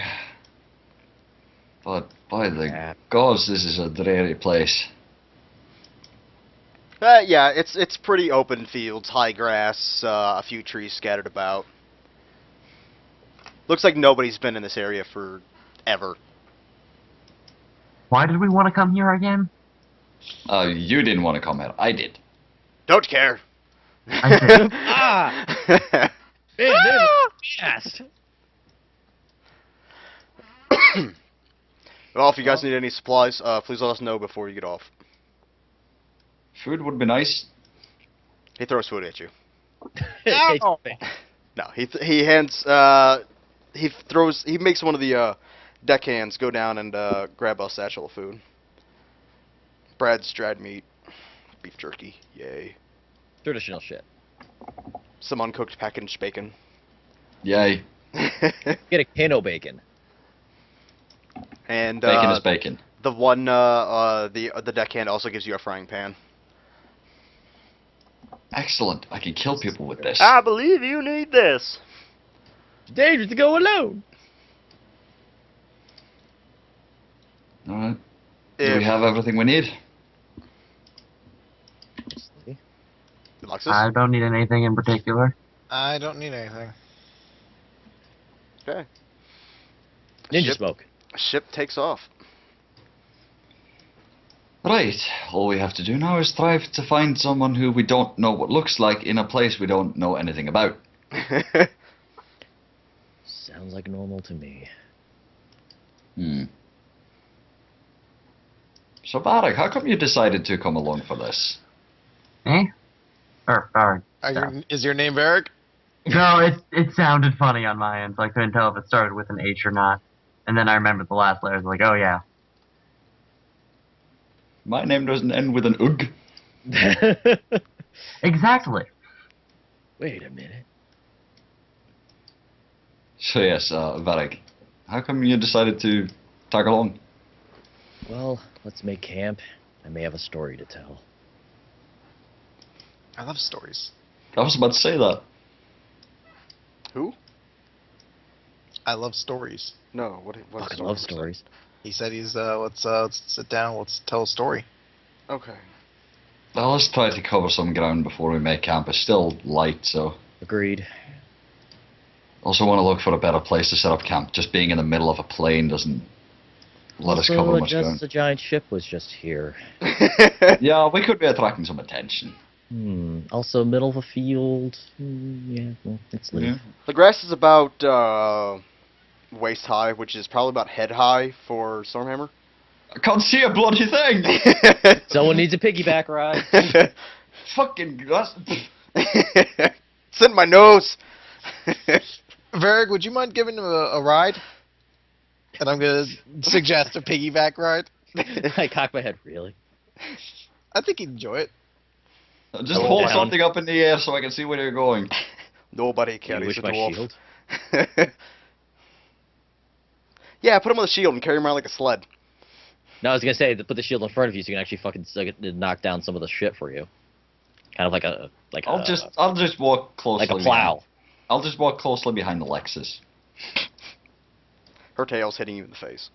But by the Yeah. gods, this is a dreary place. Yeah, it's pretty open fields, high grass, a few trees scattered about. Looks like nobody's been in this area for ever. Why did we want to come here again? You didn't want to come here. I did. Don't care. I did. Ah! Man, fast. Well, if you guys need any supplies, please let us know before you get off. Food would be nice. He throws food at you. Ow! No, he hands he makes one of the deckhands go down and grab a satchel of food. Brad's dried meat, beef jerky, yay. Traditional shit. Some uncooked packaged bacon. Yay. Get a cano bacon. And Bacon is bacon. the one the deckhand also gives you a frying pan. Excellent. I can kill people with this. I believe you need this. It's dangerous to go alone. Alright. Do If, we have everything we need? Alexis? I don't need anything in particular. I don't need anything. Okay. Ninja Ship- smoke. Ship takes off. Right. All we have to do now is strive to find someone who we don't know what looks like in a place we don't know anything about. Sounds like normal to me. So, Barak, how come you decided to come along for this? Eh? Or Is your name Varric? no, it sounded funny on my end, so I couldn't tell if it started with an H or not. And then I remembered the last letters, like, oh yeah. My name doesn't end with an ug. Exactly. Wait a minute. So yes, Varag, how come you decided to tag along? Well, let's make camp. I may have a story to tell. I love stories. I was about to say that. Who? I love stories. No, what Fucking story love was that? stories. He said let's sit down, let's tell a story. Okay. Well, let's try to cover some ground before we make camp. It's still light, so... Agreed. Also want to look for a better place to set up camp. Just being in the middle of a plain doesn't let us cover much ground. The giant ship was just here. Yeah, we could be attracting some attention. Also, middle of a field. Yeah, well, let's leave. Yeah. The grass is about waist high, which is probably about head high for Stormhammer. I can't see a bloody thing! Someone needs a piggyback ride. Fucking... That's... It's in my nose. Varric, would you mind giving him a ride? And I'm gonna suggest a piggyback ride. I cock my head, really? I think he'd enjoy it. Just Oh, hold down. something up in the air so I can see where you're going. Nobody You carries wish a my dwarf. shield? Yeah, put him on the shield and carry him around like a sled. No, I was gonna say put the shield in front of you so you can actually fucking knock down some of the shit for you. Kind of like a I'll just walk closely. like a plow. I'll just walk closely behind the Lexus. Her tail's hitting you in the face.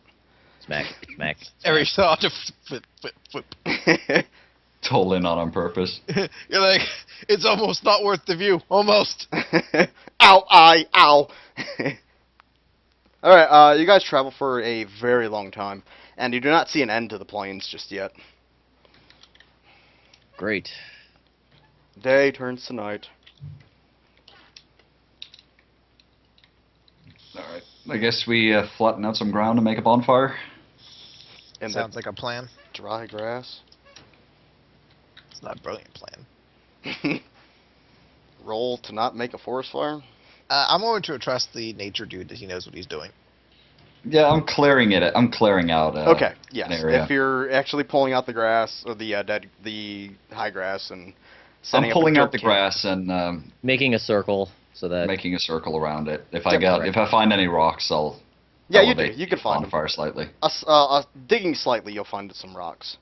Smack, smack. Every thought to flip. Totally not on purpose. You're like, it's almost not worth the view. Almost. Ow, ow. Alright, you guys travel for a very long time, and you do not see an end to the plains just yet. Great. Day turns to night. Alright. I guess we flatten out some ground and make a bonfire. In Sounds the like a plan. dry grass. It's not a brilliant plan. Roll to not make a forest fire. I'm going to trust the nature dude that he knows what he's doing. Yeah, I'm clearing it. I'm clearing out. Okay, yes. an area. If you're actually pulling out the grass or the high grass and I'm setting up a pulling out dirt the camp. grass and Making a circle so that making a circle around it. If Yep. if I find any rocks, I'll Yeah, you do. elevate You can the find them. bonfire slightly. Digging slightly, you'll find some rocks.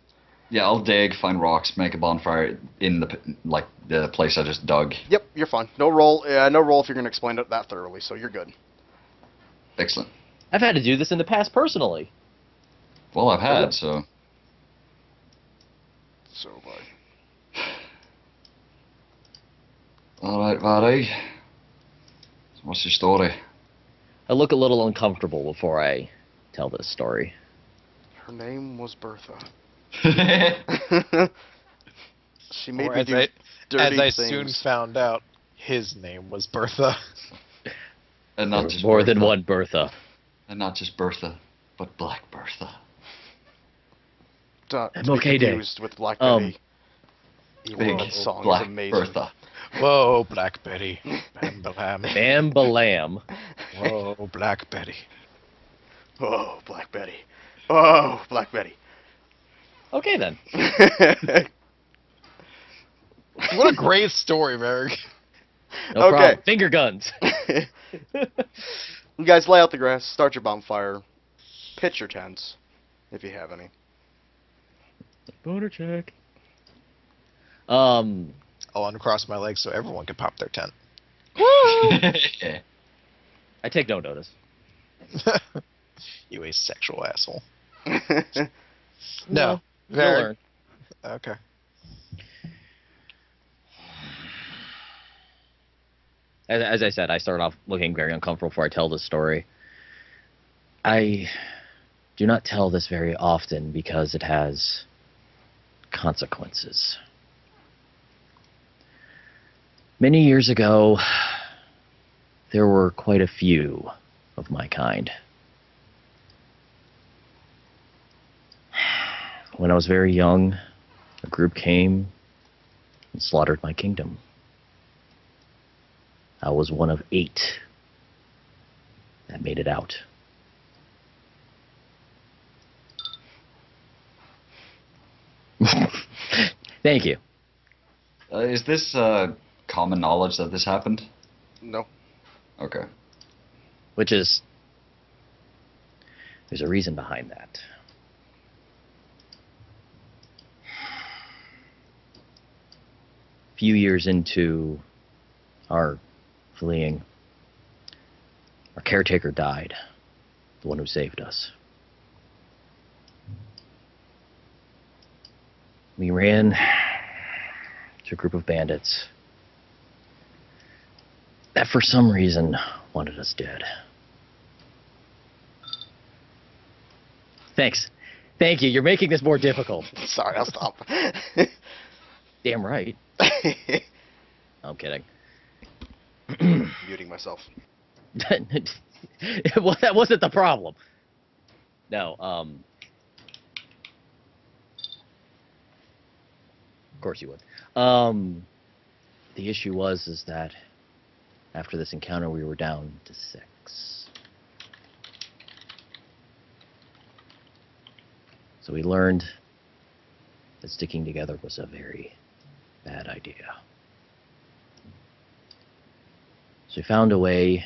Yeah, I'll dig, find rocks, make a bonfire in the place I just dug. Yep, you're fine. No roll. No roll if you're going to explain it that thoroughly. So you're good. Excellent. I've had to do this in the past personally. Well, I've had so. So, bud. All right, Vary. What's your story? I look a little uncomfortable before I tell this story. Her name was Bertha. and She made Or me as do I, dirty as I things. soon found out, his name was Bertha. There not was just more Bertha. than one Bertha. And not just Bertha, but Black Bertha. To I'm be okay, Dave. confused with Black Um, Betty. Even though Big that song Black is amazing. Bertha. Whoa, Black Betty. Bam, bam. Bam Balam. Whoa, Black Betty. Oh, Black Betty. Oh, Black Betty. Okay then. What a great story, Merrick. No Okay. problem. Finger guns. You guys lay out the grass, start your bonfire, pitch your tents, if you have any. Boner check. I'll uncross my legs so everyone can pop their tent. Yeah. I take no notice. You asexual asshole. No, No. You'll Very. learn. Okay. As I said, I start off looking very uncomfortable before I tell this story. I do not tell this very often because it has consequences. Many years ago, there were quite a few of my kind. When I was very young, a group came and slaughtered my kingdom. I was one of 8 that made it out. Thank you. Is this common knowledge that this happened? No. Okay. Which is, there's a reason behind that. A few years into our fleeing, our caretaker died, the one who saved us. We ran to a group of bandits that for some reason wanted us dead. Thanks. Thank you. You're making this more difficult. Sorry, I'll stop. Damn right. I'm kidding. Muting myself. Well, that wasn't the problem. No, of course you would. The issue is that after this encounter, we were down to 6. So we learned that sticking together was a very bad idea. So we found a way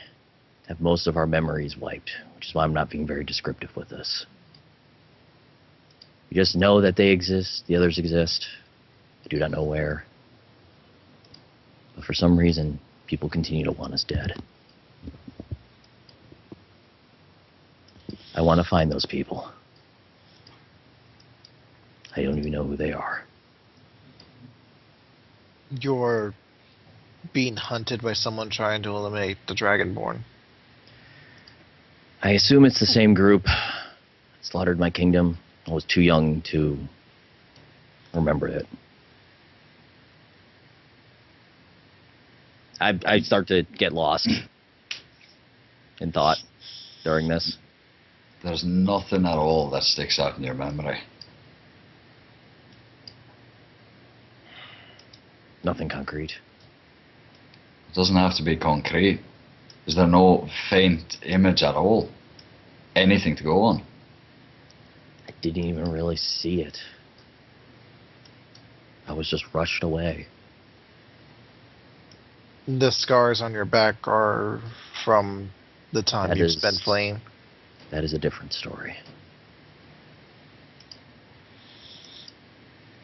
to have most of our memories wiped, which is why I'm not being very descriptive with this. We just know that they exist, the others exist. I do not know where. But for some reason, people continue to want us dead. I want to find those people. I don't even know who they are. You're being hunted by someone trying to eliminate the Dragonborn. I assume it's the same group that slaughtered my kingdom. I was too young to remember it. I start to get lost in thought during this. There's nothing at all that sticks out in your memory. Nothing concrete. It doesn't have to be concrete. Is there no faint image at all? Anything to go on? I didn't even really see it. I was just rushed away. The scars on your back are from the time That you've is- spent fleeing. That is a different story.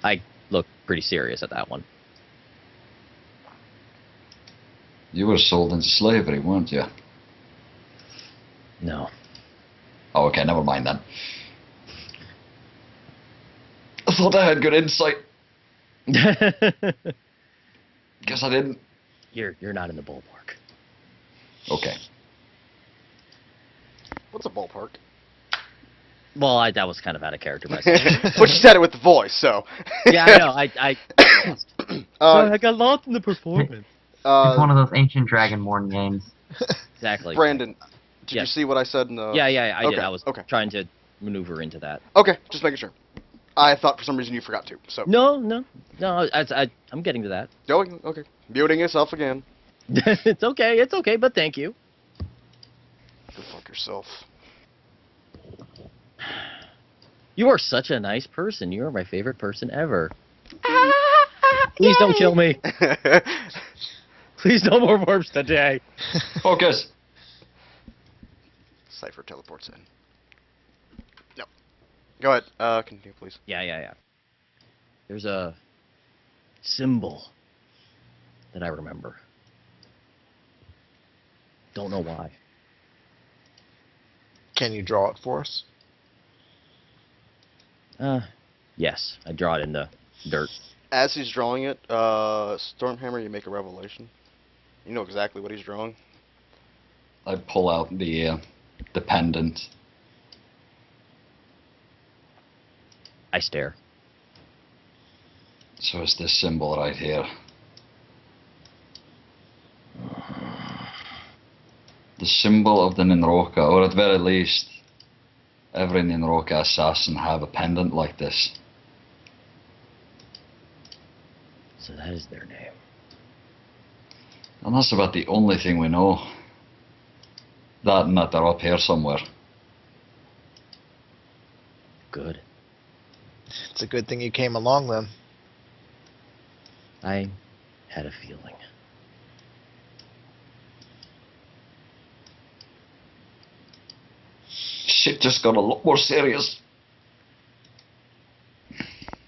I look pretty serious at that one. You were sold into slavery, weren't you? No. Oh, okay, never mind then. I thought I had good insight. Guess I didn't. You're not in the ballpark. Okay. What's a ballpark? Well, that was kind of out of character. But I But she said it with the voice, so. yeah, I know. I got lost in the performance. It's one of those ancient Dragonborn games. Exactly. Brandon, did you Yes. see what I said in the? Yeah, I did. Okay, I was okay. trying to maneuver into that. Okay, just making sure. I thought for some reason you forgot to. So. No. I'm getting to that. Going. Okay. Muting yourself again. It's okay, but thank you. Go fuck yourself. You are such a nice person. You are my favorite person ever. Please don't kill me. Please no more warps today. Focus. Cypher teleports in. No. Go ahead. Continue, please. Yeah. There's a symbol that I remember. Don't know why. Can you draw it for us? Yes, I draw it in the dirt. As he's drawing it, Stormhammer, you make a revelation. You know exactly what he's drawing. I pull out the pendant. I stare. So it's this symbol right here. The symbol of the Ninroka, or at very least, every Ninroka assassin have a pendant like this. So that is their name. And that's about the only thing we know. That and that they're up here somewhere. Good. It's a good thing you came along then. I had a feeling. Shit just got a lot more serious.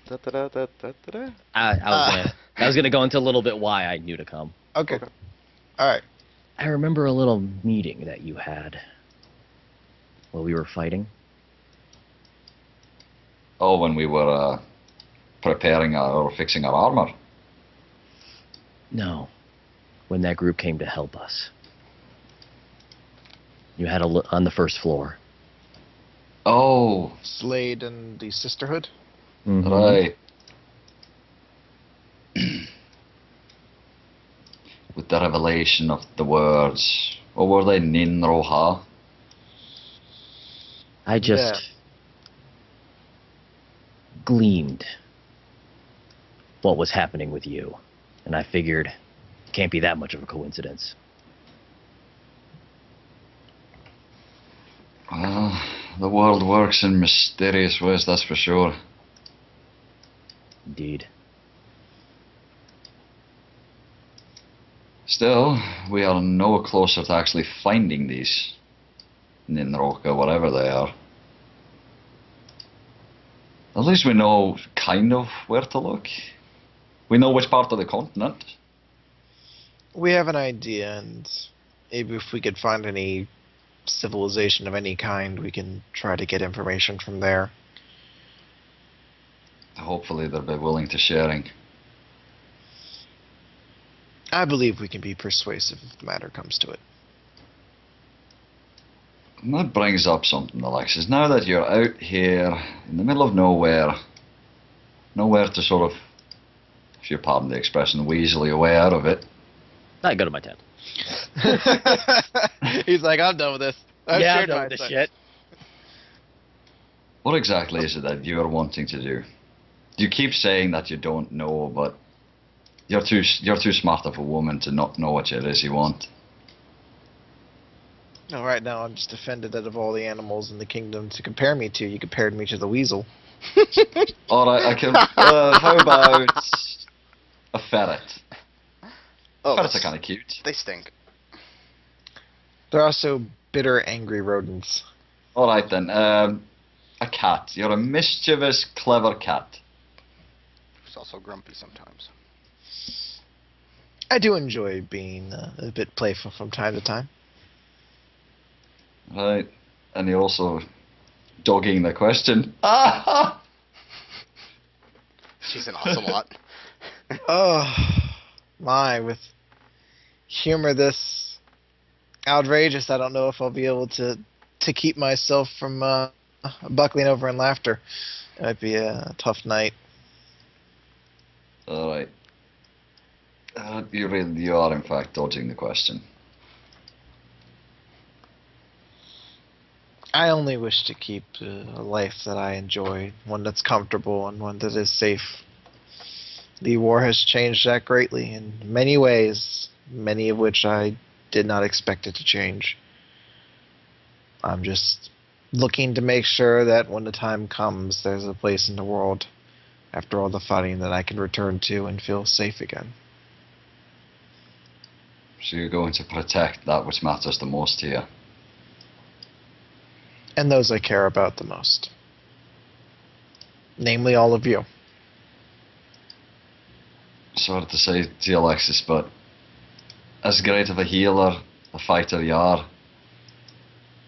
Da-da-da-da-da-da. I was gonna go into a little bit why I knew to come. Okay. All right. I remember a little meeting that you had while we were fighting. Oh, when we were preparing or fixing our armor. No, when that group came to help us. You had on the first floor. Oh, Slade and the Sisterhood. Mhm. right. With the revelation of the words. Or were they Ninroha? I just Yeah. gleamed what was happening with you, and I figured it can't be that much of a coincidence. Well, the world works in mysterious ways, that's for sure. Indeed. Still, we are no closer to actually finding these Ninroka, whatever they are. At least we know kind of where to look. We know which part of the continent. We have an idea, and maybe if we could find any civilization of any kind, we can try to get information from there. Hopefully they'll be willing to sharing. I believe we can be persuasive if the matter comes to it. And that brings up something, Alexis. Now that you're out here in the middle of nowhere, nowhere to sort of, if you pardon the expression, weasel your way out of it. I go to my tent. He's like, I'm done with this. I'm shared done my with this insight." shit. What exactly is it that you're wanting to do? You keep saying that you don't know, but you're too smart of a woman to not know what it is you want. No, right now I'm just offended that of all the animals in the kingdom to compare me to, you compared me to the weasel. Alright, I can. How about a ferret? Oh, Ferrets are kind of cute. they stink. They're also bitter, angry rodents. Alright then, a cat. You're a mischievous, clever cat. It's also grumpy sometimes. I do enjoy being a bit playful from time to time. Right. And you're also dogging the question. She's an ocelot. Oh, my, with humor this outrageous, I don't know if I'll be able to keep myself from buckling over in laughter. It might be a tough night. All right. You are in fact dodging the question. I only wish to keep a life that I enjoy, one that's comfortable and one that is safe. The war has changed that greatly in many ways, many of which I did not expect it to change. I'm just looking to make sure that when the time comes, there's a place in the world, after all the fighting, that I can return to and feel safe again. So you're going to protect that which matters the most to you. And those I care about the most. Namely, all of you. Sorry to say to you, Alexis, but as great of a healer, a fighter you are,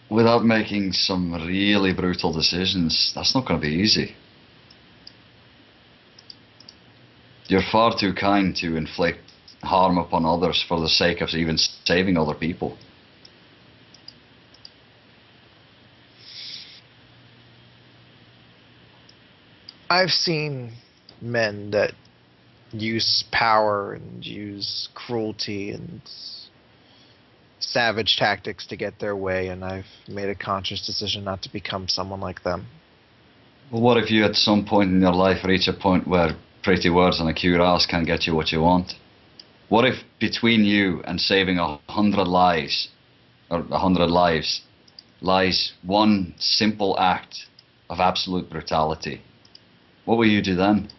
without making some really brutal decisions, that's not going to be easy. You're far too kind to inflict harm upon others for the sake of even saving other people. I've seen men that use power and use cruelty and savage tactics to get their way, and I've made a conscious decision not to become someone like them. Well, what if you at some point in your life reach a point where pretty words and a cuirass can't get you what you want? What if between you and saving 100 lives, or 100 lives, lies one simple act of absolute brutality? What will you do then?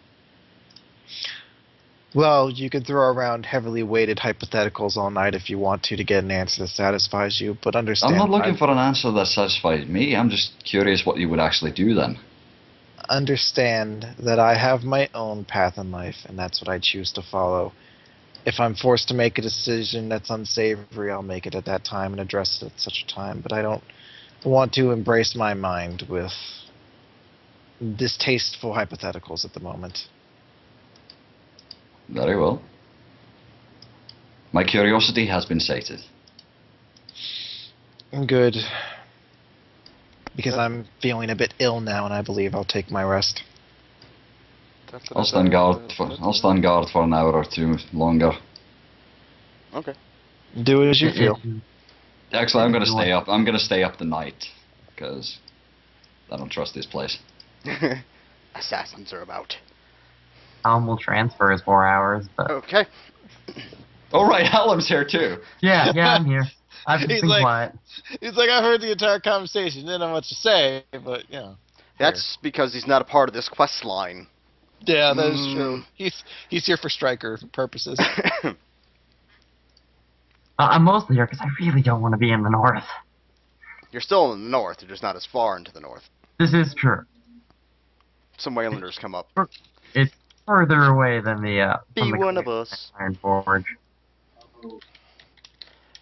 Well, you could throw around heavily weighted hypotheticals all night if you want to get an answer that satisfies you, but understand... I'm not looking for an answer that satisfies me. I'm just curious what you would actually do then. Understand that I have my own path in life, and that's what I choose to follow. If I'm forced to make a decision that's unsavory, I'll make it at that time and address it at such a time, but I don't want to embrace my mind with distasteful hypotheticals at the moment. Very well. My curiosity has been sated. Good. Because I'm feeling a bit ill now, and I believe I'll take my rest. I'll stand guard for an hour or two longer. Okay. Do it as you feel. Actually, I'm gonna stay up. I'm gonna stay up the night because I don't trust this place. Assassins are about. Will transfer his 4 hours, but Okay. Oh right, Hallam's here too. yeah, I'm here. I've just He's been like- quiet. He's like, I heard the entire conversation, didn't know what to say, but, you know. That's because he's not a part of this quest line. Yeah, that is true. He's here for striker purposes. I'm mostly here because I really don't want to be in the north. You're still in the north, you're just not as far into the north. This is true. Some Waylanders come up. It's further away than the Be from the one of us. Iron Forge.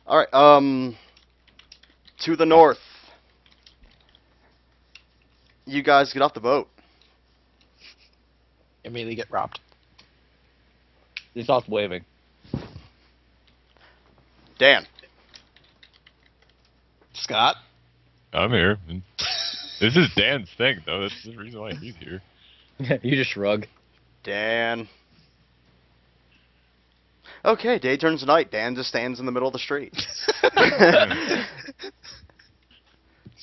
Alright, to the north. You guys get off the boat. Immediately get robbed. He stopped waving. Dan. Scott? I'm here. This is Dan's thing, though. That's the reason why he's here. You just shrug. Dan. Okay, day turns to night. Dan just stands in the middle of the street. Just been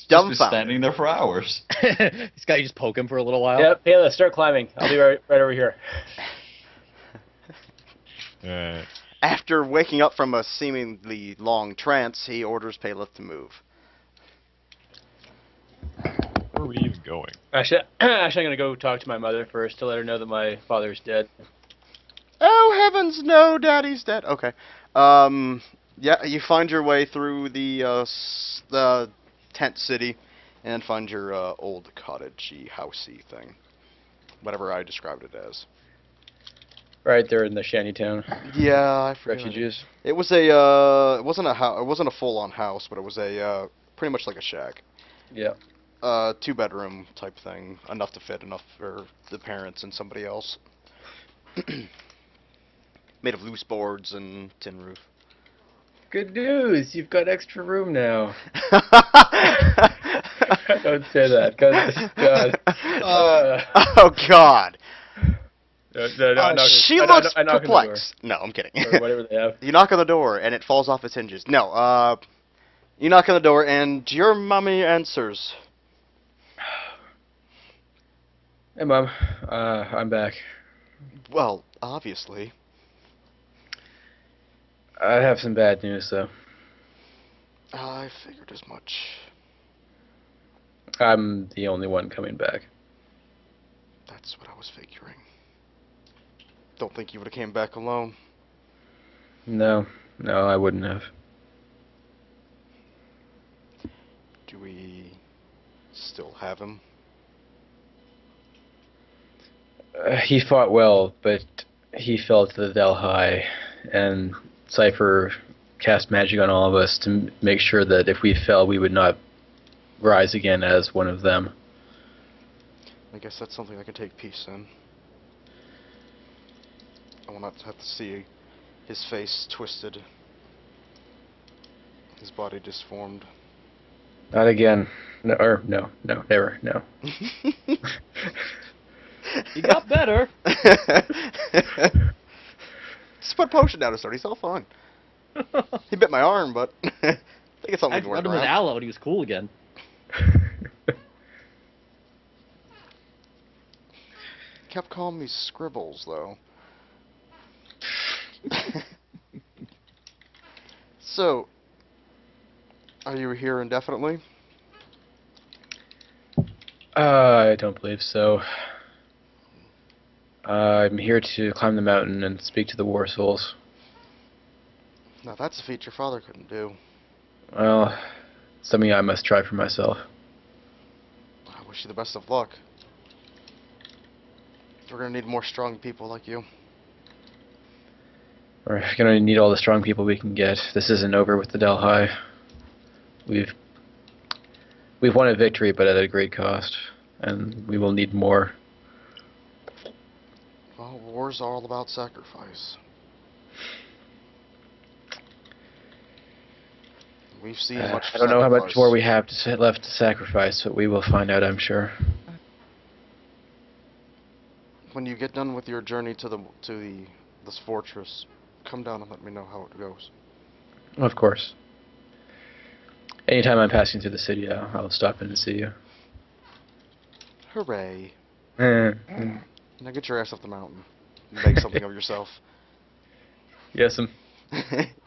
Dumbfounded. standing there for hours. This guy, you just poke him for a little while. Yep, Payla, start climbing. I'll be right over here. After waking up from a seemingly long trance, he orders Paleth to move. Where are we even going? Actually, I'm gonna go talk to my mother first to let her know that my father's dead. Oh heavens, no, Daddy's dead. Okay. Yeah, you find your way through the tent city and find your old cottagey, housey thing, whatever I described it as. Right there in the shantytown. Yeah, I forgot. Refugees. It was a it wasn't a full-on house, but it was a pretty much like a shack. Yeah. 2-bedroom type thing, enough to fit enough for the parents and somebody else. Made of loose boards and tin roof. Good news! You've got extra room now. Don't say that, God. Oh God. No, She I looks knock on the door. perplexed. No, I'm kidding. Or whatever they have. You knock on the door and it falls off its hinges. No, you knock on the door and your mommy answers. Hey, Mom. I'm back. Well, obviously. I have some bad news, though. I figured as much. I'm the only one coming back. That's what I was figuring. Don't think you would have came back alone. No, I wouldn't have. Do we still have him? He fought well, but he fell to the Delhi, and Cypher cast magic on all of us to make sure that if we fell, we would not rise again as one of them. I guess that's something I can take peace in. I will not have to see his face twisted, his body disformed. Not again. No, never, no. He got better. Just put a potion down his throat. He's all fine. He bit my arm, but I think it's something I we can work rubbed him with around. aloe and he was cool again. Kept calling me Scribbles, though. So, are you here indefinitely? I don't believe so. I'm here to climb the mountain and speak to the War Souls. Now that's a feat your father couldn't do. Well, something I must try for myself. I wish you the best of luck. We're gonna need more strong people like you. We're gonna need all the strong people we can get. This isn't over with the Delhi. We've won a victory, but at a great cost, and we will need more. Well, wars are all about sacrifice. We've seen much I don't know how much sacrifice. more we have left to sacrifice, but we will find out, I'm sure. When you get done with your journey to this fortress, come down and let me know how it goes. Of course. Anytime I'm passing through the city, I'll stop in and see you. Hooray! Eh, Now get your ass up the mountain. Make something of yourself. Yes,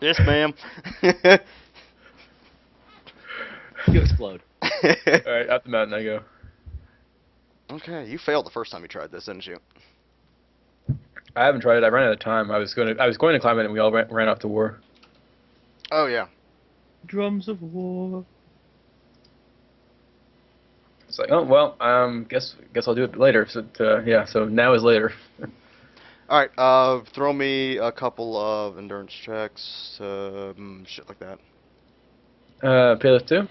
Yes, ma'am. You explode. Alright, up the mountain I go. Okay, you failed the first time you tried this, didn't you? I haven't tried it. I ran out of time. I was going to climb it, and we all ran off to war. Oh yeah. Drums of war. It's like, oh well, guess I'll do it later. So yeah, so now is later. All right. Throw me a couple of endurance checks, shit like that. Payless too?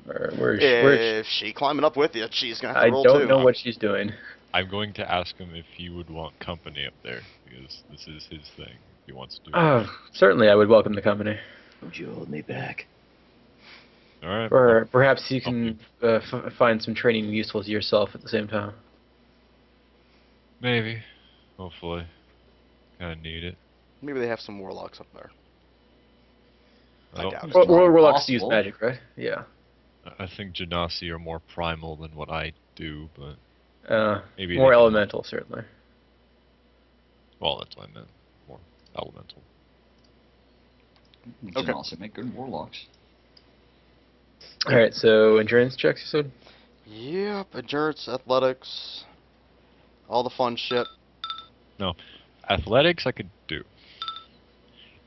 Or where's If she climbing up with you, she's gonna have I to roll too. don't know what she's doing. I'm going to ask him if he would want company up there, because this is his thing. If he wants to do it. Certainly I would welcome the company. Would you hold me back? Alright. Or perhaps you can find some training useful to yourself at the same time. Maybe. Hopefully. Kinda need it. Maybe they have some warlocks up there. I don't doubt think it. so. Warlocks use Possible. magic, right? Yeah. I think Genasi are more primal than what I do, but maybe More they can- elemental, certainly. Well, that's what I meant. More elemental. You Okay. can also make good warlocks. Alright, so endurance checks, you said? Yep, endurance, athletics, all the fun shit. Athletics I could do.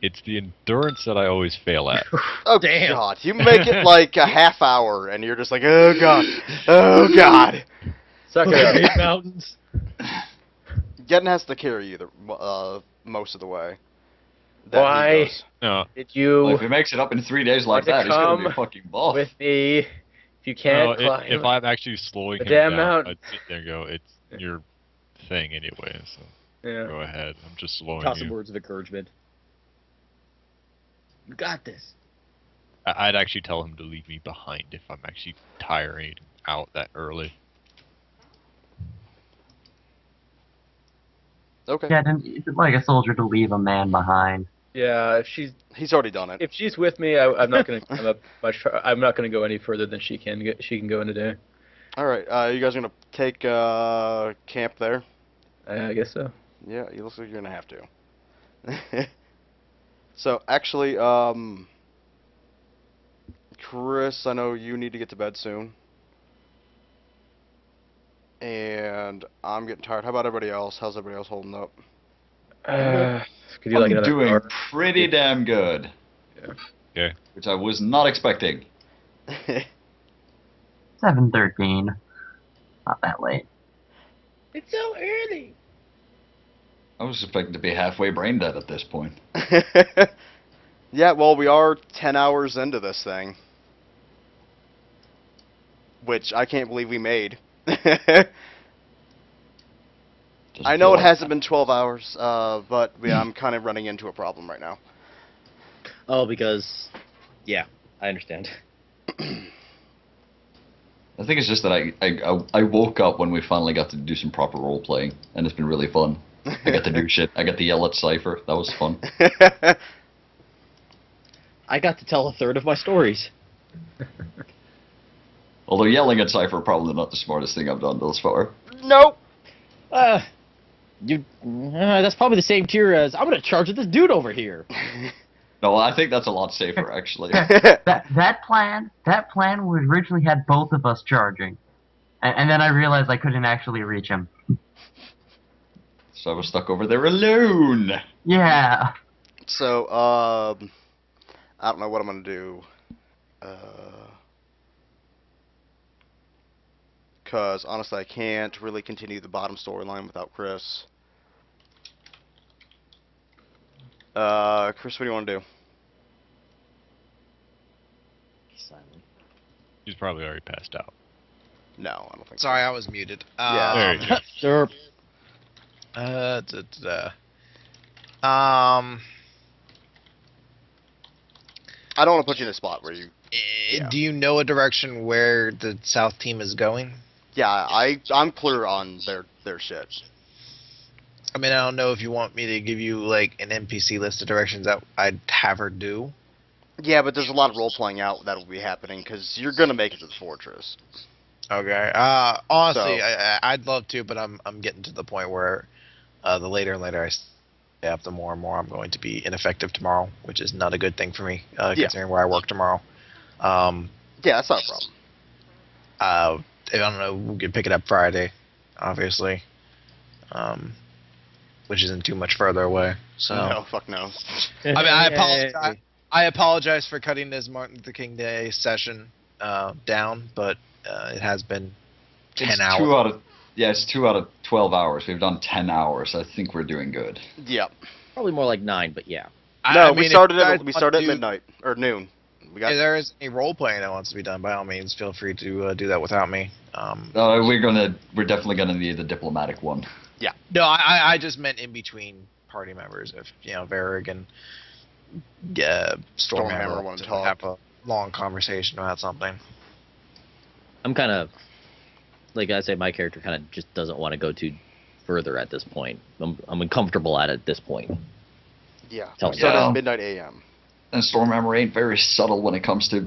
It's the endurance that I always fail at. Oh Damn. God, you make it like a half hour, and you're just like, oh God, oh God. Suck it up. Great mountains. Gedden has to carry you most of the way. That he Why? goes. No, Did Well, you if he makes it up in 3 days Want like to that, he's gonna be a come fucking boss. with me? If you no, can't climb. if I'm actually slowing the him damn down, mountain. I'd sit there and go, it's your thing anyway, so Yeah. go ahead. I'm just slowing Toss some you. words of encouragement. You got this. I'd actually tell him to leave me behind if I'm actually tiring out that early. Okay. Yeah, it's like a soldier to leave a man behind. Yeah, He's already done it. if she's with me, I'm not gonna I'm not gonna go any further than she can go in today. All right. You guys gonna take camp there? I guess so. Yeah, it looks like you're gonna have to. So actually, Chris, I know you need to get to bed soon, and I'm getting tired. How about everybody else? How's everybody else holding up? Could you like I'm another doing hour? pretty damn good. Yeah. Okay. Which I was not expecting. 7:13. Not that late. It's so early. I was expecting to be halfway brain dead at this point. Yeah, well, we are 10 hours into this thing, which I can't believe we made. I know it hasn't been 12 hours, but I'm kind of running into a problem right now. Oh, because, yeah, I understand. I think it's just that I woke up when we finally got to do some proper role playing, and it's been really fun. I got to do shit. I got to yell at Cypher. That was fun. I got to tell a third of my stories. Although yelling at Cypher probably not the smartest thing I've done thus far. Nope. That's probably the same tier as I'm gonna charge at this dude over here. No, I think that's a lot safer actually. That plan was originally had both of us charging, and then I realized I couldn't actually reach him. So I was stuck over there alone. Yeah. So, I don't know what I'm gonna do. Because honestly, I can't really continue the bottom storyline without Chris. Chris, what do you want to do? Silent. He's probably already passed out. No, I don't think. Sorry, I was muted. Yeah. There you go. Derp. I don't want to put you in a spot where you. Yeah. Do you know a direction where the south team is going? Yeah, I'm clear on their shit. I mean, I don't know if you want me to give you like an NPC list of directions that I'd have her do. Yeah, but there's a lot of role playing out that will be happening because you're gonna make it to the fortress. Okay. Honestly, So- I'd love to, but I'm getting to the point where the later and later I stay up, the more and more I'm going to be ineffective tomorrow, which is not a good thing for me, considering where I work tomorrow. Yeah, that's not a problem. I don't know, we could pick it up Friday, obviously, which isn't too much further away. So No, fuck no. I mean, I apologize. I apologize for cutting this Martin Luther King Day session down, but it has been 10 It's hours. it's 2 out of 12 hours. We've done 10 hours. I think we're doing good. Yep. Probably more like 9, but yeah. No, I mean, we if started you guys at want to do- midnight or noon. We got. If there is any role playing that wants to be done, by all means, feel free to do that without me. We're definitely gonna need the diplomatic one. No, I just meant in between party members. If Varrig and Stormhammer wanna want to talk. have a long conversation about something. I'm kind of, like I say, my character kind of just doesn't want to go too further at this point. I'm uncomfortable at this point. Yeah. Tell We me. started Yeah. at midnight a.m. And Stormhammer ain't very subtle when it comes to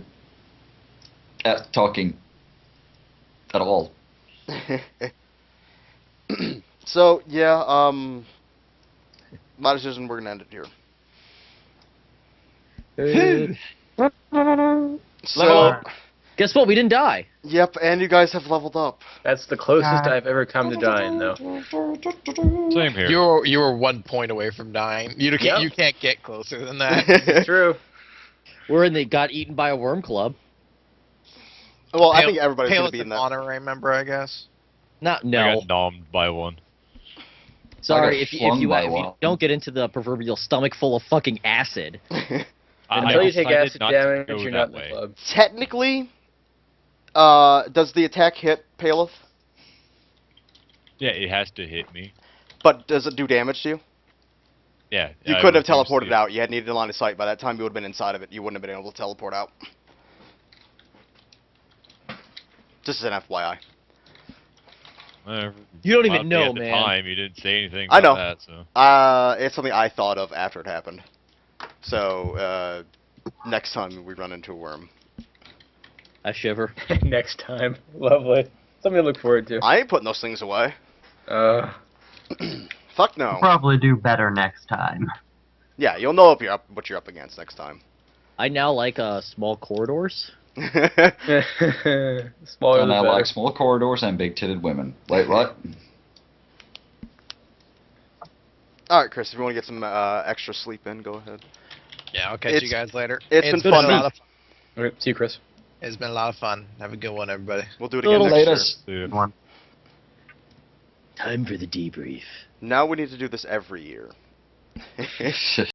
talking at all. So yeah, my decision. We're gonna end it here. So, Guess what? We didn't die. yep, and you guys have leveled up. That's the closest God. I've ever come to dying, though. Same here. You were 1 point away from dying. You can't get closer than that. It's true. We're in the got eaten by a worm club. Well, I think everybody's gonna Pale's be in an that. honorary member, I guess. I No. got nommed by one. Sorry, I if got you flung by if you one. don't get into the proverbial stomach full of fucking acid. Until you take decided acid not to damage, go you're that not in the way. club. Technically, does the attack hit Paleth? Yeah, it has to hit me. But does it do damage to you? Yeah. You I could have refuse to teleported do- out. You had needed a line of sight. By that time, you would have been inside of it. You wouldn't have been able to teleport out. Just as an FYI. You don't even At know, the man. time, you didn't say anything I about know. that, so. It's something I thought of after it happened. So, next time we run into a worm. I shiver. Next time. Lovely. Something to look forward to. I ain't putting those things away. Fuck no. We'll probably do better next time. Yeah, you'll know what you're up against next time. I now like small corridors. Smaller And the I better. like small corridors and big-titted women. Wait, what? Alright, Chris, if you want to get some extra sleep in, go ahead. Yeah, I'll catch It's- you guys later. it's been been fun, a man. lot of fun. Okay, see you, Chris. It's been a lot of fun. Have a good one, everybody. We'll do it again Little next laters. year. Yeah. One. Time for the debrief. Now we need to do this every year.